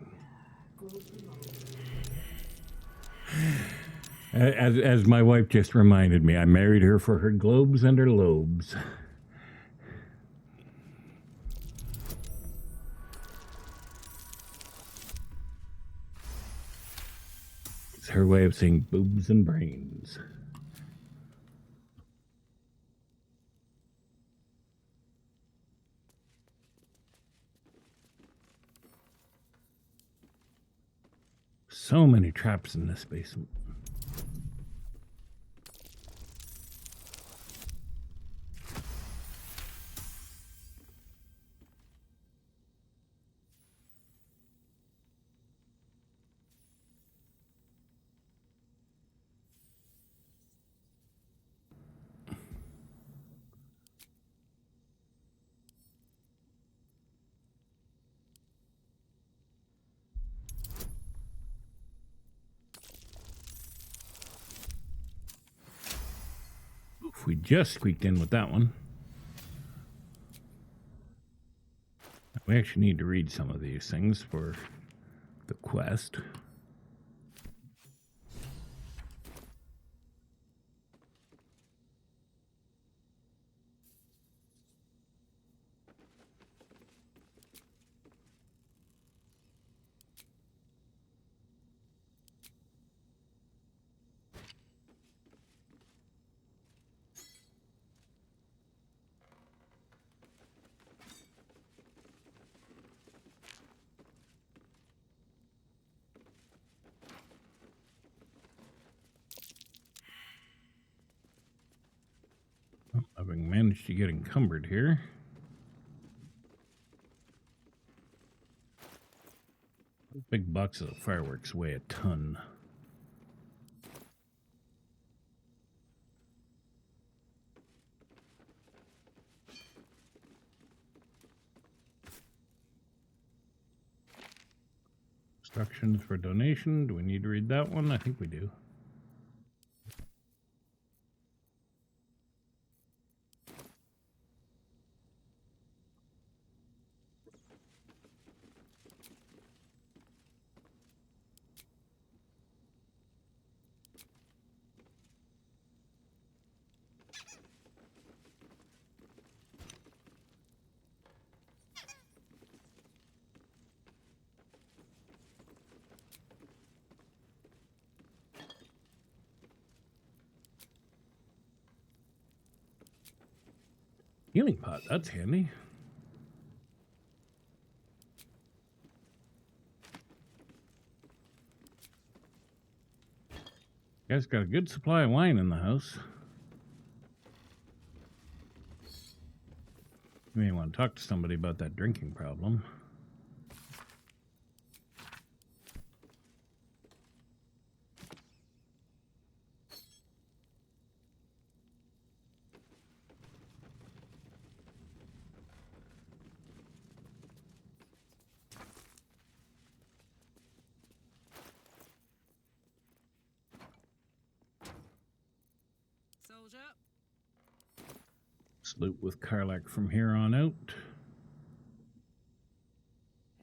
As my wife just reminded me, I married her for her globes and her lobes. It's her way of saying boobs and brains. So many traps in this basement. We just squeaked in with that one. We actually need to read some of these things for the quest. Having managed to get encumbered here. Big boxes of fireworks weigh a ton. Instructions for donation. Do we need to read that one? I think we do. Healing pot, that's handy. Guys got a good supply of wine in the house. You may want to talk to somebody about that drinking problem. Loot with Karlach from here on out.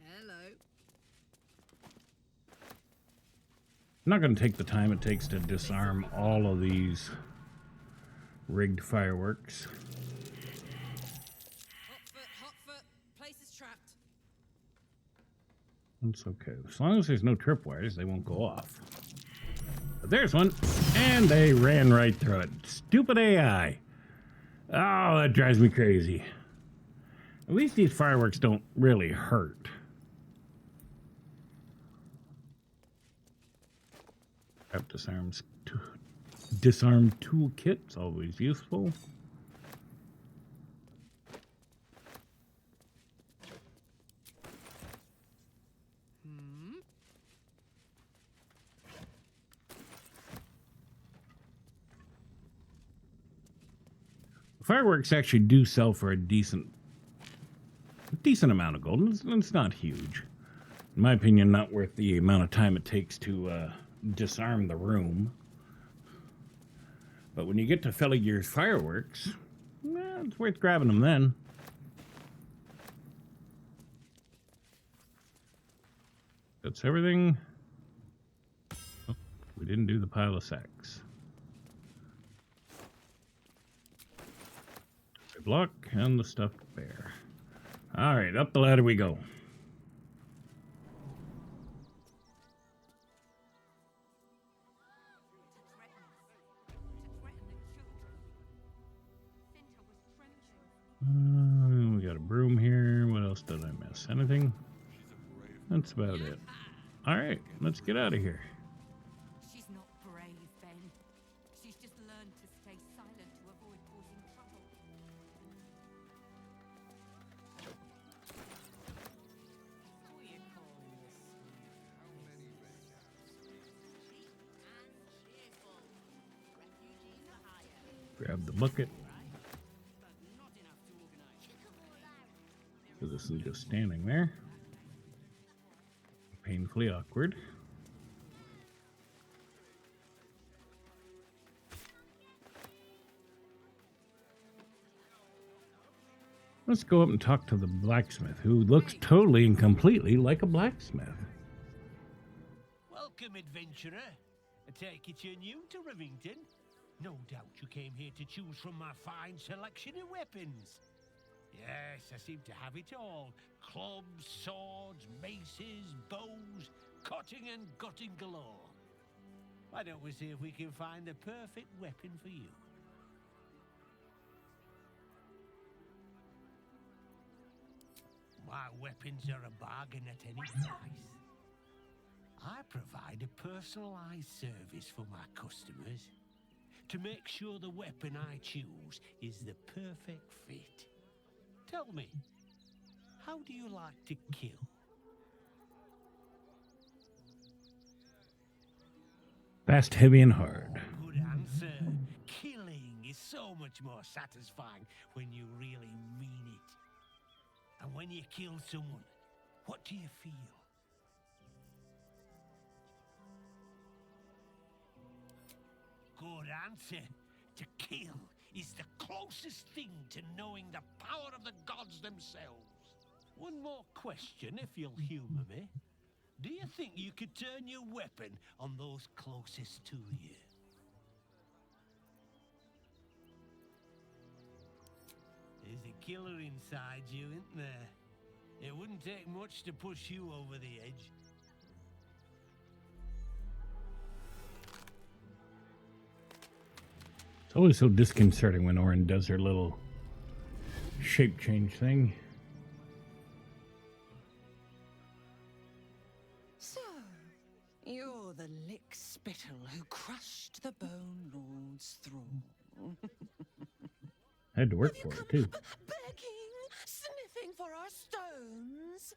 Hello. I'm not going to take the time it takes to disarm all of these rigged fireworks. Hot foot. Place is trapped. That's okay. As long as there's no tripwires, they won't go off. But there's one, and they ran right through it. Stupid AI. Oh, that drives me crazy. At least these fireworks don't really hurt. Grab disarm toolkit's always useful. Fireworks actually do sell for a decent amount of gold. It's not huge. In my opinion, not worth the amount of time it takes to disarm the room. But when you get to Felligir's fireworks, it's worth grabbing them then. That's everything. Oh, we didn't do the pile of sacks. Block and the stuffed bear. All right, up the ladder we go. We got a broom here. What else did I miss? Anything? That's about it. All right, let's get out of here. She's not brave, Ben. She's just learned to stay silent to avoid causing trouble. Grab the bucket. So this is just standing there. Painfully awkward. Let's go up and talk to the blacksmith, who looks totally and completely like a blacksmith. Welcome, adventurer. I take it you're new to Rivington. No doubt you came here to choose from my fine selection of weapons. Yes, I seem to have it all. Clubs, swords, maces, bows, cutting and gutting galore. Why don't we see if we can find the perfect weapon for you? My weapons are a bargain at any price. I provide a personalized service for my customers to make sure the weapon I choose is the perfect fit. Tell me, how do you like to kill? Fast, heavy, and hard. Good answer. Killing is so much more satisfying when you really mean it. And when you kill someone, what do you feel? Good answer. To kill is the closest thing to knowing the power of the gods themselves. One more question, if you'll humor me. Do you think you could turn your weapon on those closest to you? There's a killer inside you, isn't there? It wouldn't take much to push you over the edge. It's always so disconcerting when Orin does her little shape change thing. So, you're the lick-spittle who crushed the Bone Lord's thrall. I had to work for it, too. Begging, sniffing for our stones.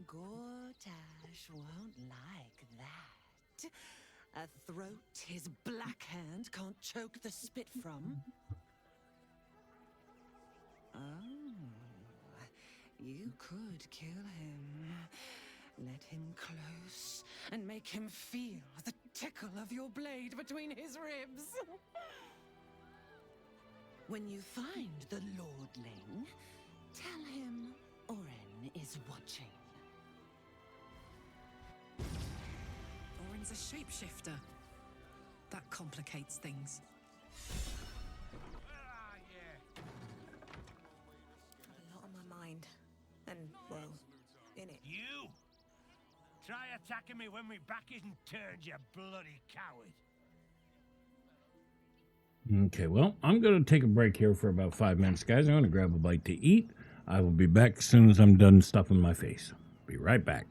Gortash won't like that. A throat his black hand can't choke the spit from. Oh, you could kill him. Let him close and make him feel the tickle of your blade between his ribs. When you find the Lordling, tell him Orin is watching. Orin's a shapeshifter. That complicates things. Got a lot on my mind. And, well, in it. You! Try attacking me when my back isn't turned, you bloody coward. Okay, well, I'm going to take a break here for about 5 minutes, guys. I'm going to grab a bite to eat. I will be back as soon as I'm done stuffing my face. Be right back.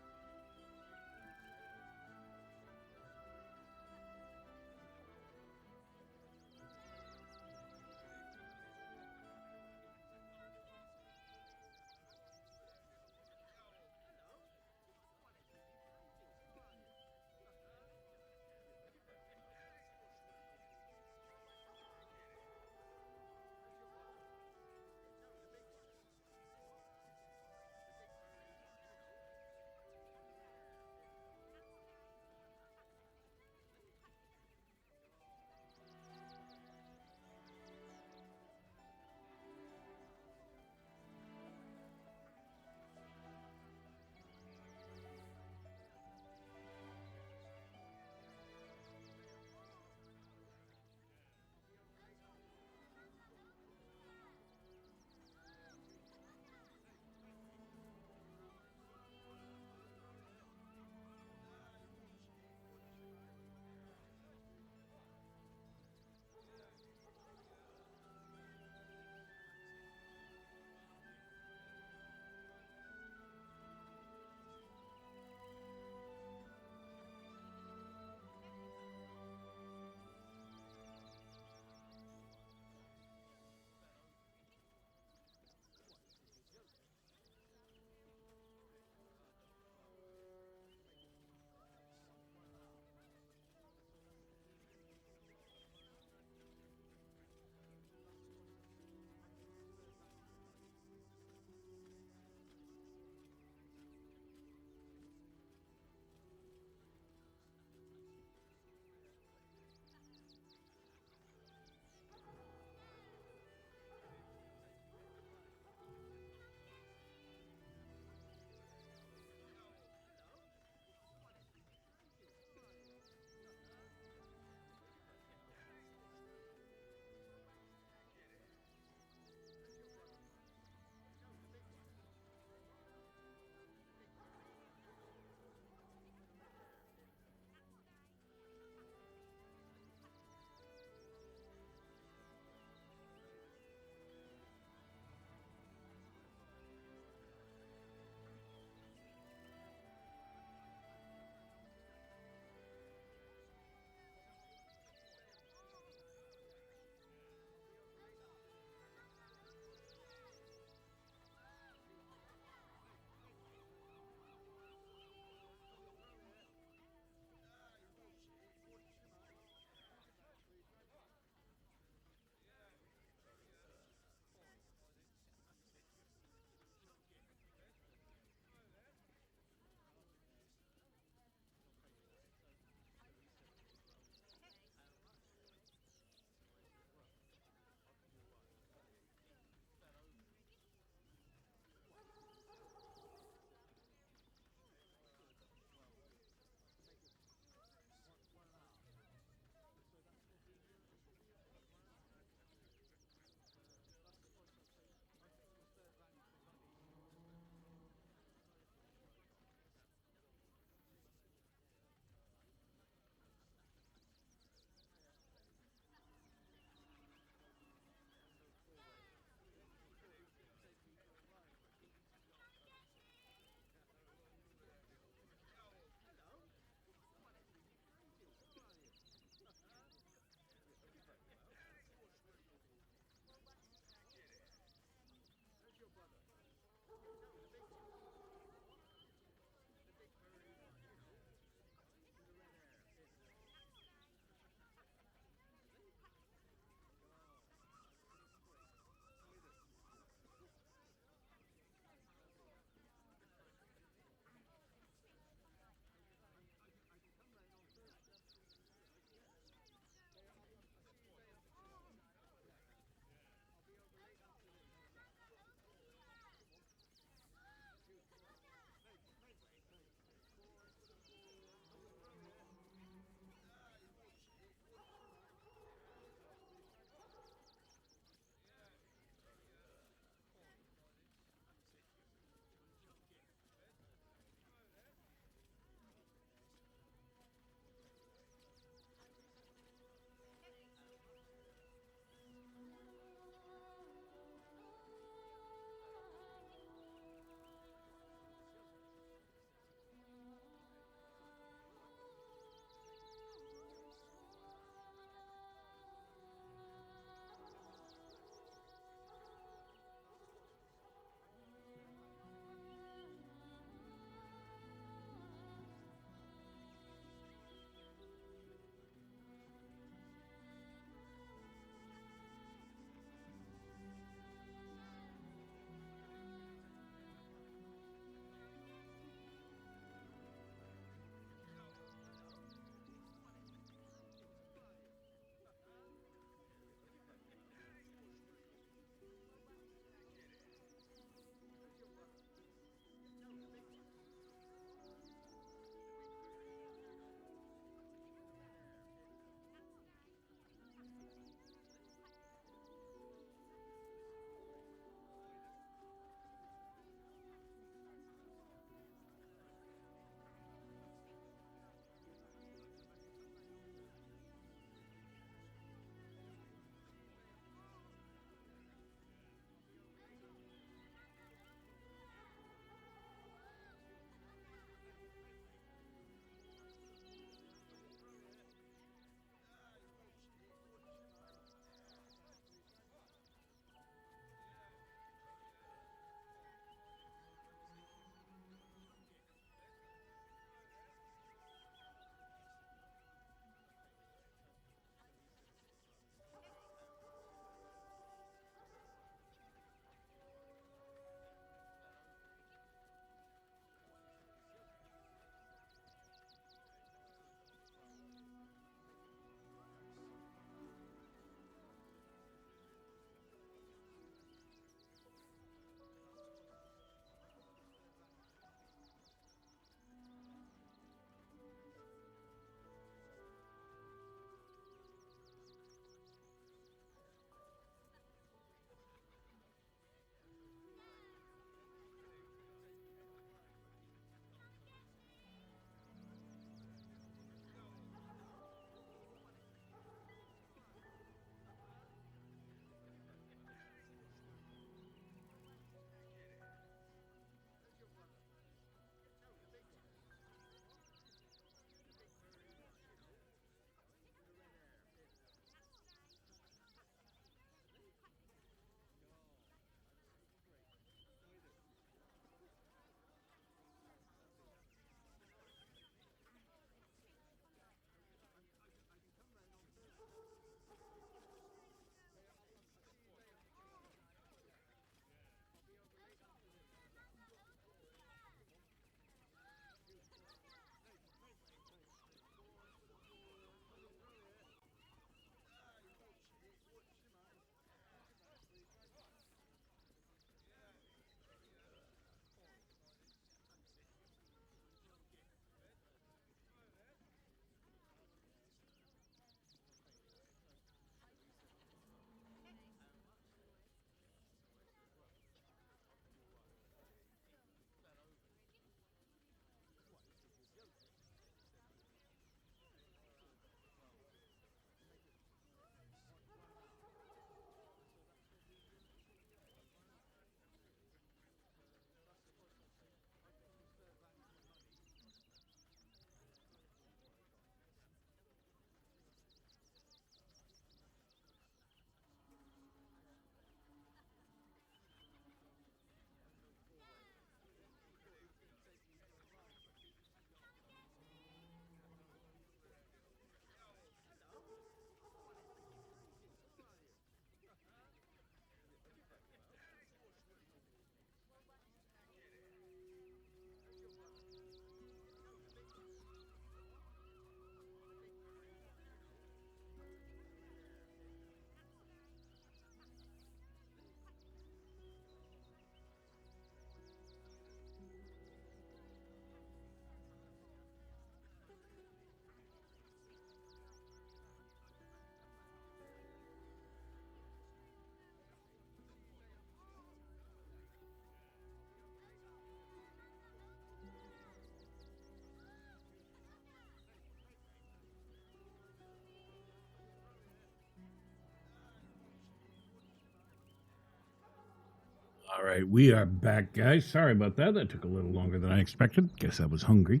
All right, we are back, guys. Sorry about that. That took a little longer than I expected. Guess I was hungry.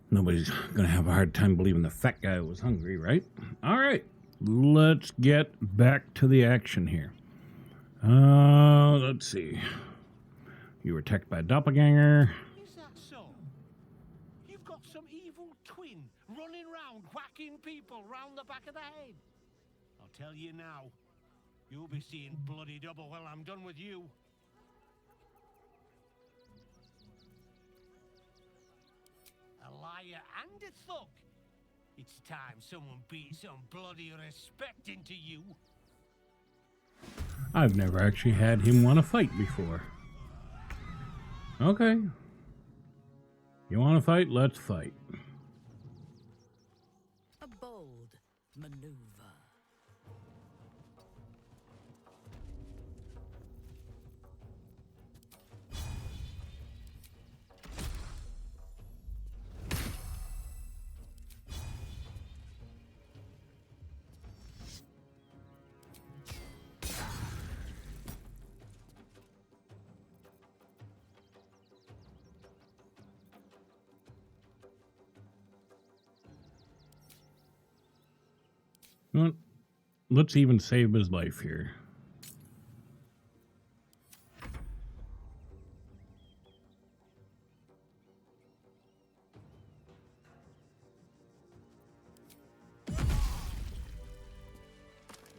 Nobody's going to have a hard time believing the fat guy was hungry, right? All right, let's get back to the action here. Let's see. You were attacked by a doppelganger. Is that so? You've got some evil twin running round whacking people round the back of the head. I'll tell you now, you'll be seeing bloody double when I'm done with you. A liar and a thug. It's time someone beat some bloody respect into you. I've never actually had him want to fight before. Okay. You want to fight? Let's fight. A bold maneuver. Well, let's even save his life here.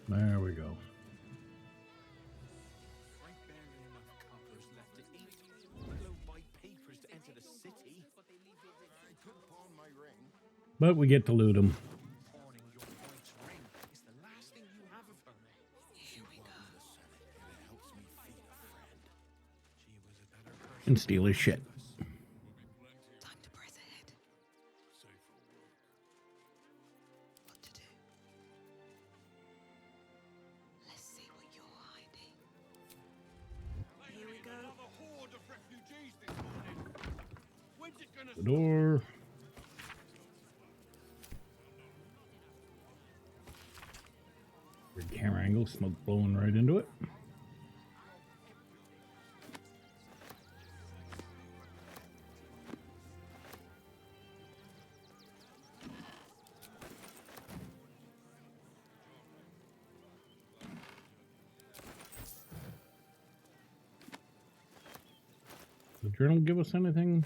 There we go. I barely enough coppers left to eat, let alone buy papers to enter the city. I could pawn my ring. But we get to loot him. Pawning your wife's ring is the last thing you have of her. Here we go. It helps me feed a friend. She was a better person. And steal his shit. Time to press ahead. What to do? Let's see what you're hiding. Here we go. Another horde of refugees this morning. When's it gonna The door. Weird camera angle, smoke blowing right into it. Does the journal give us anything?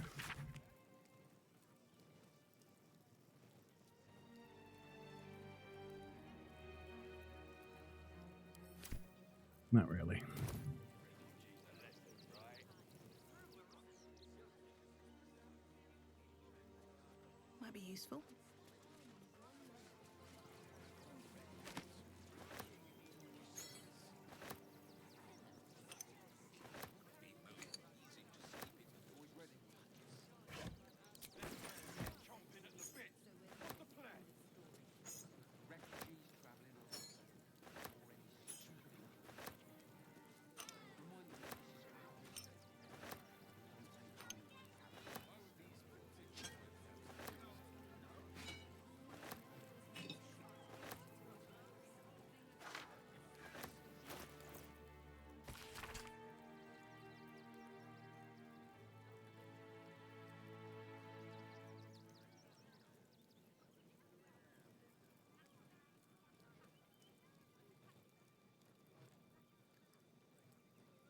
Not really. Might be useful.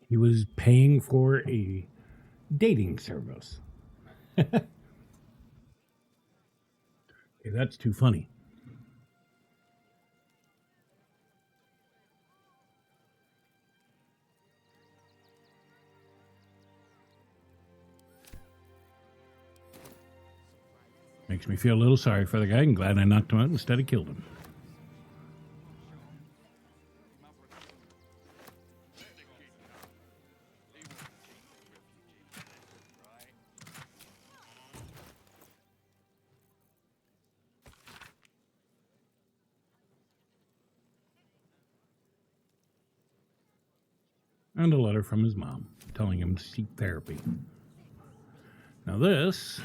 He was paying for a dating service. Okay, that's too funny. Makes me feel a little sorry for the guy. I'm glad I knocked him out instead of killed him. And a letter from his mom telling him to seek therapy. Now this...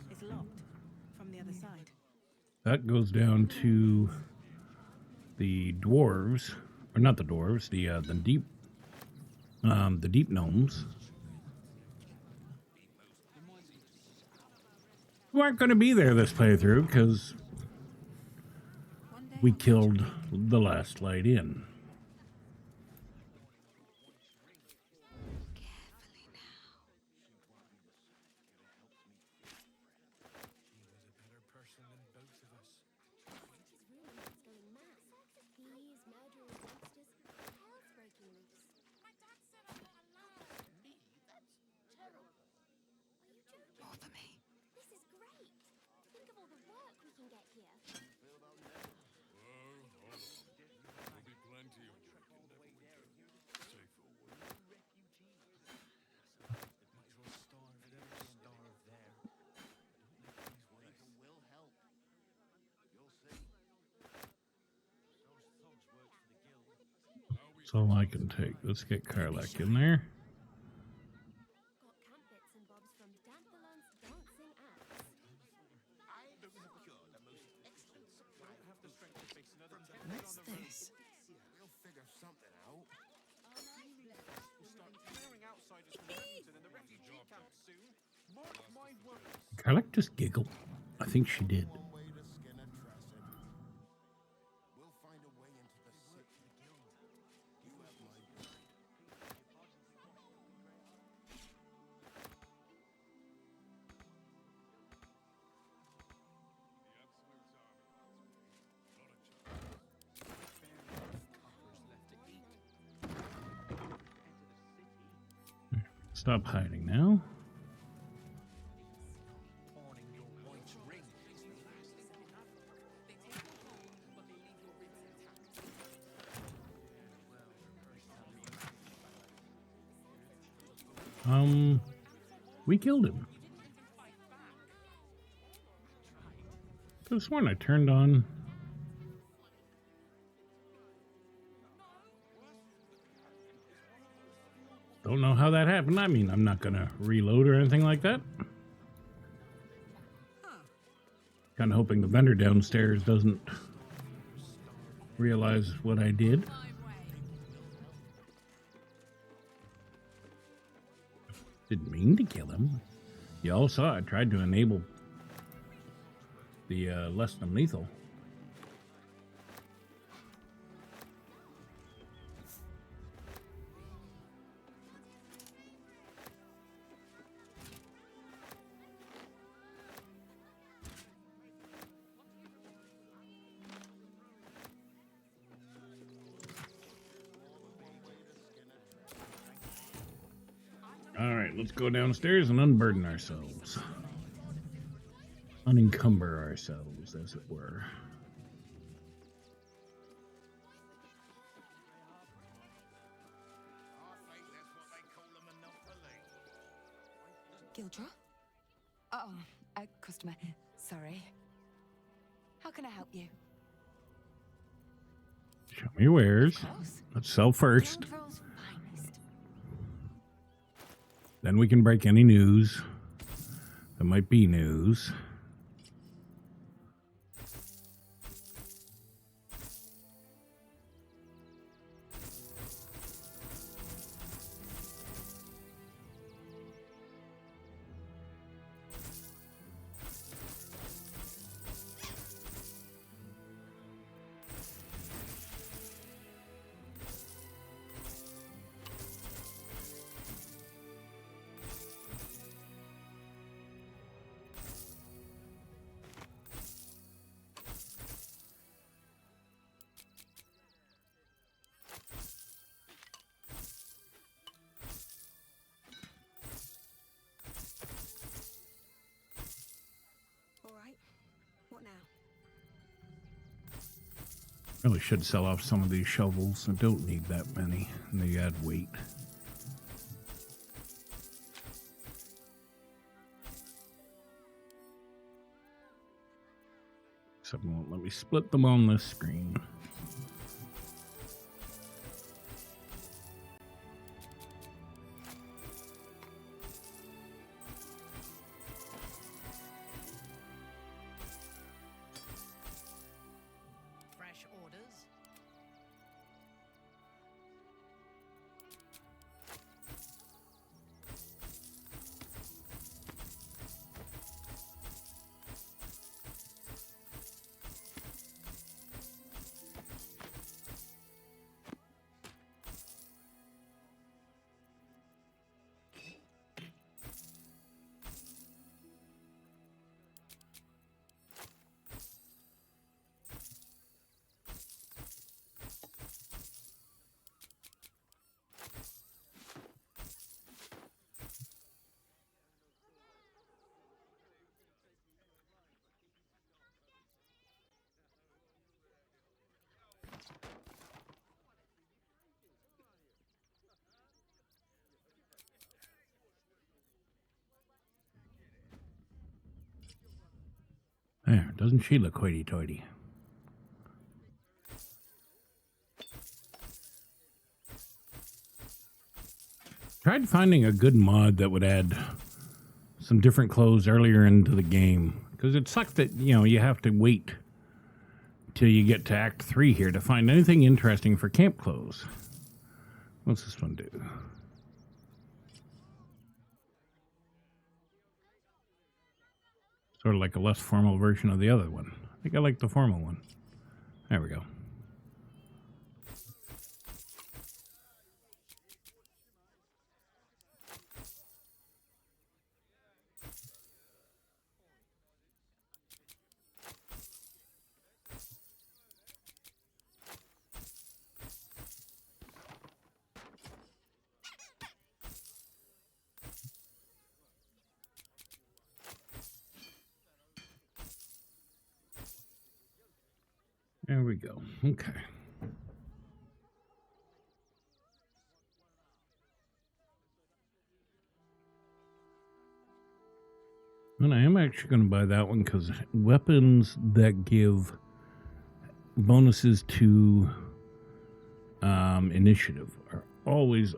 It's locked from the other side. That goes down to the dwarves, or not the dwarves, the deep. the deep gnomes, who aren't going to be there this playthrough because we killed the last light in. Bother me. This is great. Think of all the work we can get here. There'll be plenty of work in that winter. Stay forward. Will help. You'll see. Those thugs work for the guild. That's all I can take. Let's get Karlak in there. Got camp bits and bobs from Dandelon's dancing acts. I secure the most excellent supply. Have the strength to face another What's this? We'll figure something out. We'll start clearing outsiders from Remington and the refugee camps soon. Mark my words. Karlak just giggled. I think she did. One way to skin a Trassin. We'll find a way into the city. You have my word. Stop hiding now. We killed him. I could have sworn I turned on. Don't know how that happened. I mean, I'm not gonna reload or anything like that. Kind of hoping the vendor downstairs doesn't realize what I did. Didn't mean to kill him. You all saw I tried to enable the less than lethal. All right, let's go downstairs and unburden ourselves. Unencumber ourselves, as it were. Gildra? Oh, a customer. Sorry. How can I help you? Show me your wares. Let's sell first. Then we can break any news. There might be news. Really should sell off some of these shovels. I don't need that many. And they add weight. Except it won't let me split them on this screen. There, doesn't she look hoity-toity? Tried finding a good mod that would add some different clothes earlier into the game. Because it sucks that, you know, you have to wait till you get to Act 3 here to find anything interesting for camp clothes. What's this one do? Sort of like a less formal version of the other one. I think I like the formal one. There we go. There we go. Okay. And I am actually going to buy that one because weapons that give bonuses to initiative are always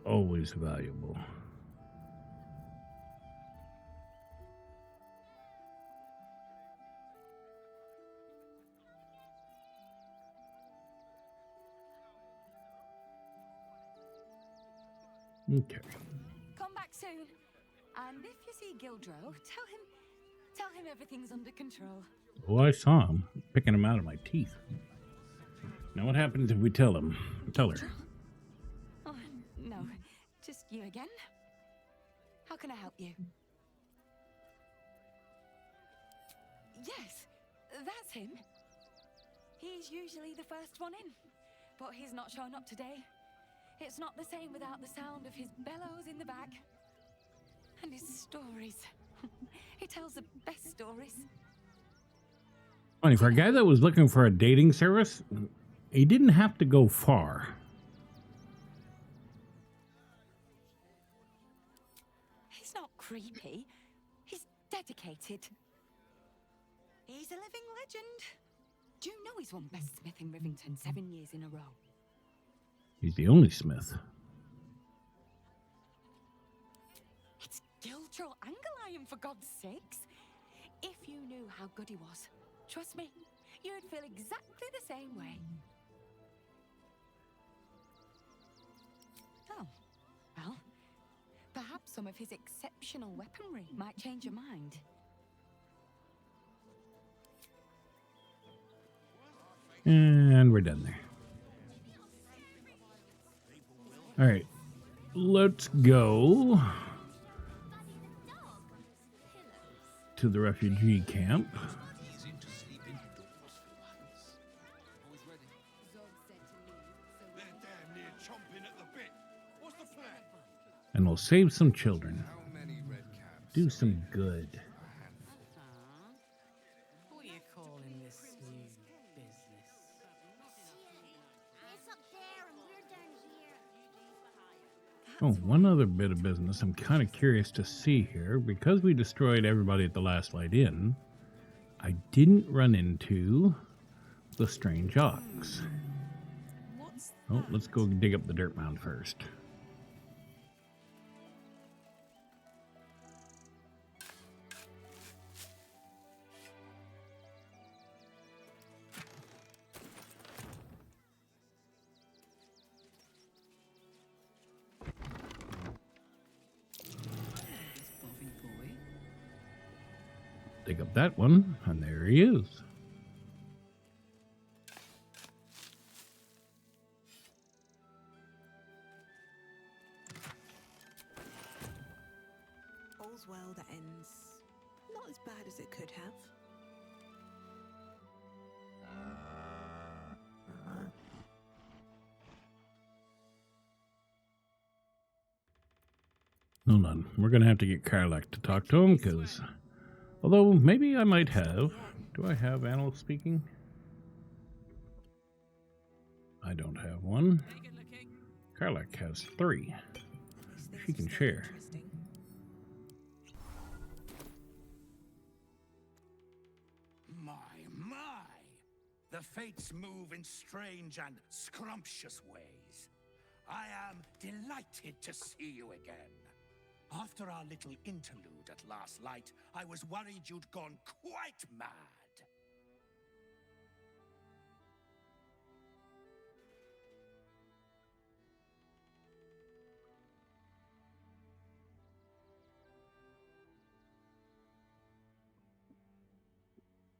valuable. Okay. Come back soon. And if you see Gildro, tell him everything's under control. Oh, I saw him picking him out of my teeth. Now what happens if we tell her? Oh, no. Just you again? How can I help you? Yes, that's him. He's usually the first one in, but he's not shown up today. It's not the same without the sound of his bellows in the back. And his stories. He tells the best stories. Funny, for a guy that was looking for a dating service, he didn't have to go far. He's not creepy. He's dedicated. He's a living legend. Do you know he's won Best Smith in Rivington 7 years in a row? He's the only smith. It's Gildro Angelion, for God's sakes. If you knew how good he was, trust me, you'd feel exactly the same way. Oh, well, perhaps some of his exceptional weaponry might change your mind. And we're done there. All right, let's go to the refugee camp. And we'll save some children. Do some good. What are you calling this new business? It's up there and we're down here. Oh, one other bit of business I'm kind of curious to see here. Because we destroyed everybody at the last light in, I didn't run into the strange ox. Oh, let's go dig up the dirt mound first. Dig up that one, and there he is. All's well that ends not as bad as it could have. Hold on, we're going to have to get Karlak to talk to him, because... Although, maybe I might have. Do I have animal speaking? I don't have one. Karlak has 3. She can share. My my! The fates move in strange and scrumptious ways. I am delighted to see you again. After our little interlude at last light, I was worried you'd gone quite mad.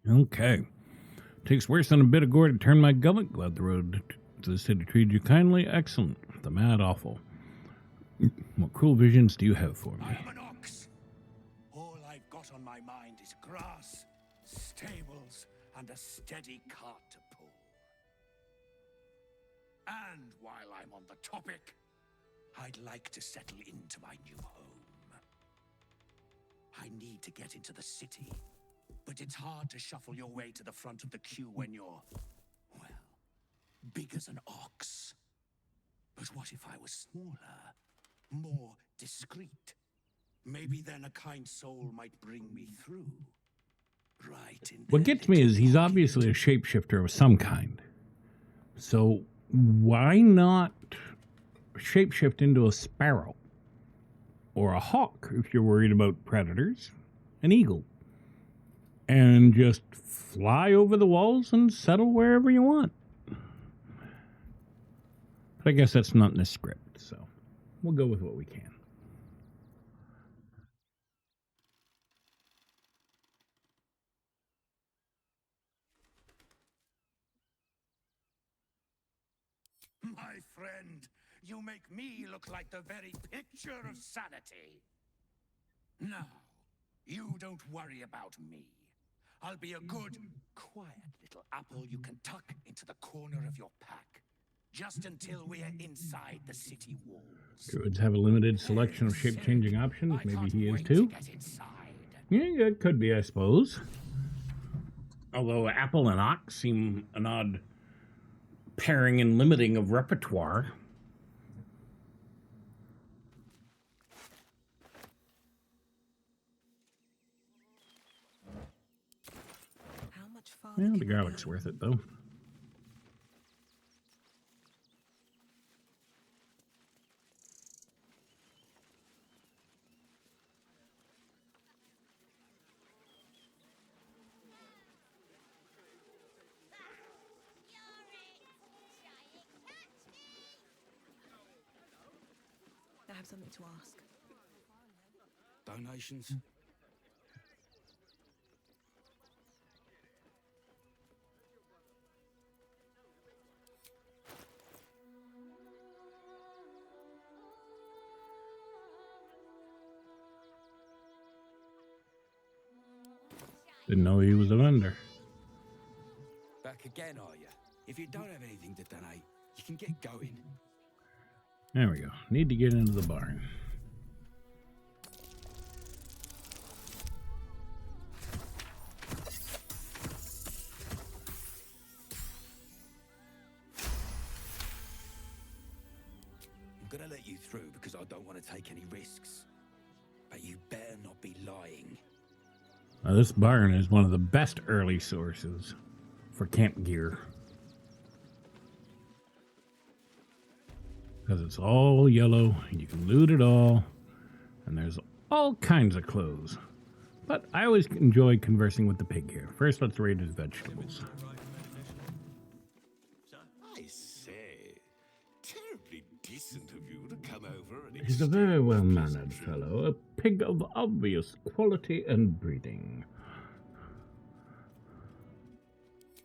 Okay. Takes worse than a bit of gore to turn my gullet. Glad the road to the city treated you kindly. Excellent. The mad awful. What cruel visions do you have for me? I am an ox. All I've got on my mind is grass, stables, and a steady cart to pull. And while I'm on the topic, I'd like to settle into my new home. I need to get into the city, but it's hard to shuffle your way to the front of the queue when you're, well, big as an ox. But what if I was smaller, more discreet? Maybe then a kind soul might bring me through. Right in What gets me is he's obviously a shapeshifter of some kind. So why not shapeshift into a sparrow? Or a hawk if you're worried about predators? An eagle. And just fly over the walls and settle wherever you want. But I guess that's not in the script, so we'll go with what we can. My friend, you make me look like the very picture of sanity. Now, you don't worry about me. I'll be a good, quiet little apple you can tuck into the corner of your pack. Just until we are inside the city walls. Druids have a limited selection of shape-changing options. Maybe he is too. Yeah, it could be, I suppose. Although apple and ox seem an odd pairing and limiting of repertoire. How much farther? Yeah, the garlic's worth it, though. I have something to ask. Donations? Didn't know he was a vendor. Back again, are you? If you don't have anything to donate, you can get going. There we go. Need to get into the barn. I'm gonna let you through because I don't want to take any risks. But you better not be lying. Now, this barn is one of the best early sources for camp gear. Because it's all yellow, and you can loot it all, and there's all kinds of clothes. But I always enjoy conversing with the pig here. First, let's raid his vegetables. I say, terribly decent of you to come over and He's a very well-mannered fellow, a pig of obvious quality and breeding.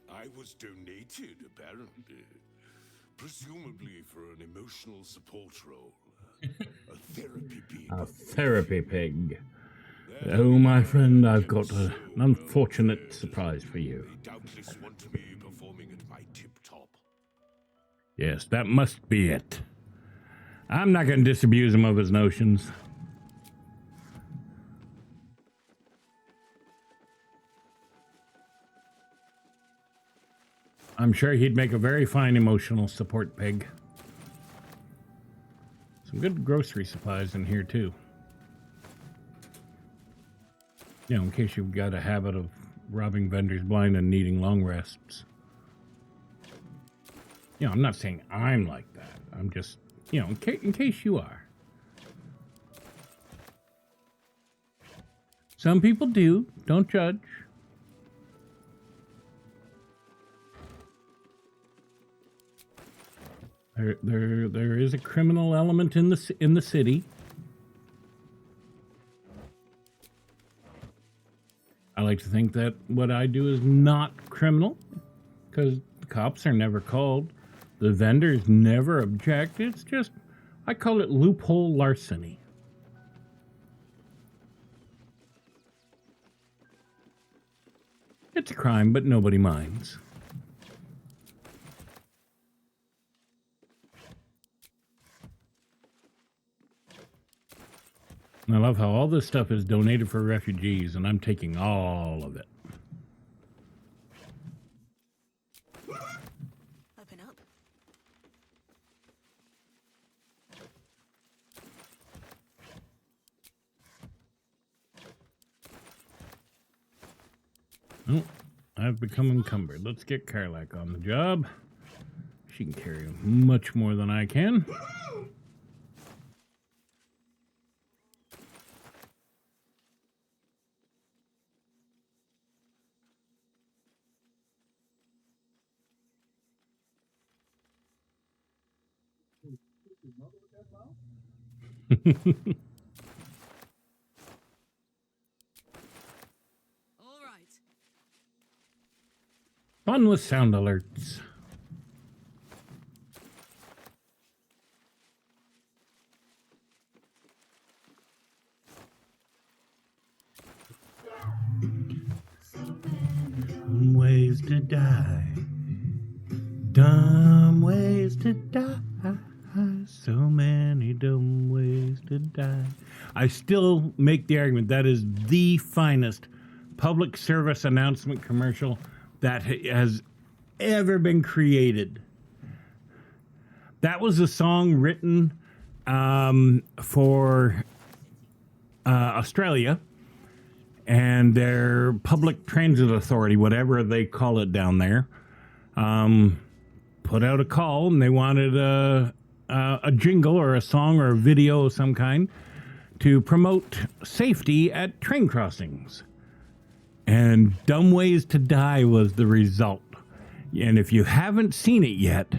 I was donated, apparently. Presumably for an emotional support role. A therapy pig. A therapy pig. Oh, my friend, I've got an unfortunate surprise for you. They doubtless want me performing at my tip-top. Yes, that must be it. I'm not going to disabuse him of his notions. I'm sure he'd make a very fine emotional support pig. Some good grocery supplies in here, too. You know, in case you've got a habit of robbing vendors blind and needing long rests. You know, I'm not saying I'm like that. I'm just, you know, in case you are. Some people do. Don't judge. There is a criminal element in the city. I like to think that what I do is not criminal, because the cops are never called. The vendors never object. It's just, I call it loophole larceny. It's a crime, but nobody minds. I love how all this stuff is donated for refugees, and I'm taking all of it. Open up. Oh, I've become encumbered. Let's get Karlak on the job. She can carry much more than I can. All right. Fun with sound alerts. Ways to die. Dumb ways to die. So many dumb ways to die. I still make the argument that is the finest public service announcement commercial that has ever been created. That was a song written for Australia and their public transit authority, whatever they call it down there, put out a call, and they wanted a jingle or a song or a video of some kind to promote safety at train crossings. And Dumb Ways to Die was the result. And if you haven't seen it yet,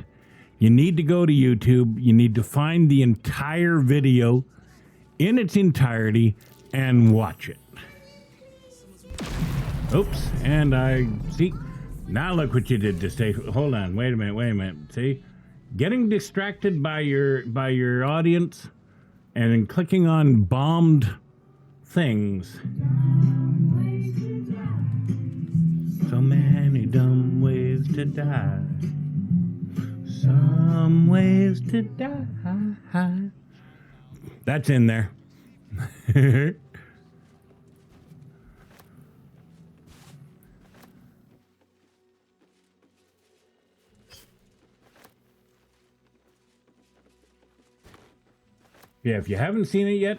you need to go to YouTube. You need to find the entire video in its entirety and watch it. Oops, and I see. Now look what you did to stay. Hold on, wait a minute. See, getting distracted by your audience and then clicking on bombed things. So many dumb ways to die. Some ways to die. That's in there. Yeah, if you haven't seen it yet,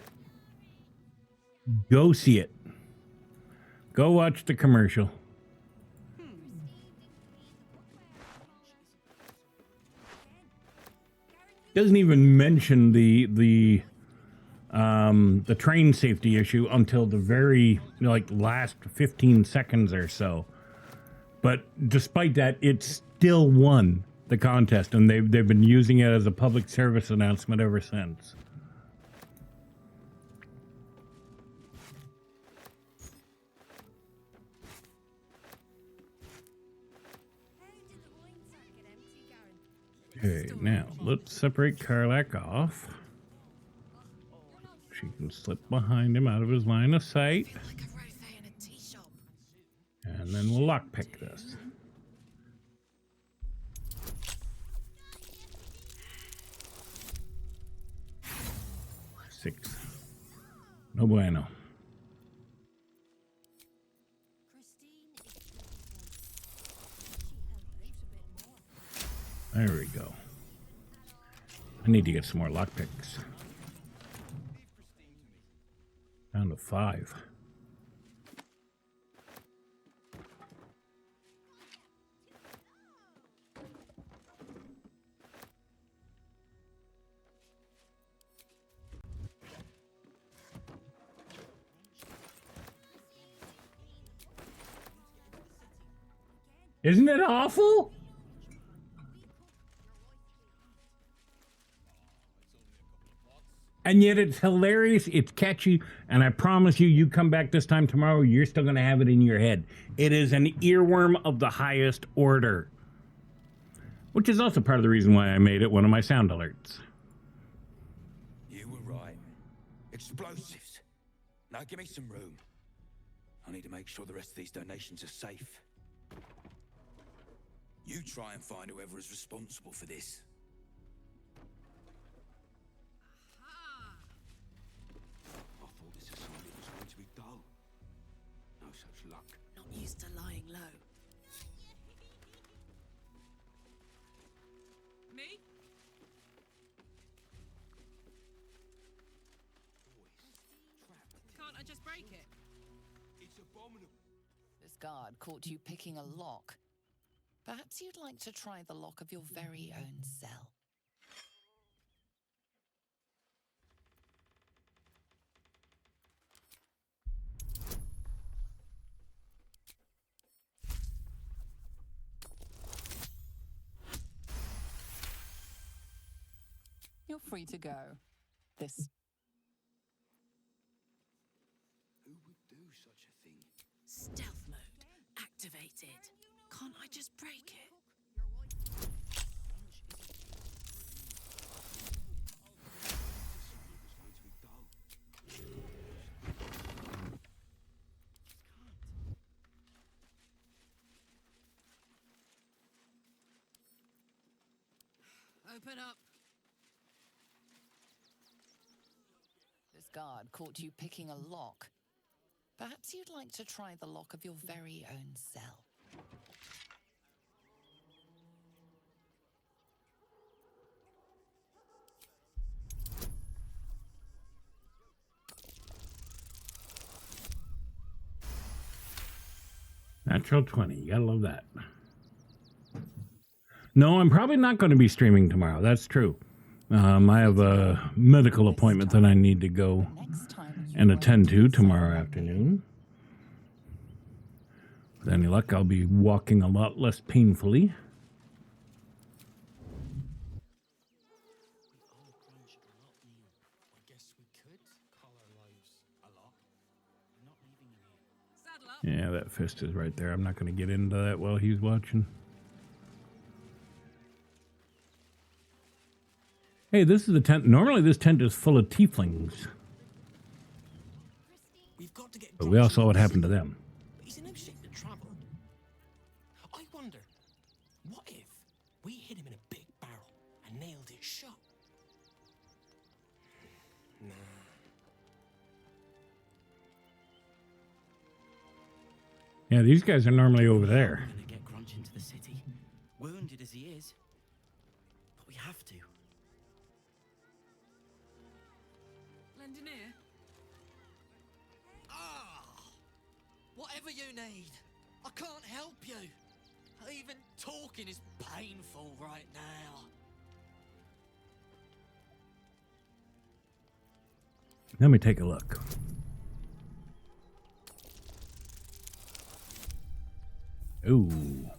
go see it. Go watch the commercial. Doesn't even mention the train safety issue until the very last 15 seconds or so. But despite that, it still won the contest, and they've been using it as a public service announcement ever since. Okay, now let's separate Karlak off. She can slip behind him out of his line of sight. And then we'll lockpick this. Six. No bueno. There we go. I need to get some more lockpicks. Down to 5. Isn't it awful? And yet it's hilarious, it's catchy, and I promise you, you come back this time tomorrow, you're still going to have it in your head. It is an earworm of the highest order. Which is also part of the reason why I made it one of my sound alerts. You were right. Explosives. Now give me some room. I need to make sure the rest of these donations are safe. You try and find whoever is responsible for this. I thought this assignment was going to be dull. No such luck. Not used to lying low. Me? Can't I just break it? It's abominable. This guard caught you picking a lock. Perhaps you'd like to try the lock of your very own cell. You're free to go. This... Who would do such a thing? Stealth mode activated. Can't I just break it? Open up. This guard caught you picking a lock. Perhaps you'd like to try the lock of your very own cell. Natural 20. You gotta love that. No, I'm probably not going to be streaming tomorrow. That's true. I have a medical appointment that I need to go and attend to tomorrow afternoon. With any luck, I'll be walking a lot less painfully. Yeah, that fist is right there. I'm not going to get into that while he's watching. Hey, this is the tent. Normally this tent is full of tieflings. But we all saw what happened to them. He's in no shape to travel. I wonder, what if we hit him in a big barrel and nailed it shut? Nah. Yeah, these guys are normally over there. We're gonna get Grunch into the city, wounded as he is. But we have to. Lend an ear? Whatever you need. I can't help you. Even talking is painful right now. Let me take a look. Ooh.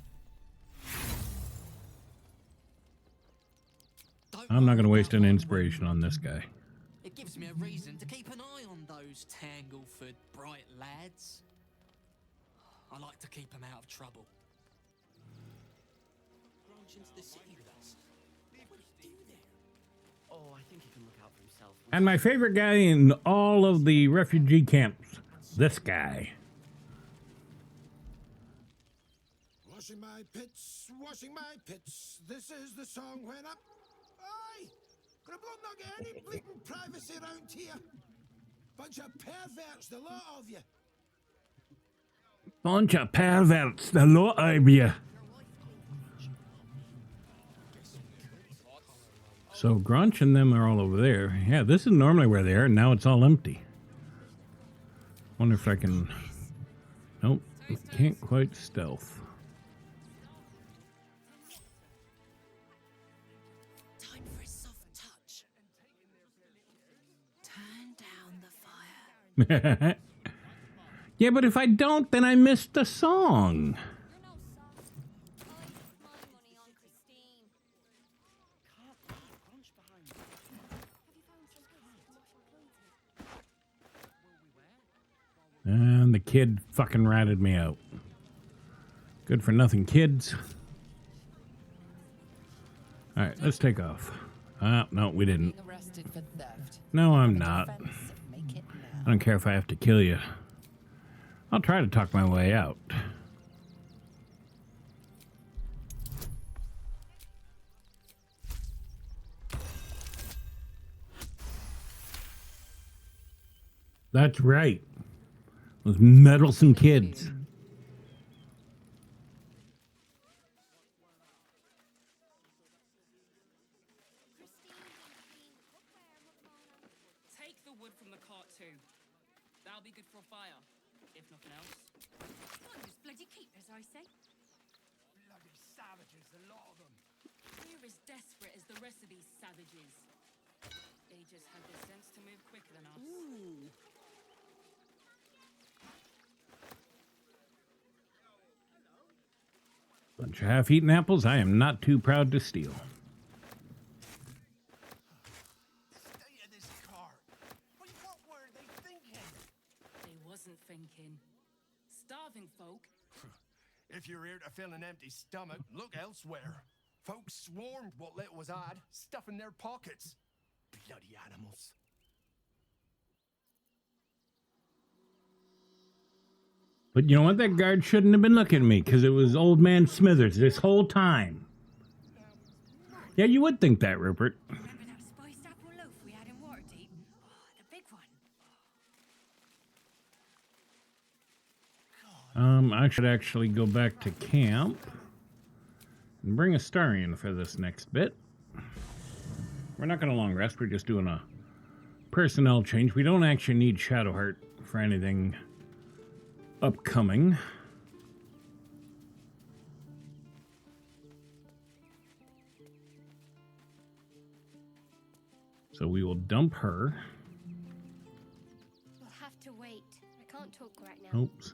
I'm not going to waste any inspiration on this guy. It gives me a reason to keep an eye on those Tangleford bright lads. I like to keep them out of trouble. Launch into the city with us. What do you do there? Oh, I think he can look out for himself. And my favorite guy in all of the refugee camps, this guy. Washing my pits, washing my pits. This is the song when I'm... Aye! Gonna blow not get any bleeding privacy around here. Bunch of perverts, the lot of you. Bunch of perverts, the lot of you. So Grunch and them are all over there. Yeah, this is normally where they are, and now it's all empty. Wonder if I can... Nope, can't quite stealth. Time for a soft touch. Turn down the fire. Yeah, but if I don't, then I missed the song. the kid fucking ratted me out. Good for nothing kids. Alright, let's take off. No, we didn't. No, I'm not. I don't care if I have to kill you. I'll try to talk my way out. That's right. Those meddlesome kids. Take the wood from the cart too. That'll be good for a fire, if nothing else. Wonders bloody keepers, I say. Bloody savages, a lot of them. We're as desperate as the rest of these savages. They just had the sense to move quicker than us. Ooh. Bunch of half-eaten apples I am not too proud to steal. Stay in this car. What were they thinking? They wasn't thinking. Starving folk. If you're here to fill an empty stomach, look elsewhere. Folks swarmed what little was odd, stuffing their pockets. Bloody animals. But you know what? That guard shouldn't have been looking at me, because it was old man Smithers this whole time. Yeah, you would think that, Rupert. Remember that spiced apple loaf we had in Waterdeep? Oh, the big one. I should actually go back to camp and bring a Starian for this next bit. We're not going to long rest. We're just doing a personnel change. We don't actually need Shadowheart for anything upcoming. So we will dump her. We'll have to wait. I can't talk right now. Oops.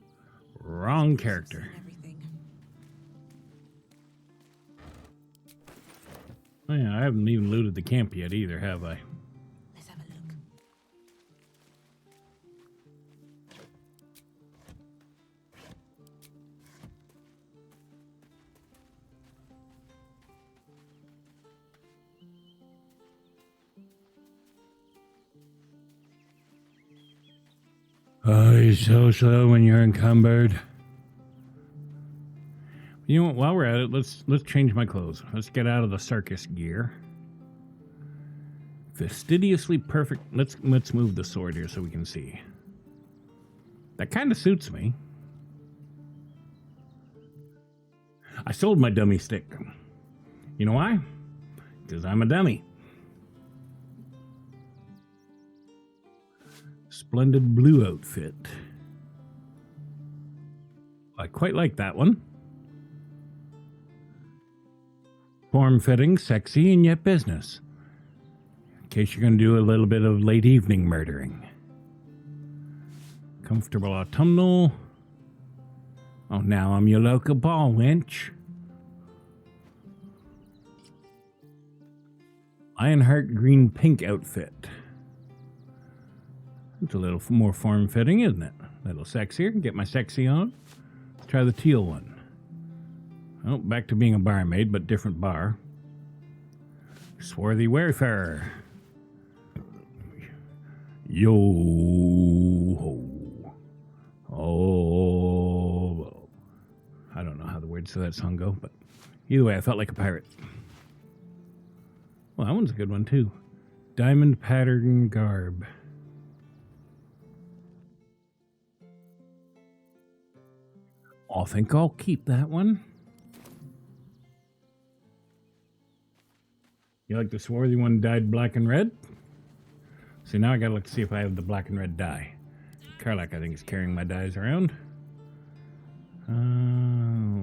Wrong character. Oh yeah, I haven't even looted the camp yet either, have I? Let's have a look. Oh, you're so slow when you're encumbered. You know what? While we're at it, let's change my clothes. Let's get out of the circus gear. Fastidiously perfect. Let's move the sword here so we can see. That kind of suits me. I sold my dummy stick. You know why? Because I'm a dummy. Splendid blue outfit. I quite like that one. Form-fitting, sexy, and yet business. In case you're going to do a little bit of late evening murdering. Comfortable autumnal. Oh, now I'm your local ball wench. Lionheart green pink outfit. It's a little more form-fitting, isn't it? A little sexier. Get my sexy on. Let's try the teal one. Oh, back to being a barmaid, but different bar. Swarthy wayfarer. Yo ho. Oh. I don't know how the words to that song go, but either way, I felt like a pirate. Well, that one's a good one, too. Diamond pattern garb. I think I'll keep that one. You like the swarthy one dyed black and red? See, now I gotta look to see if I have the black and red dye. Karlak, I think, is carrying my dyes around.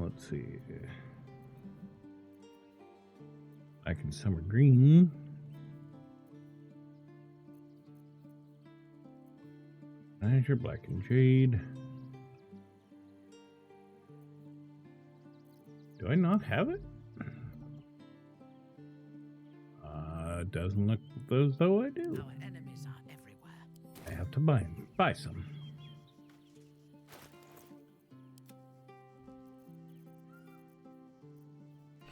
Let's see. Black and summer green. Azure, black and jade. Do I not have it? Doesn't look as though I do. Our enemies are everywhere. I have to buy some.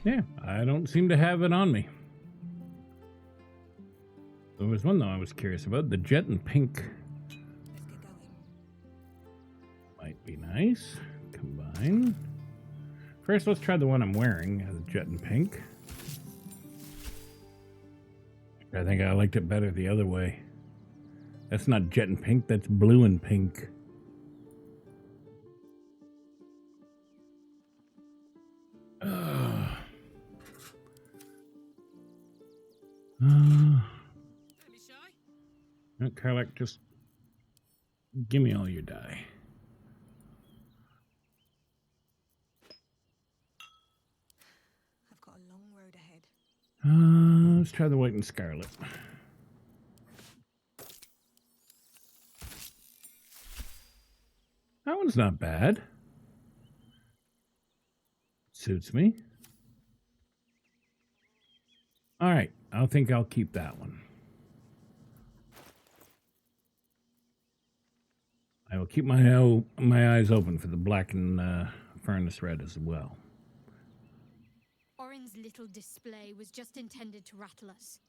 Yeah, I don't seem to have it on me. There was one, though, I was curious about. The jet and pink. Might be nice. Combine. First, let's try the one I'm wearing, the jet and pink. I think I liked it better the other way. That's not jet and pink, that's blue and pink. Karlak, just give me all your die. I've got a long road ahead. Let's try the white and scarlet. That one's not bad. Suits me. All right, I think I'll keep that one. I will keep my eyes open for the black and furnace red as well. Orin's little display was just intended to rattle us.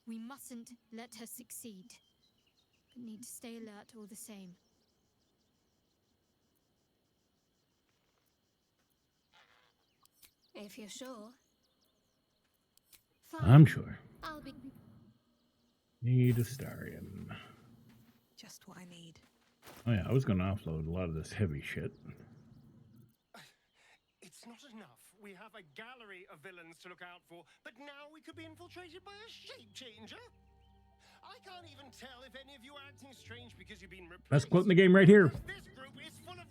We mustn't let her succeed, but need to stay alert all the same. If you're sure. Fine. I'm sure. I'll be... Need a Starian. Just what I need. Oh yeah, I was going to offload a lot of this heavy shit. It's not enough. We have a gallery of villains to look out for, but now we could be infiltrated by a shape changer. I can't even tell if any of you are acting strange because you've been replaced. That's quoting the game right here. This group is full of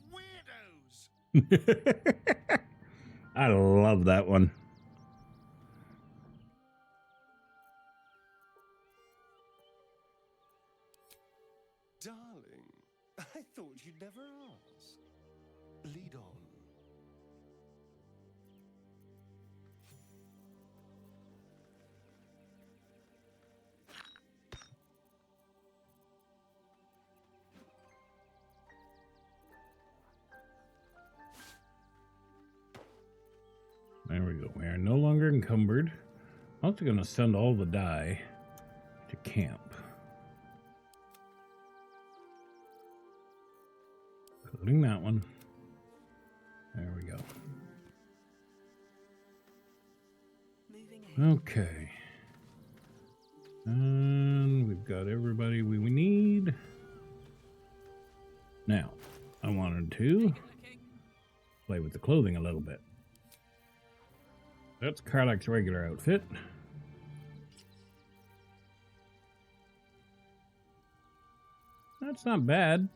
weirdos. I love that one. Darling, I thought you'd never ask. Lead on. There we go. We are no longer encumbered. I'm also going to send all the die to camp. Including that one. There we go. Okay. And we've got everybody we need. Now, I wanted to play with the clothing a little bit. That's Karlak's regular outfit. That's not bad.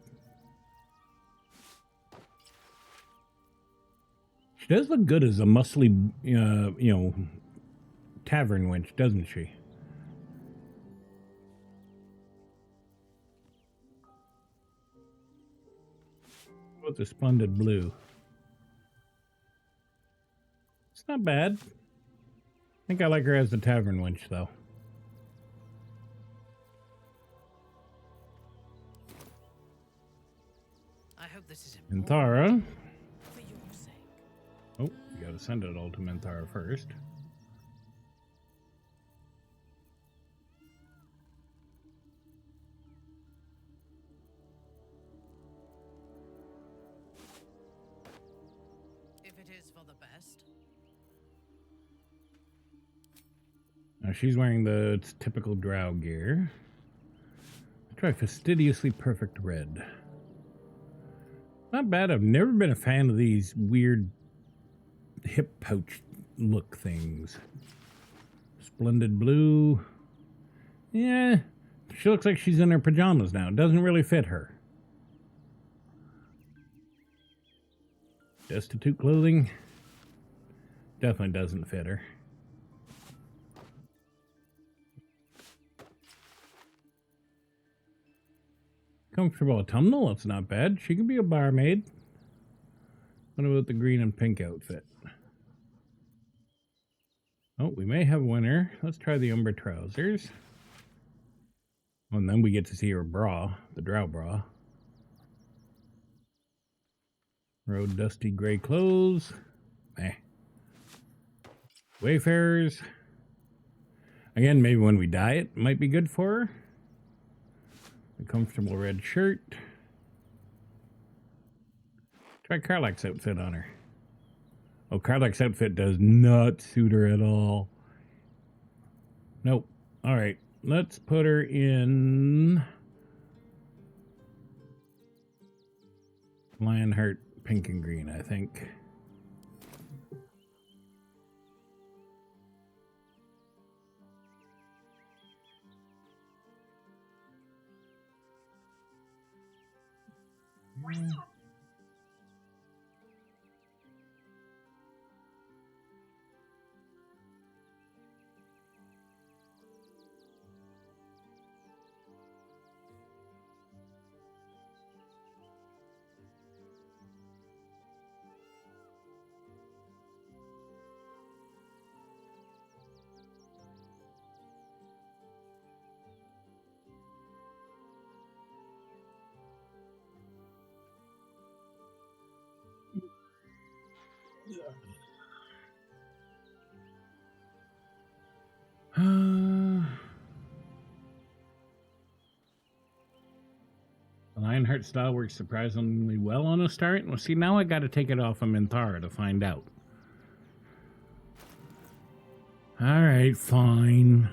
She does look good as a muscly, tavern wench, doesn't she? With the splendid blue. It's not bad. I think I like her as the tavern wench, though. I hope this is Minthara. for your sake. Oh, you gotta send it all to Minthara first. If it is for the best. Now she's wearing the typical drow gear. Try fastidiously perfect red. Not bad. I've never been a fan of these weird hip pouch look things. Splendid blue. Yeah, she looks like she's in her pajamas now. It doesn't really fit her. Destitute clothing. Definitely doesn't fit her. Comfortable autumnal, that's not bad. She could be a barmaid. What about the green and pink outfit? Oh, we may have winter. Let's try the umber trousers. Oh, and then we get to see her bra, the drow bra. Road dusty gray clothes. Eh. Wayfarers. Again, maybe when we dye it, might be good for her. A comfortable red shirt. Try Karlach's outfit on her. Oh, Karlach's outfit does not suit her at all. Nope. All right, let's put her in Lionheart pink and green, I think. The Lionheart style works surprisingly well on a start. Well, see, now I got to take it off of Minthara to find out. All right, fine.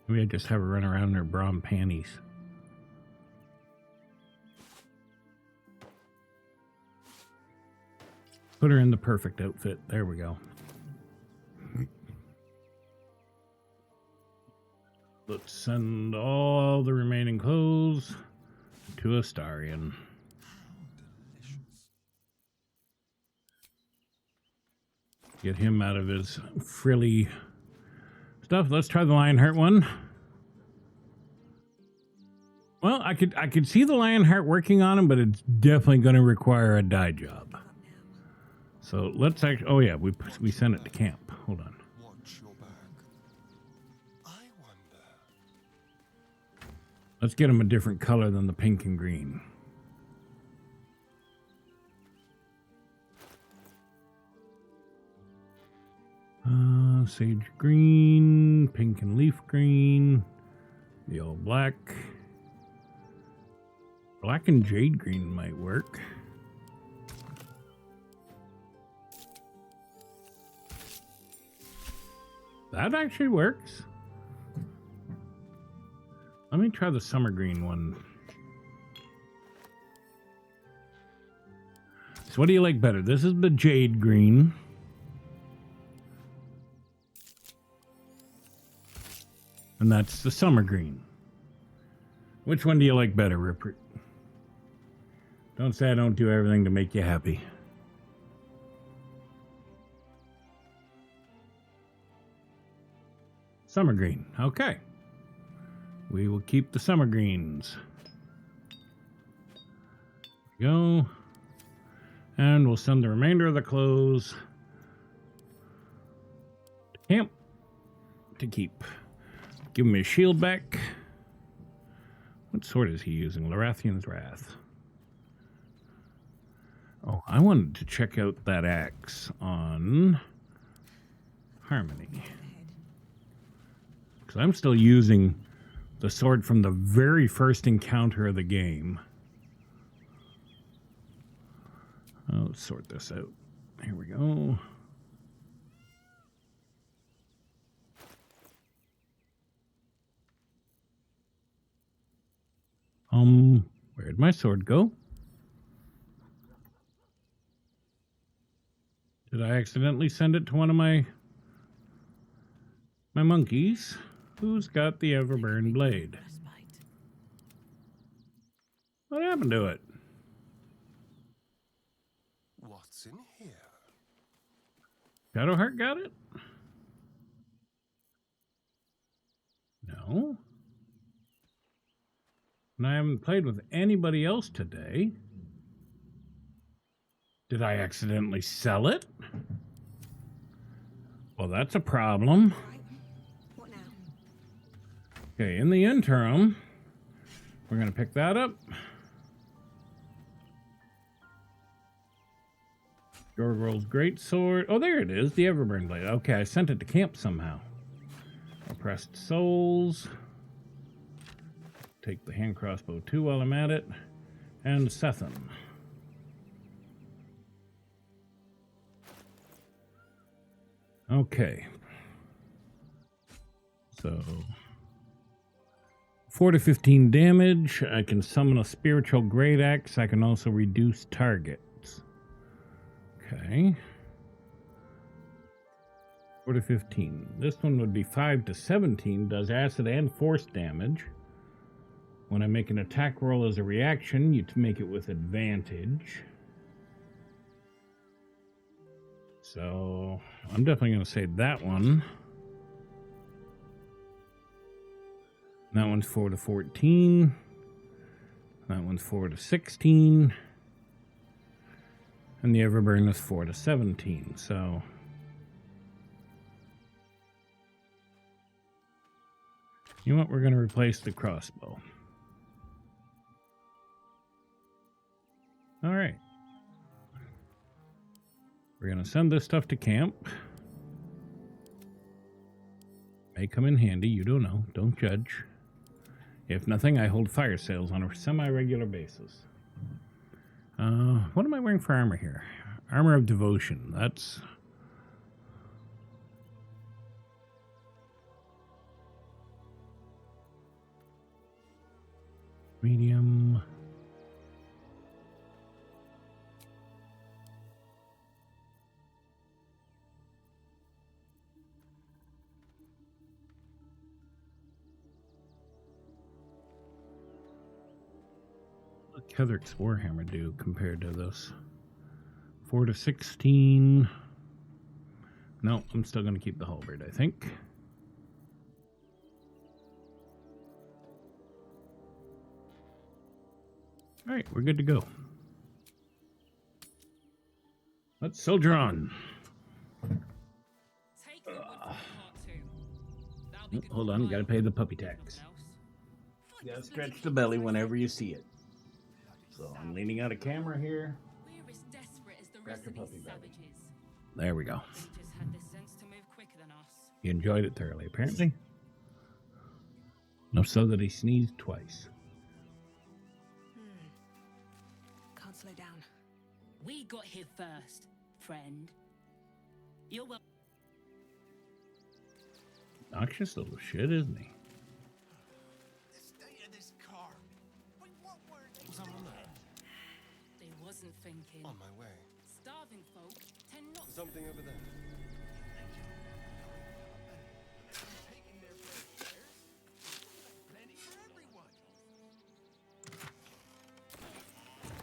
Maybe I just have her run around in her bra and panties. Put her in the perfect outfit. There we go. Let's send all the remaining clothes to Astarion. Get him out of his frilly stuff. Let's try the Lionheart one. Well, I could see the Lionheart working on him, but it's definitely going to require a dye job. So let's actually. Oh yeah, we sent it to camp. Hold on. Let's get him a different color than the pink and green. Sage green, pink and leaf green, the all black. Black and jade green might work. That actually works. Let me try the summer green one. So what do you like better? This is the jade green. And that's the summer green. Which one do you like better, Rupert? Don't say I don't do everything to make you happy. Summer green. Okay. We will keep the summer greens. There we go. And we'll send the remainder of the clothes to camp to keep. Give him his shield back. What sword is he using? Larathian's Wrath. Oh, I wanted to check out that axe on Harmony. Because I'm still using the sword from the very first encounter of the game. Oh, let's sort this out. Here we go. Where'd my sword go? Did I accidentally send it to one of my monkeys? Who's got the Everburn blade? What happened to it? What's in here? Shadowheart got it? No. And I haven't played with anybody else today. Did I accidentally sell it? Well, that's a problem. What now? Okay, in the interim, we're going to pick that up. Gorgorl's greatsword. Oh, there it is. The Everburn blade. Okay, I sent it to camp somehow. Oppressed souls. Take the hand crossbow too while I'm at it. And Sethan. Okay. So 4 to 15 damage. I can summon a spiritual great axe. I can also reduce targets. Okay. 4 to 15. This one would be 5 to 17. Does acid and force damage. When I make an attack roll as a reaction, you make it with advantage. So I'm definitely going to say that one. That one's 4 to 14. That one's 4 to 16. And the Everburn is 4 to 17. So you know what? We're going to replace the crossbow. All right. We're going to send this stuff to camp. May come in handy. You don't know. Don't judge. If nothing, I hold fire sales on a semi-regular basis. What am I wearing for armor here? Armor of Devotion. That's... medium... What does Ketherick's Warhammer do compared to this? 4 to 16. No, I'm still going to keep the halberd, I think. All right, we're good to go. Let's soldier on. Hold on, gotta pay the puppy tax. You gotta stretch the belly whenever you see it. So I'm leaning out of camera here. We're as desperate as the Scratch rest your of puppy these belly. savages. There we go. They just had the sense to move quicker than us. He enjoyed it thoroughly, apparently. Enough so that he sneezed twice. Can't slow down. We got here first, friend. You're well. Noxious little shit, isn't he? The state of this car. Wait, what were they? Was I on there? They wasn't thinking. On my way. Starving folk tend not. Something over there. Taking their fair shares. Plenty for everyone.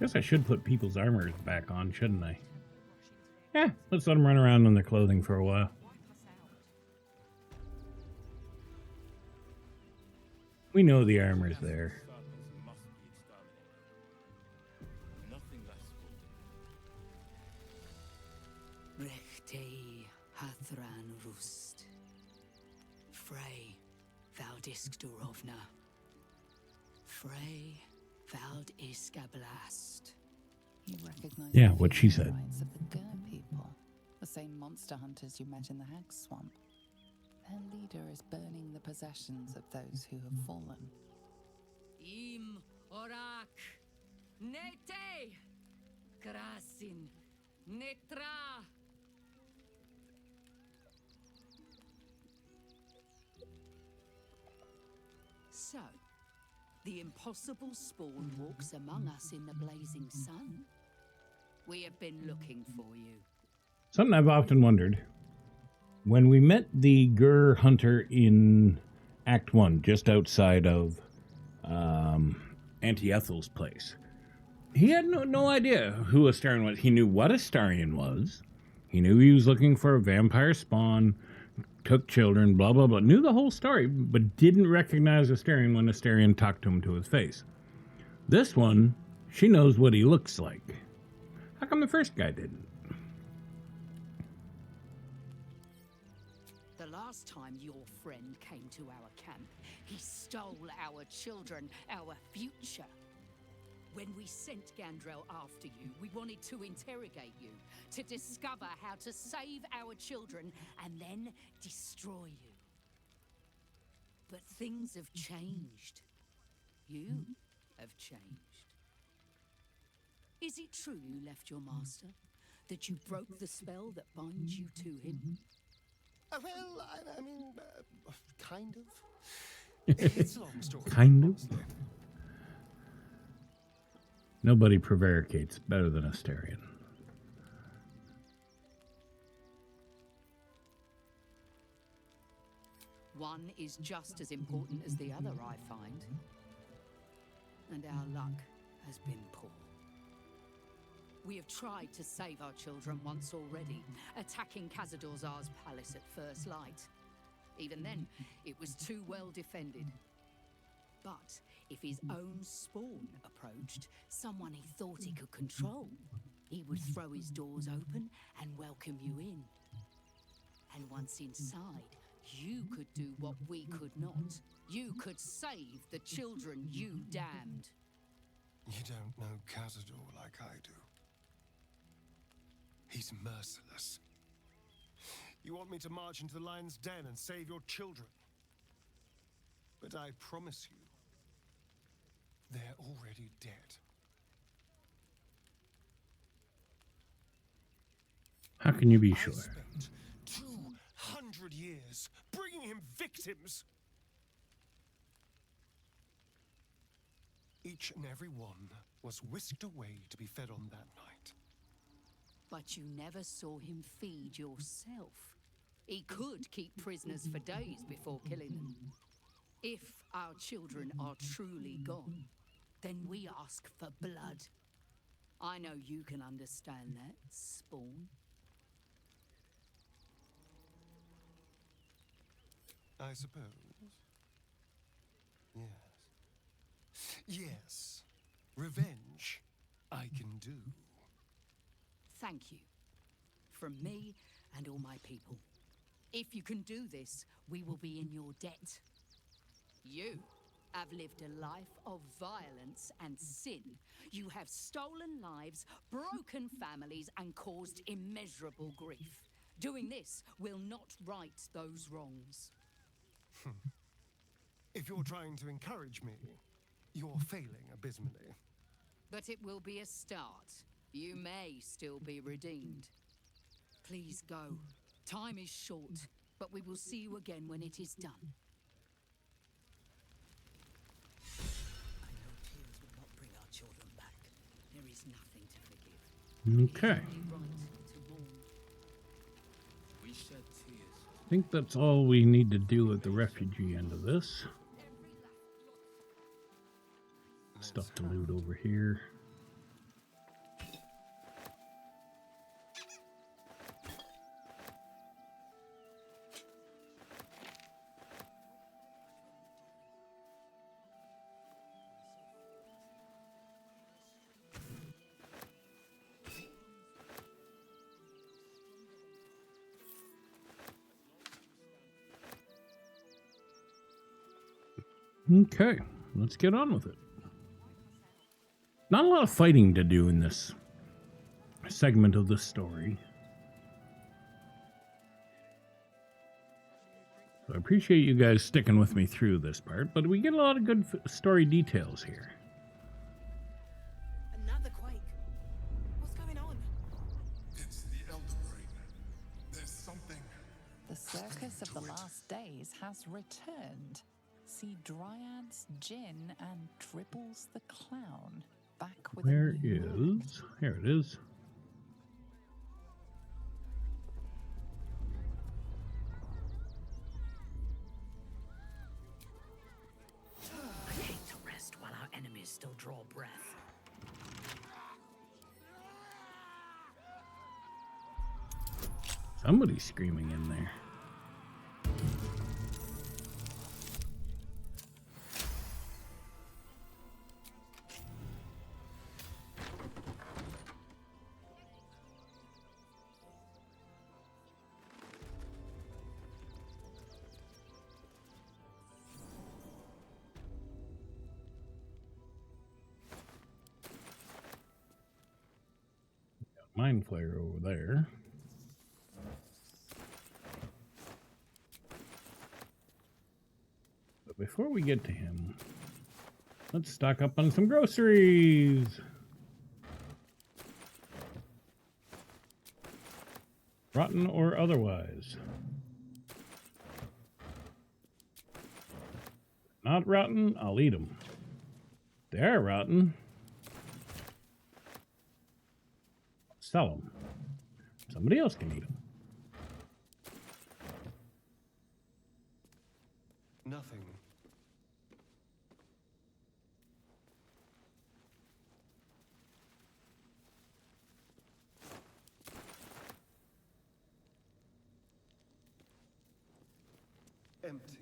Guess I should put people's armors back on, shouldn't I? Yeah, let's let them run around in their clothing for a while. We know the armor's there. Rechtei Hathran Rust. Frey Valdisk Durovna. Frey Vald Iskablast. You recognize Yeah, the what she female said. rights of the Gur people, the same monster hunters you met in the Hag Swamp. Their leader is burning the possessions of those who have fallen. Im orak. Nete. Krasin. Netra. So, the impossible spawn walks among us in the blazing sun. We have been looking for you. Something I've often wondered. When we met the Gur hunter in Act 1, just outside of Auntie Ethel's place, he had no idea who Astarion was. He knew what Astarion was. He knew he was looking for a vampire spawn, took children, blah, blah, blah. Knew the whole story, but didn't recognize Astarion when Astarion talked to him to his face. This one, she knows what he looks like. How come the first guy didn't? The last time your friend came to our camp, he stole our children, our future. When we sent Gandrel after you, we wanted to interrogate you, to discover how to save our children and then destroy you. But things have changed. You have changed. Is it true you left your master? That you broke the spell that binds you to him? Well, I mean, kind of. It's a long story. Kind of. Nobody prevaricates better than Astarion. One is just as important as the other, I find. And our luck has been poor. We have tried to save our children once already, attacking Khazad-dûr's palace at first light. Even then, it was too well defended. But if his own spawn approached, someone he thought he could control, he would throw his doors open and welcome you in. And once inside, you could do what we could not. You could save the children you damned. You don't know Khazad-dûr like I do. He's merciless. You want me to march into the lion's den and save your children? But I promise you, they're already dead. How can you be sure? I spent 200 years bringing him victims. Each and every one was whisked away to be fed on that night. But you never saw him feed yourself. He could keep prisoners for days before killing them. If our children are truly gone, then we ask for blood. I know you can understand that, Spawn. I suppose. Yes. Yes. Revenge, I can do. Thank you. From me and all my people. If you can do this, we will be in your debt. You have lived a life of violence and sin. You have stolen lives, broken families, and caused immeasurable grief. Doing this will not right those wrongs. If you're trying to encourage me, you're failing abysmally. But it will be a start. You may still be redeemed. Please go. Time is short, but we will see you again when it is done. I know tears will not bring our children back. There is nothing to forgive. Okay. It is only right to mourn. We shed tears. I think that's all we need to do at the refugee end of this. Stuff to loot over here. Okay, let's get on with it. Not a lot of fighting to do in this segment of the story. So I appreciate you guys sticking with me through this part, but we get a lot of good story details here. Another quake. What's going on? It's the Elder Brain. There's something. The circus of the last days has returned. See Dryads, Jinn, and Dribbles the Clown. Back with Where is... Here it is. I hate to rest while our enemies still draw breath. Somebody's screaming in there. Mind Flayer over there. But before we get to him, let's stock up on some groceries. Rotten or otherwise. Not rotten, I'll eat them. They're rotten. Sell them. Somebody else can eat them. Nothing. Empty.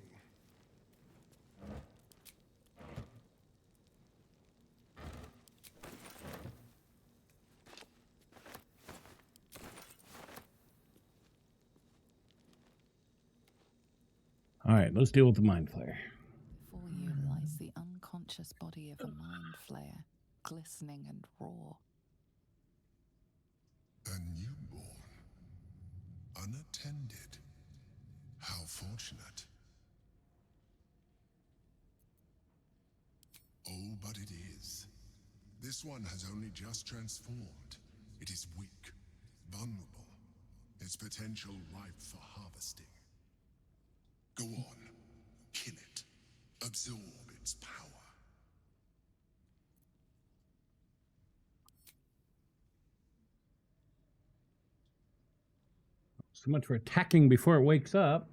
All right, let's deal with the Mind Flayer. Before you lies the unconscious body of a mind flayer, glistening and raw. A newborn, unattended. How fortunate. Oh, but it is. This one has only just transformed. It is weak, vulnerable, its potential ripe for harvesting. Go on, kill it, absorb its power. So much for attacking before it wakes up.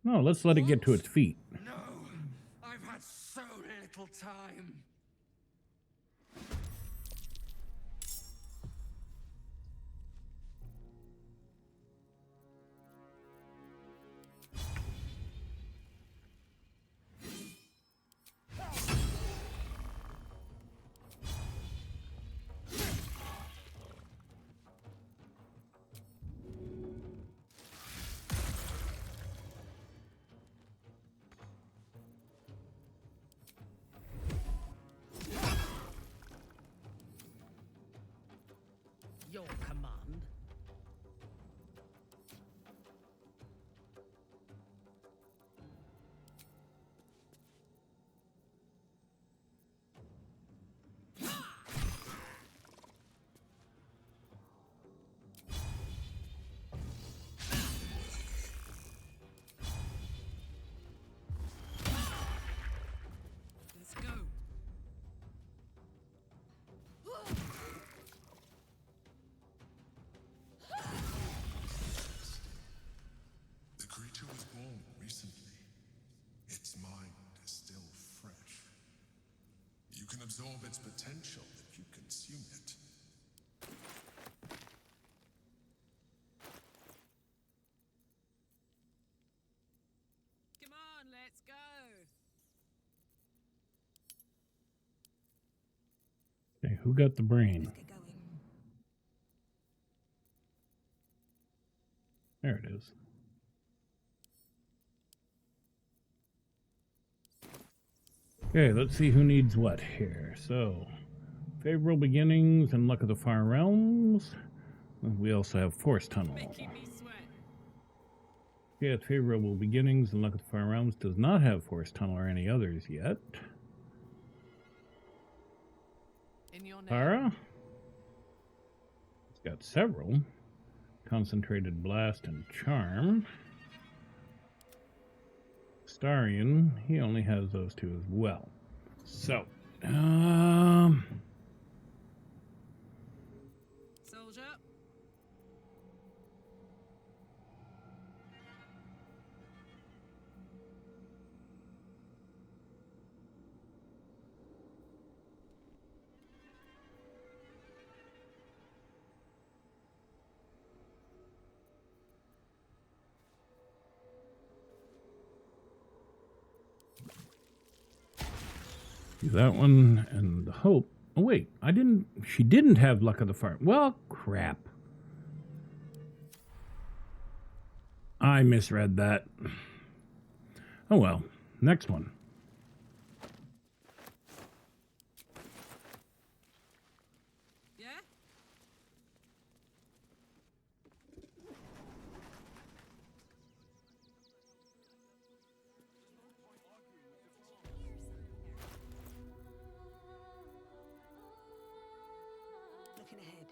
No, let's let it get to its feet. No, I've had so little time. Your command. Let's go. The creature was born recently. Its mind is still fresh. You can absorb its potential if you consume it. Come on, let's go. Okay, who got the brain? There it is. Okay, let's see who needs what here. So, favorable beginnings and luck of the far realms. We also have force tunnel. Yeah, favorable beginnings and luck of the far realms does not have force tunnel or any others yet. Tara? It's got several. Concentrated blast and charm. Starion, he only has those two as well. So, Soldier. that one and the hope. Oh wait, she didn't have luck of the fire. Well, crap. I misread that. Oh well, next one. Yeah? looking ahead.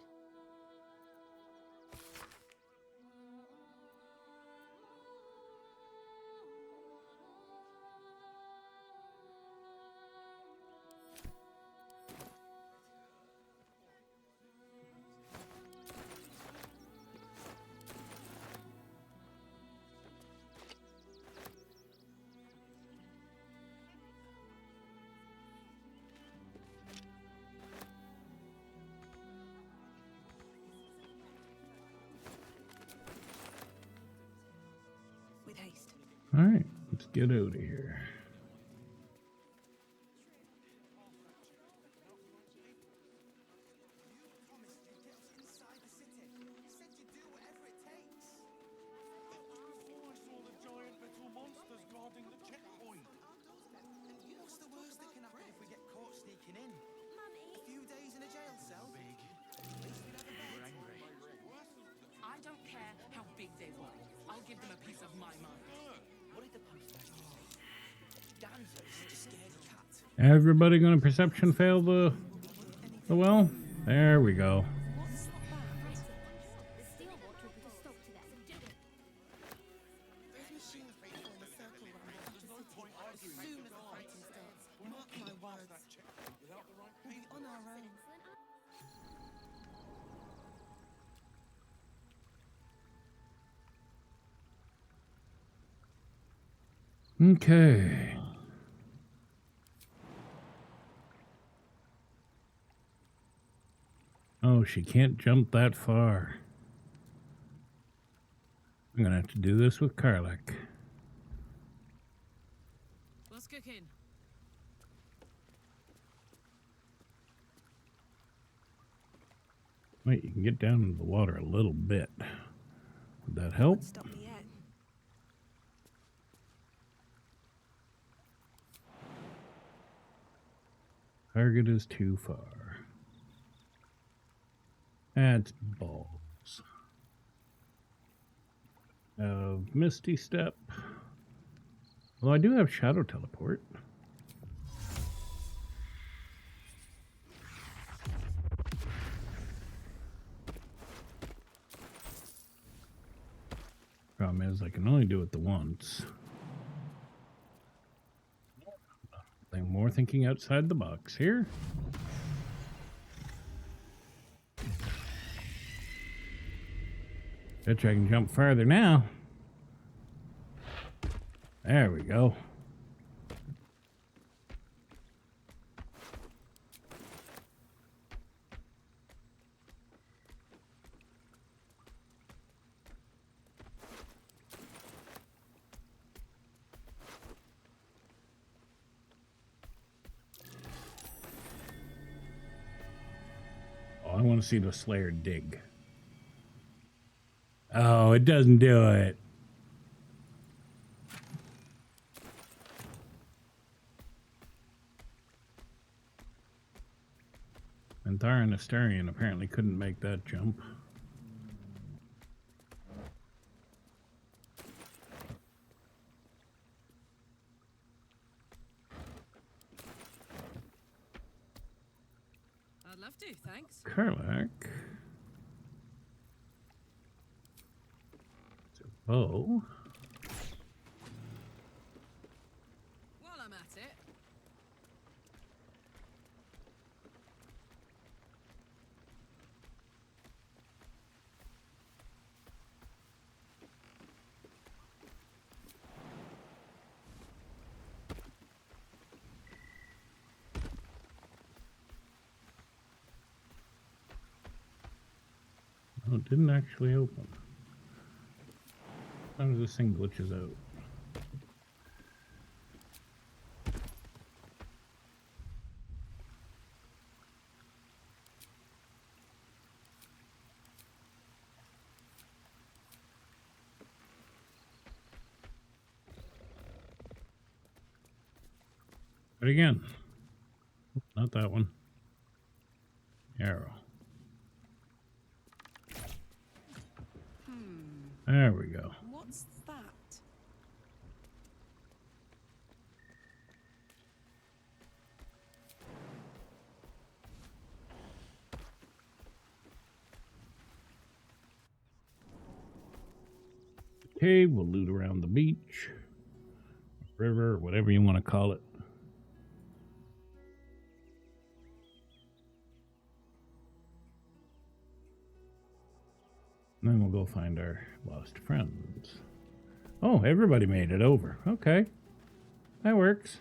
With haste. All right, let's get out of here. What's the worst that can happen if we get caught sneaking in? A few days in a jail cell? Big. At least we'd have a bed. We're angry. I don't care how big they were. I'll give them a piece of my mind. What did the postmaster say? Danzo is such a scaredy cat. Everybody going to perception fail the well? There we go. Okay. Oh, she can't jump that far. I'm gonna have to do this with Karlak. What's cooking? Wait, you can get down into the water a little bit. Would that help? Stop me yet. Target is too far. That's balls. Misty Step. Well, I do have Shadow Teleport. Problem is, I can only do it the once. More thinking outside the box here. Bet you I can jump farther now. There we go. I want to see the Slayer dig. Oh, it doesn't do it. And Thar and Astarion apparently couldn't make that jump. I'd love to, thanks. Karlak. Oh. While I'm at it. Oh, it didn't actually open. Sometimes this thing glitches out. But again, not that one. Arrow. There we go. What's that? Okay, we'll loot around the beach, river, whatever you want to call it. And then we'll go find our lost friends. Oh, everybody made it over. Okay. That works.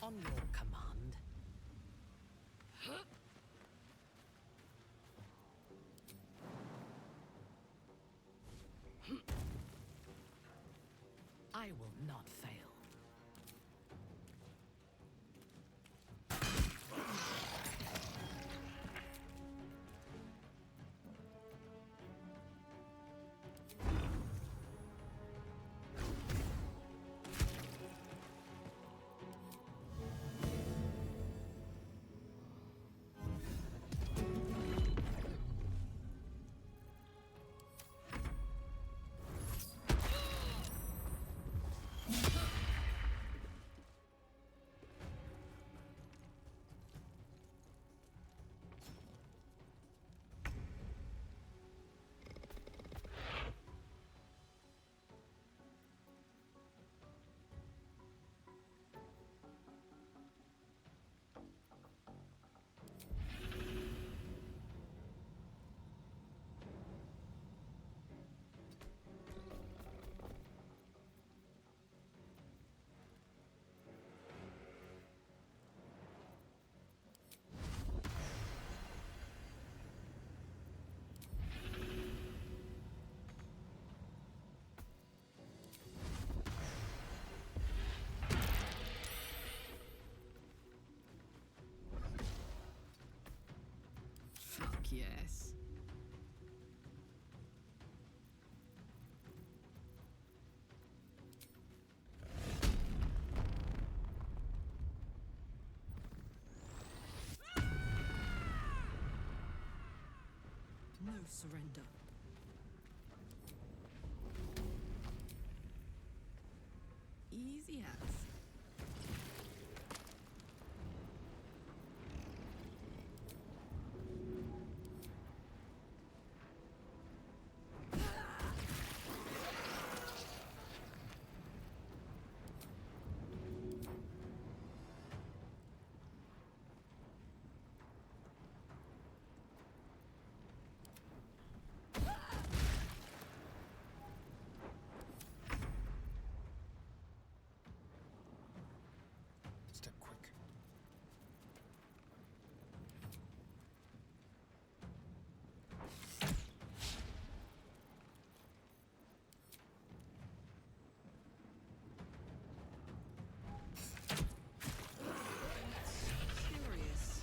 On your command. I will not fail. Fuck yes. No surrender. Easy as. Step quick. Curious.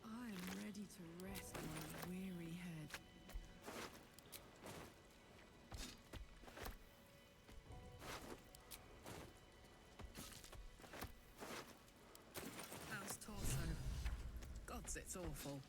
I'm ready to rest my weary head. How's torso? Gods, it's awful.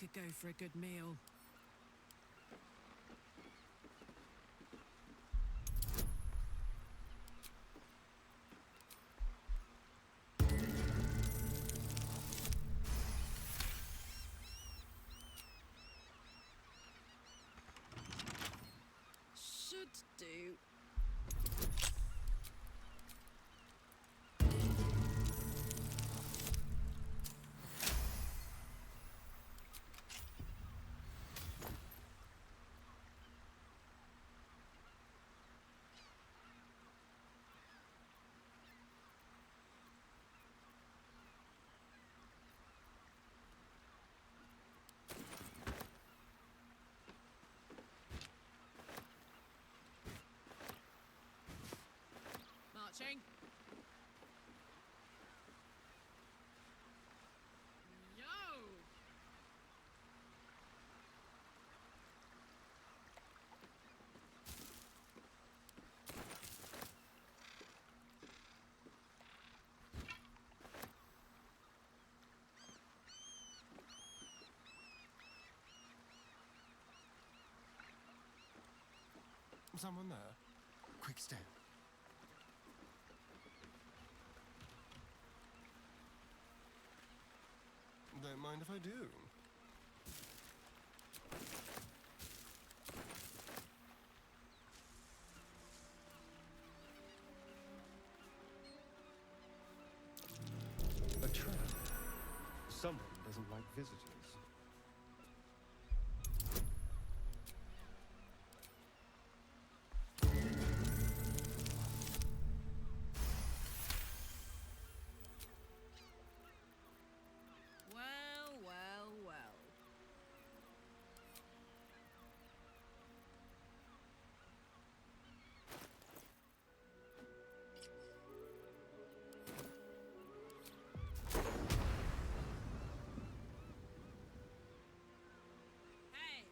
could go for a good meal. Should do. Marching. Yo! Someone there? Quick step. Don't mind if I do. A trap. Someone doesn't like visitors. Well, well, well. Hey!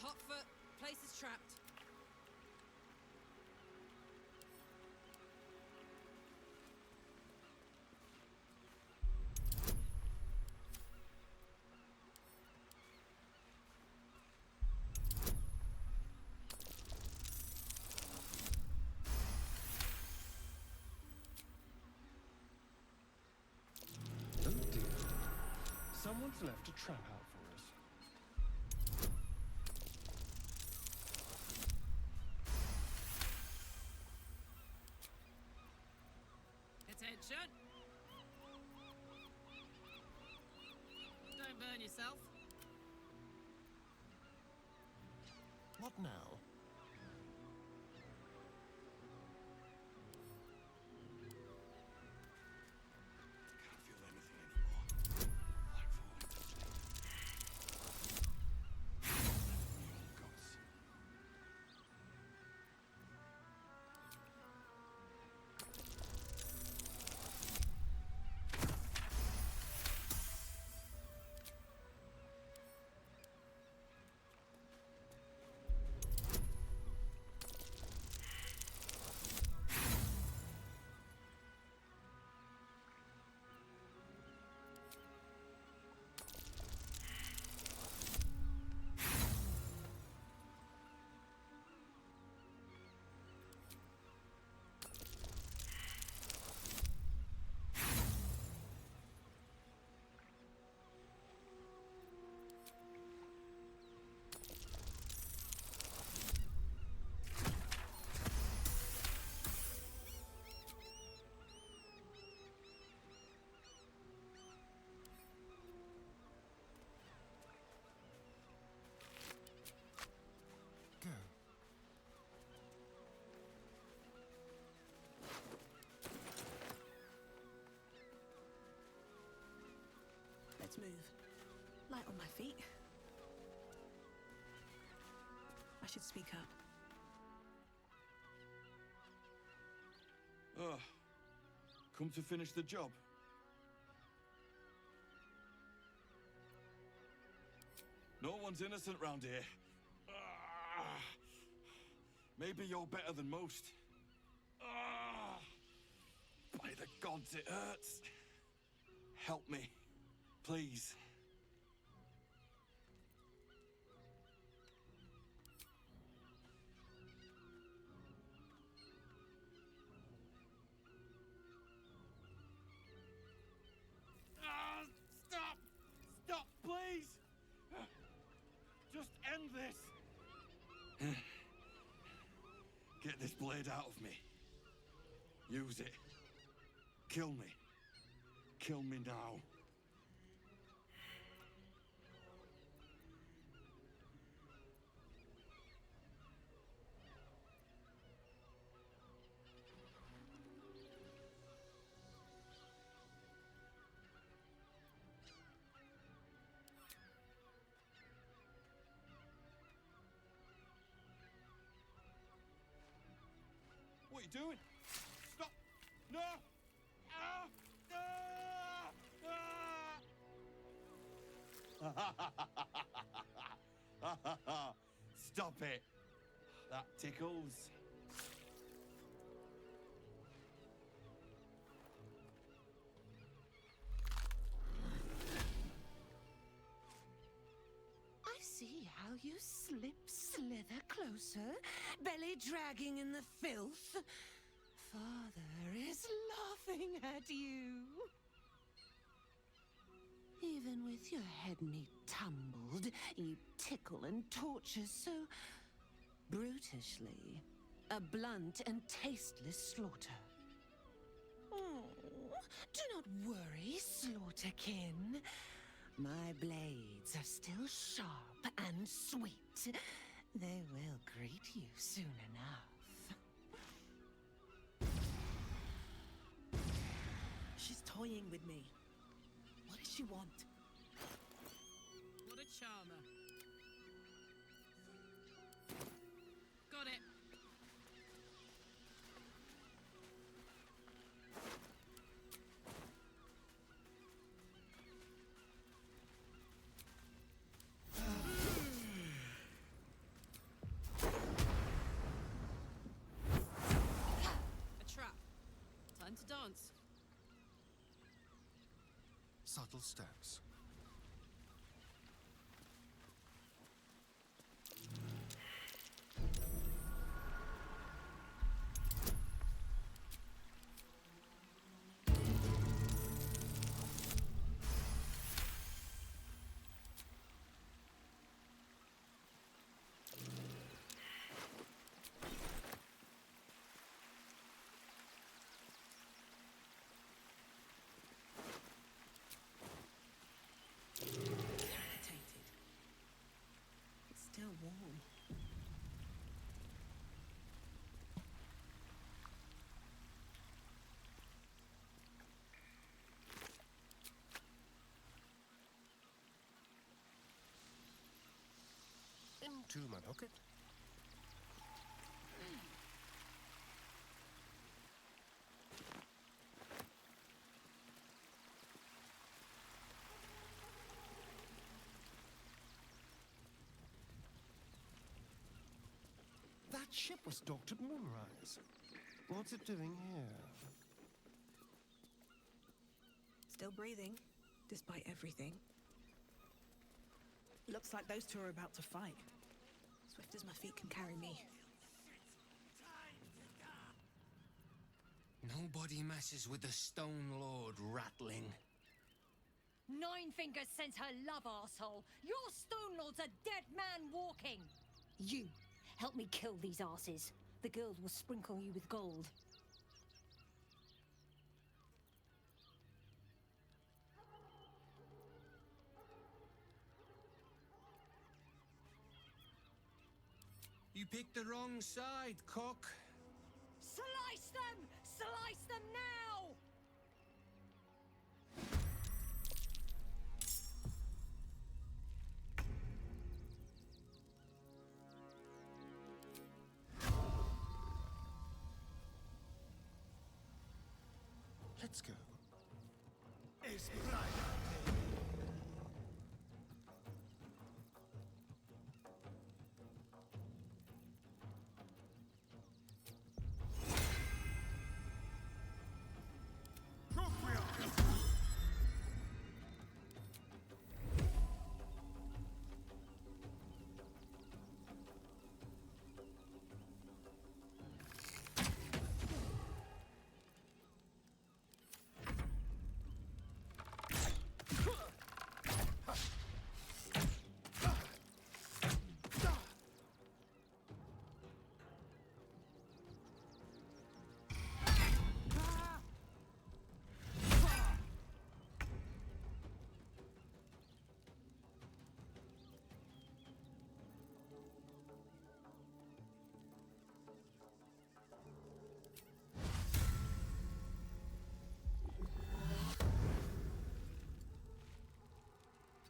Hot foot. Place is trapped. Oh dear. Someone's left a trap out for us. Attention! Don't burn yourself. What now? Can't feel anything anymore. Like falling to sleep. Gods. Go. Let's move. Light on my feet. I should speak up. Ah, come to finish the job. No one's innocent round here. Maybe you're better than most. By the gods, it hurts. Help me, please. Stop! Stop, please! Just end this! Get this blade out of me. Use it. Kill me. Kill me now. What are you doing? Stop! No! Ah! Ah! Stop it! That tickles. I see how you slither closer, belly dragging in the filth. Father is laughing at you. Even with your head neat tumbled, you tickle and torture so brutishly. A blunt and tasteless slaughter. Oh, do not worry, slaughterkin. My blades are still sharp and sweet. They will greet you soon enough. She's toying with me. What does she want? What a charmer. Got it. A trap. Time to dance. Subtle steps. It's still warm. Into my pocket. That ship was docked at Moonrise. What's it doing here? Still breathing, despite everything. Looks like those two are about to fight. Swift as my feet can carry me. Nobody messes with the Stone Lord, Rattling. Nine Fingers sent her love, arsehole. Your Stone Lord's a dead man walking. You, help me kill these asses. The girls will sprinkle you with gold. You picked the wrong side, cock. Slice them! Slice them now! Let's go.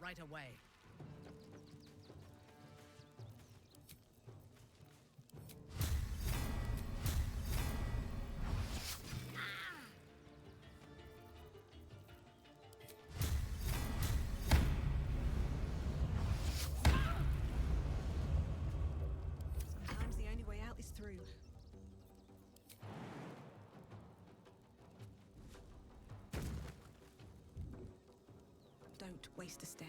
right away. Sometimes the only way out is through. Don't waste a step.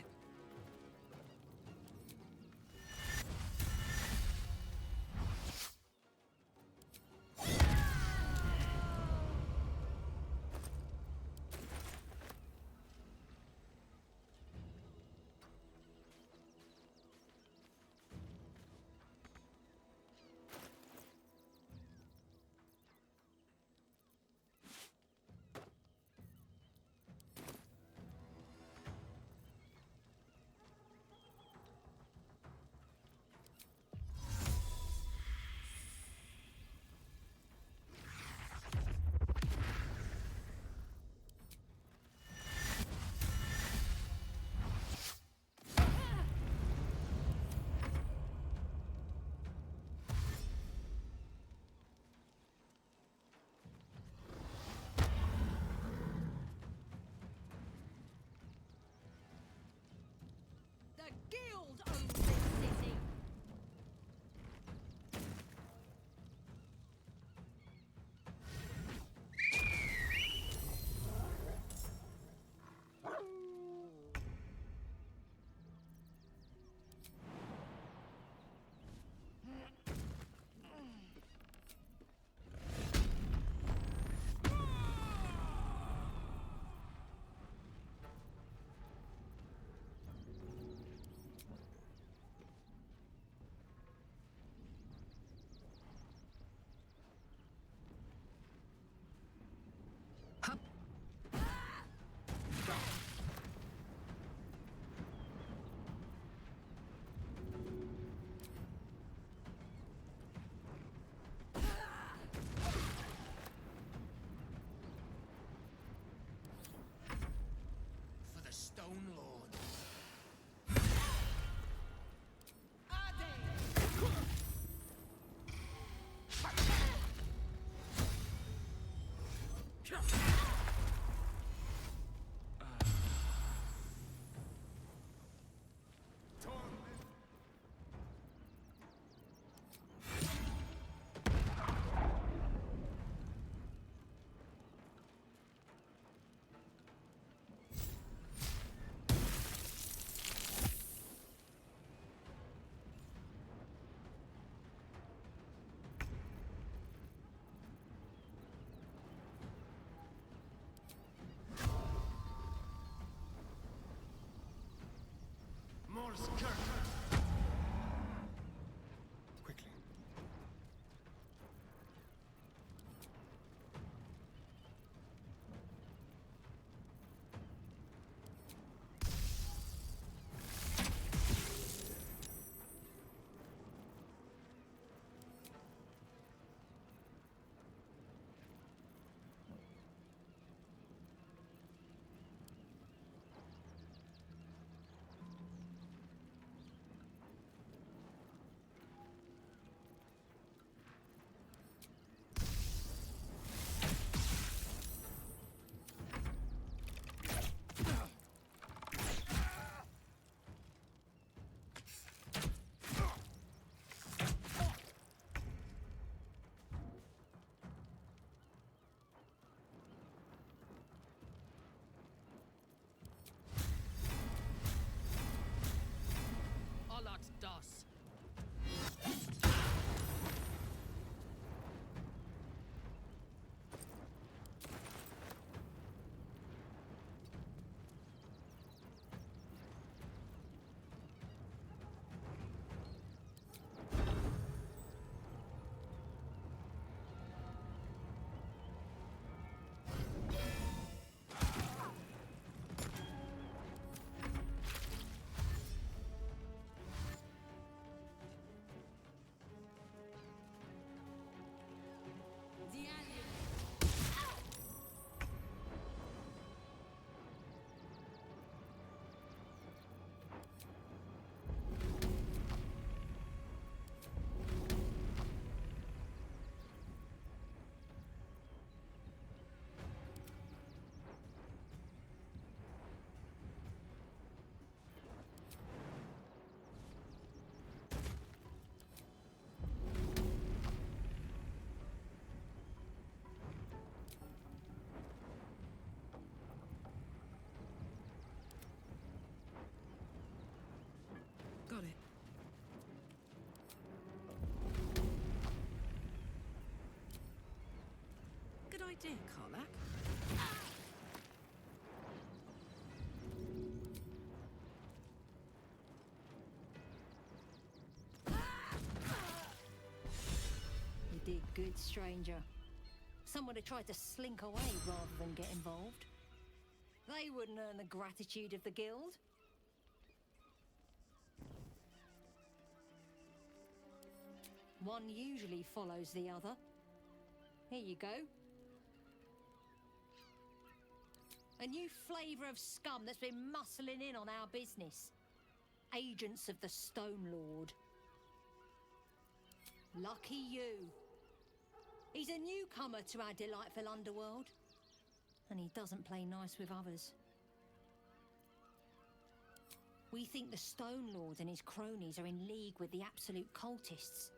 The guild owns this city! For the Stone Lord. More skirt! Quickly. idea, Karlak. You did good, stranger. Someone had tried to slink away rather than get involved. They wouldn't earn the gratitude of the guild. One usually follows the other. Here you go. A new flavour of scum that's been muscling in on our business. Agents of the Stone Lord. Lucky you. He's a newcomer to our delightful underworld. And he doesn't play nice with others. We think the Stone Lord and his cronies are in league with the absolute cultists.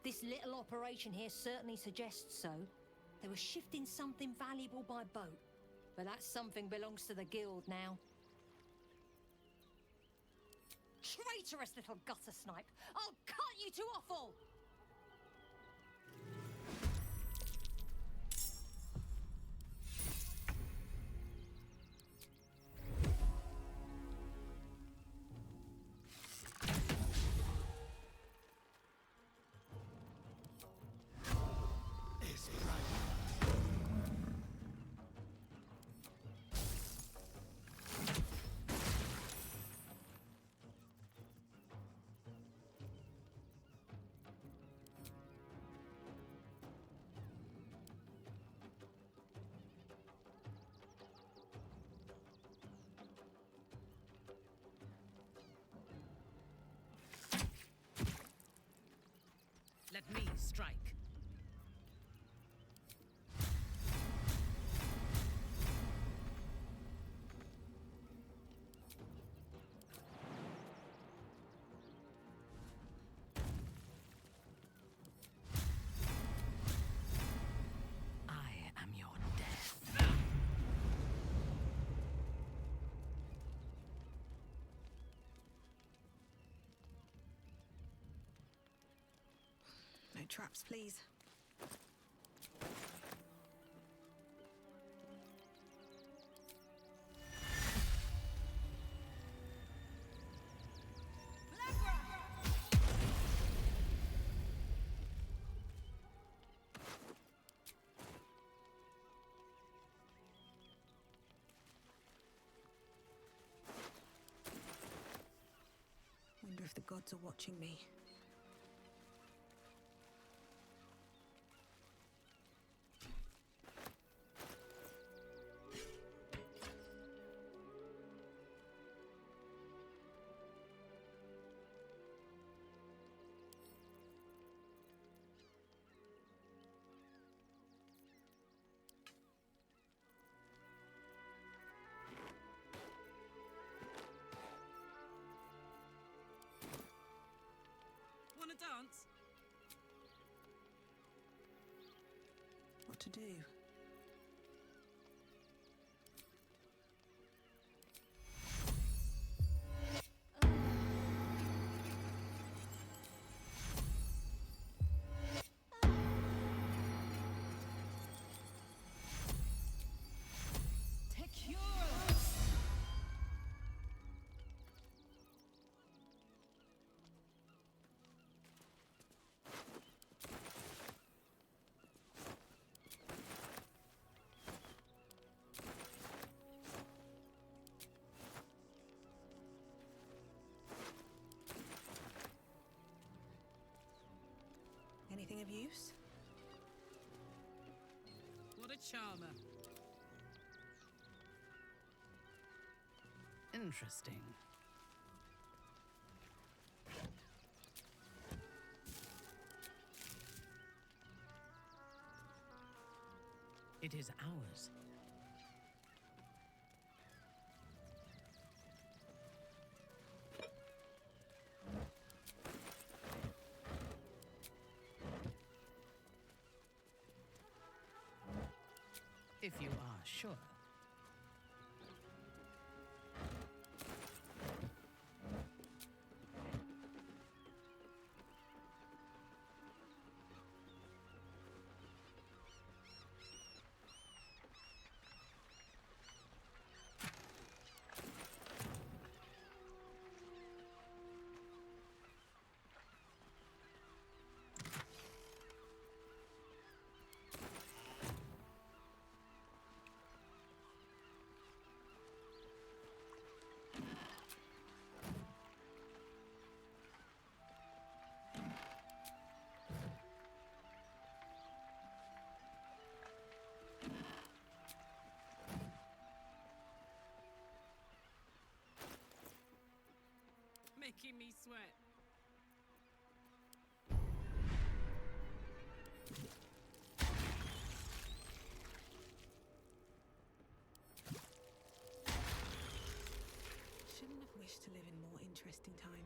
This little operation here certainly suggests so. They were shifting something valuable by boat. But that something belongs to the guild now. Traitorous little gutter snipe! I'll cut you to offal! Let me strike. I am your death. No traps, please. Wonder if the gods are watching me. Wanna dance? What to do? Anything of use? What a charmer. Interesting. It is ours. If you are sure. making me sweat. Shouldn't have wished to live in more interesting times.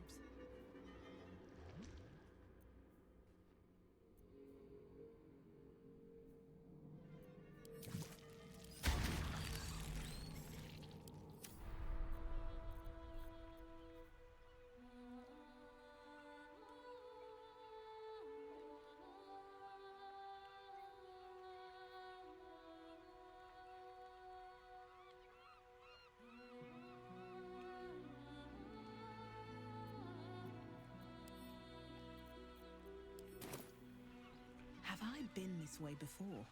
Have I been this way before?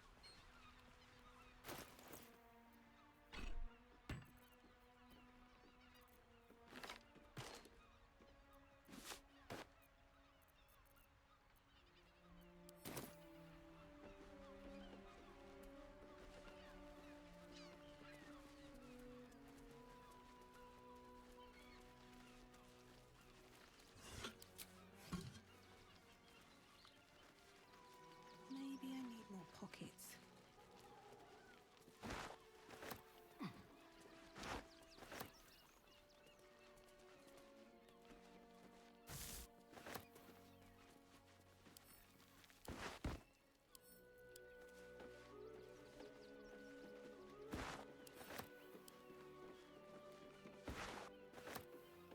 Maybe I need more pockets.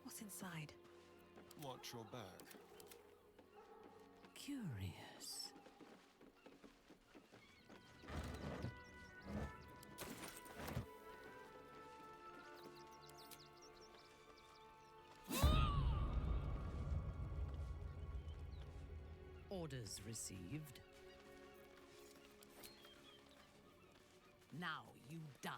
What's inside? Watch your back. Curious. Orders received. Now you die.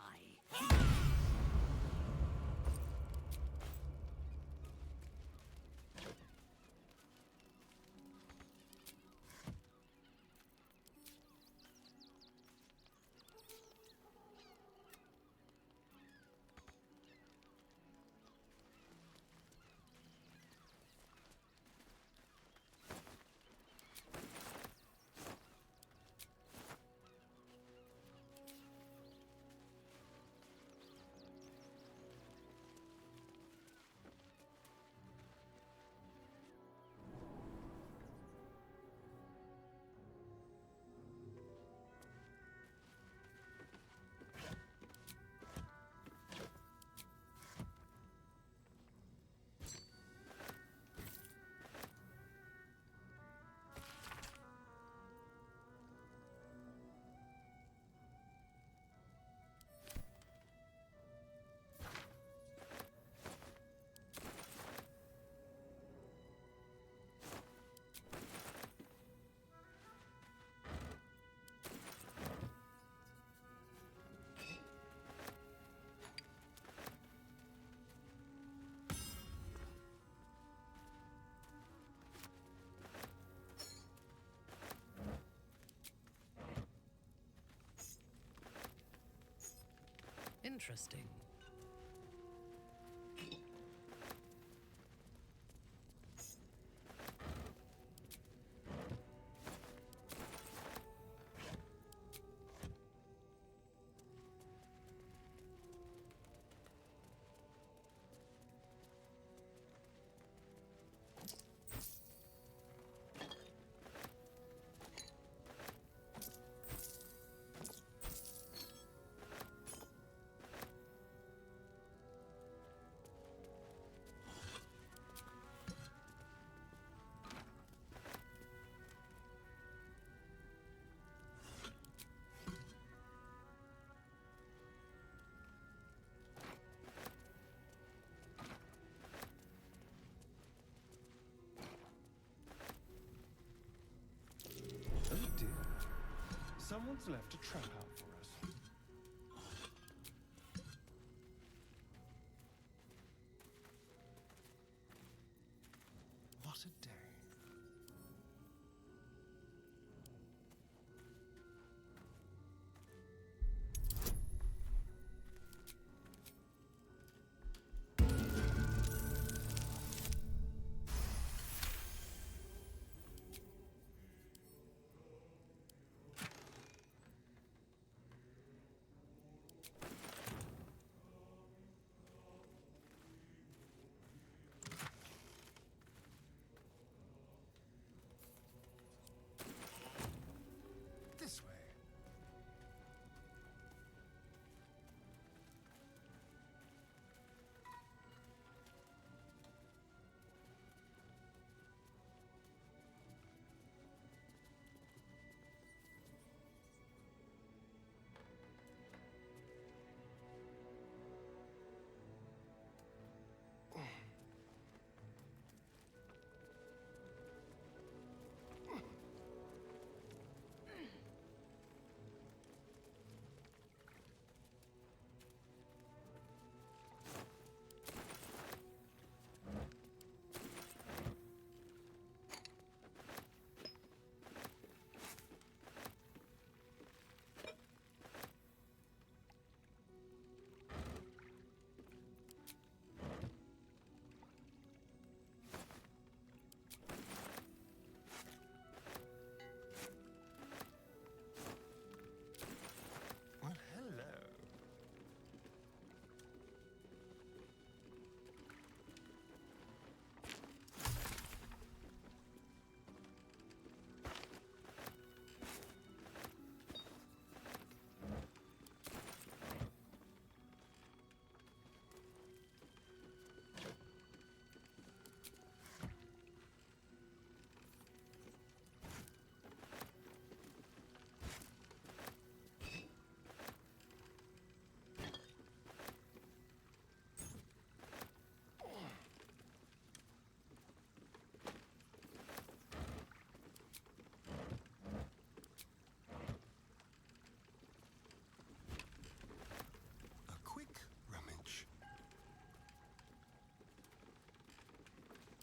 Interesting. Oh dear. Someone's left a trap out for us. What a day.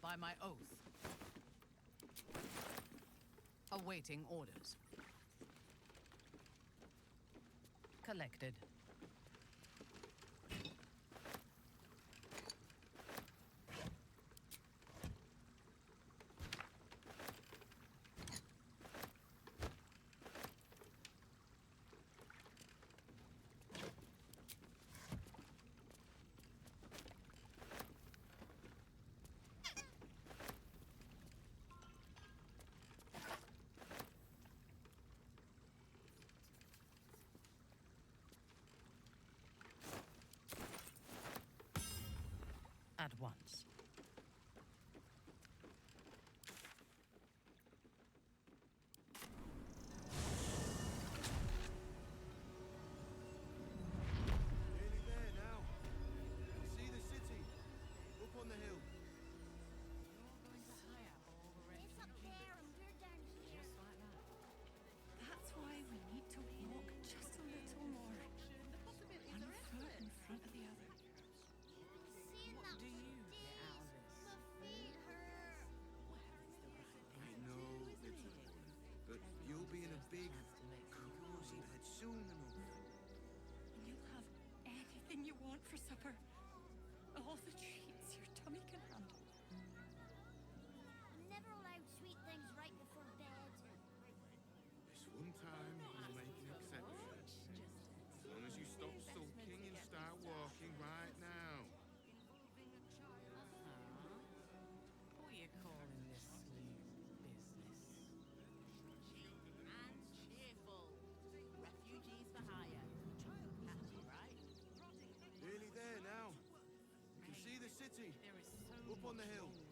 By my oath. Awaiting orders. Collected. At once. Nearly there now. See the city. Up on the hill. It's up there and we're down here. Just like that. That's why we need to walk just a little more. One foot in front of the other. What do you get out of this? My feet hurt. I know, little one, but you'll be in a big, cozy bed soon enough. And you'll have anything you want for supper. All the treats your tummy can handle. I'm never allowed sweet things right before bed. This one time we'll make an exception. As long as you stop sulking and start walking right now. What are you calling this business? And cheerful. Refugees for hire. Catchy, right? Nearly there now. You can see the city. There is so Up on the much hill. wrong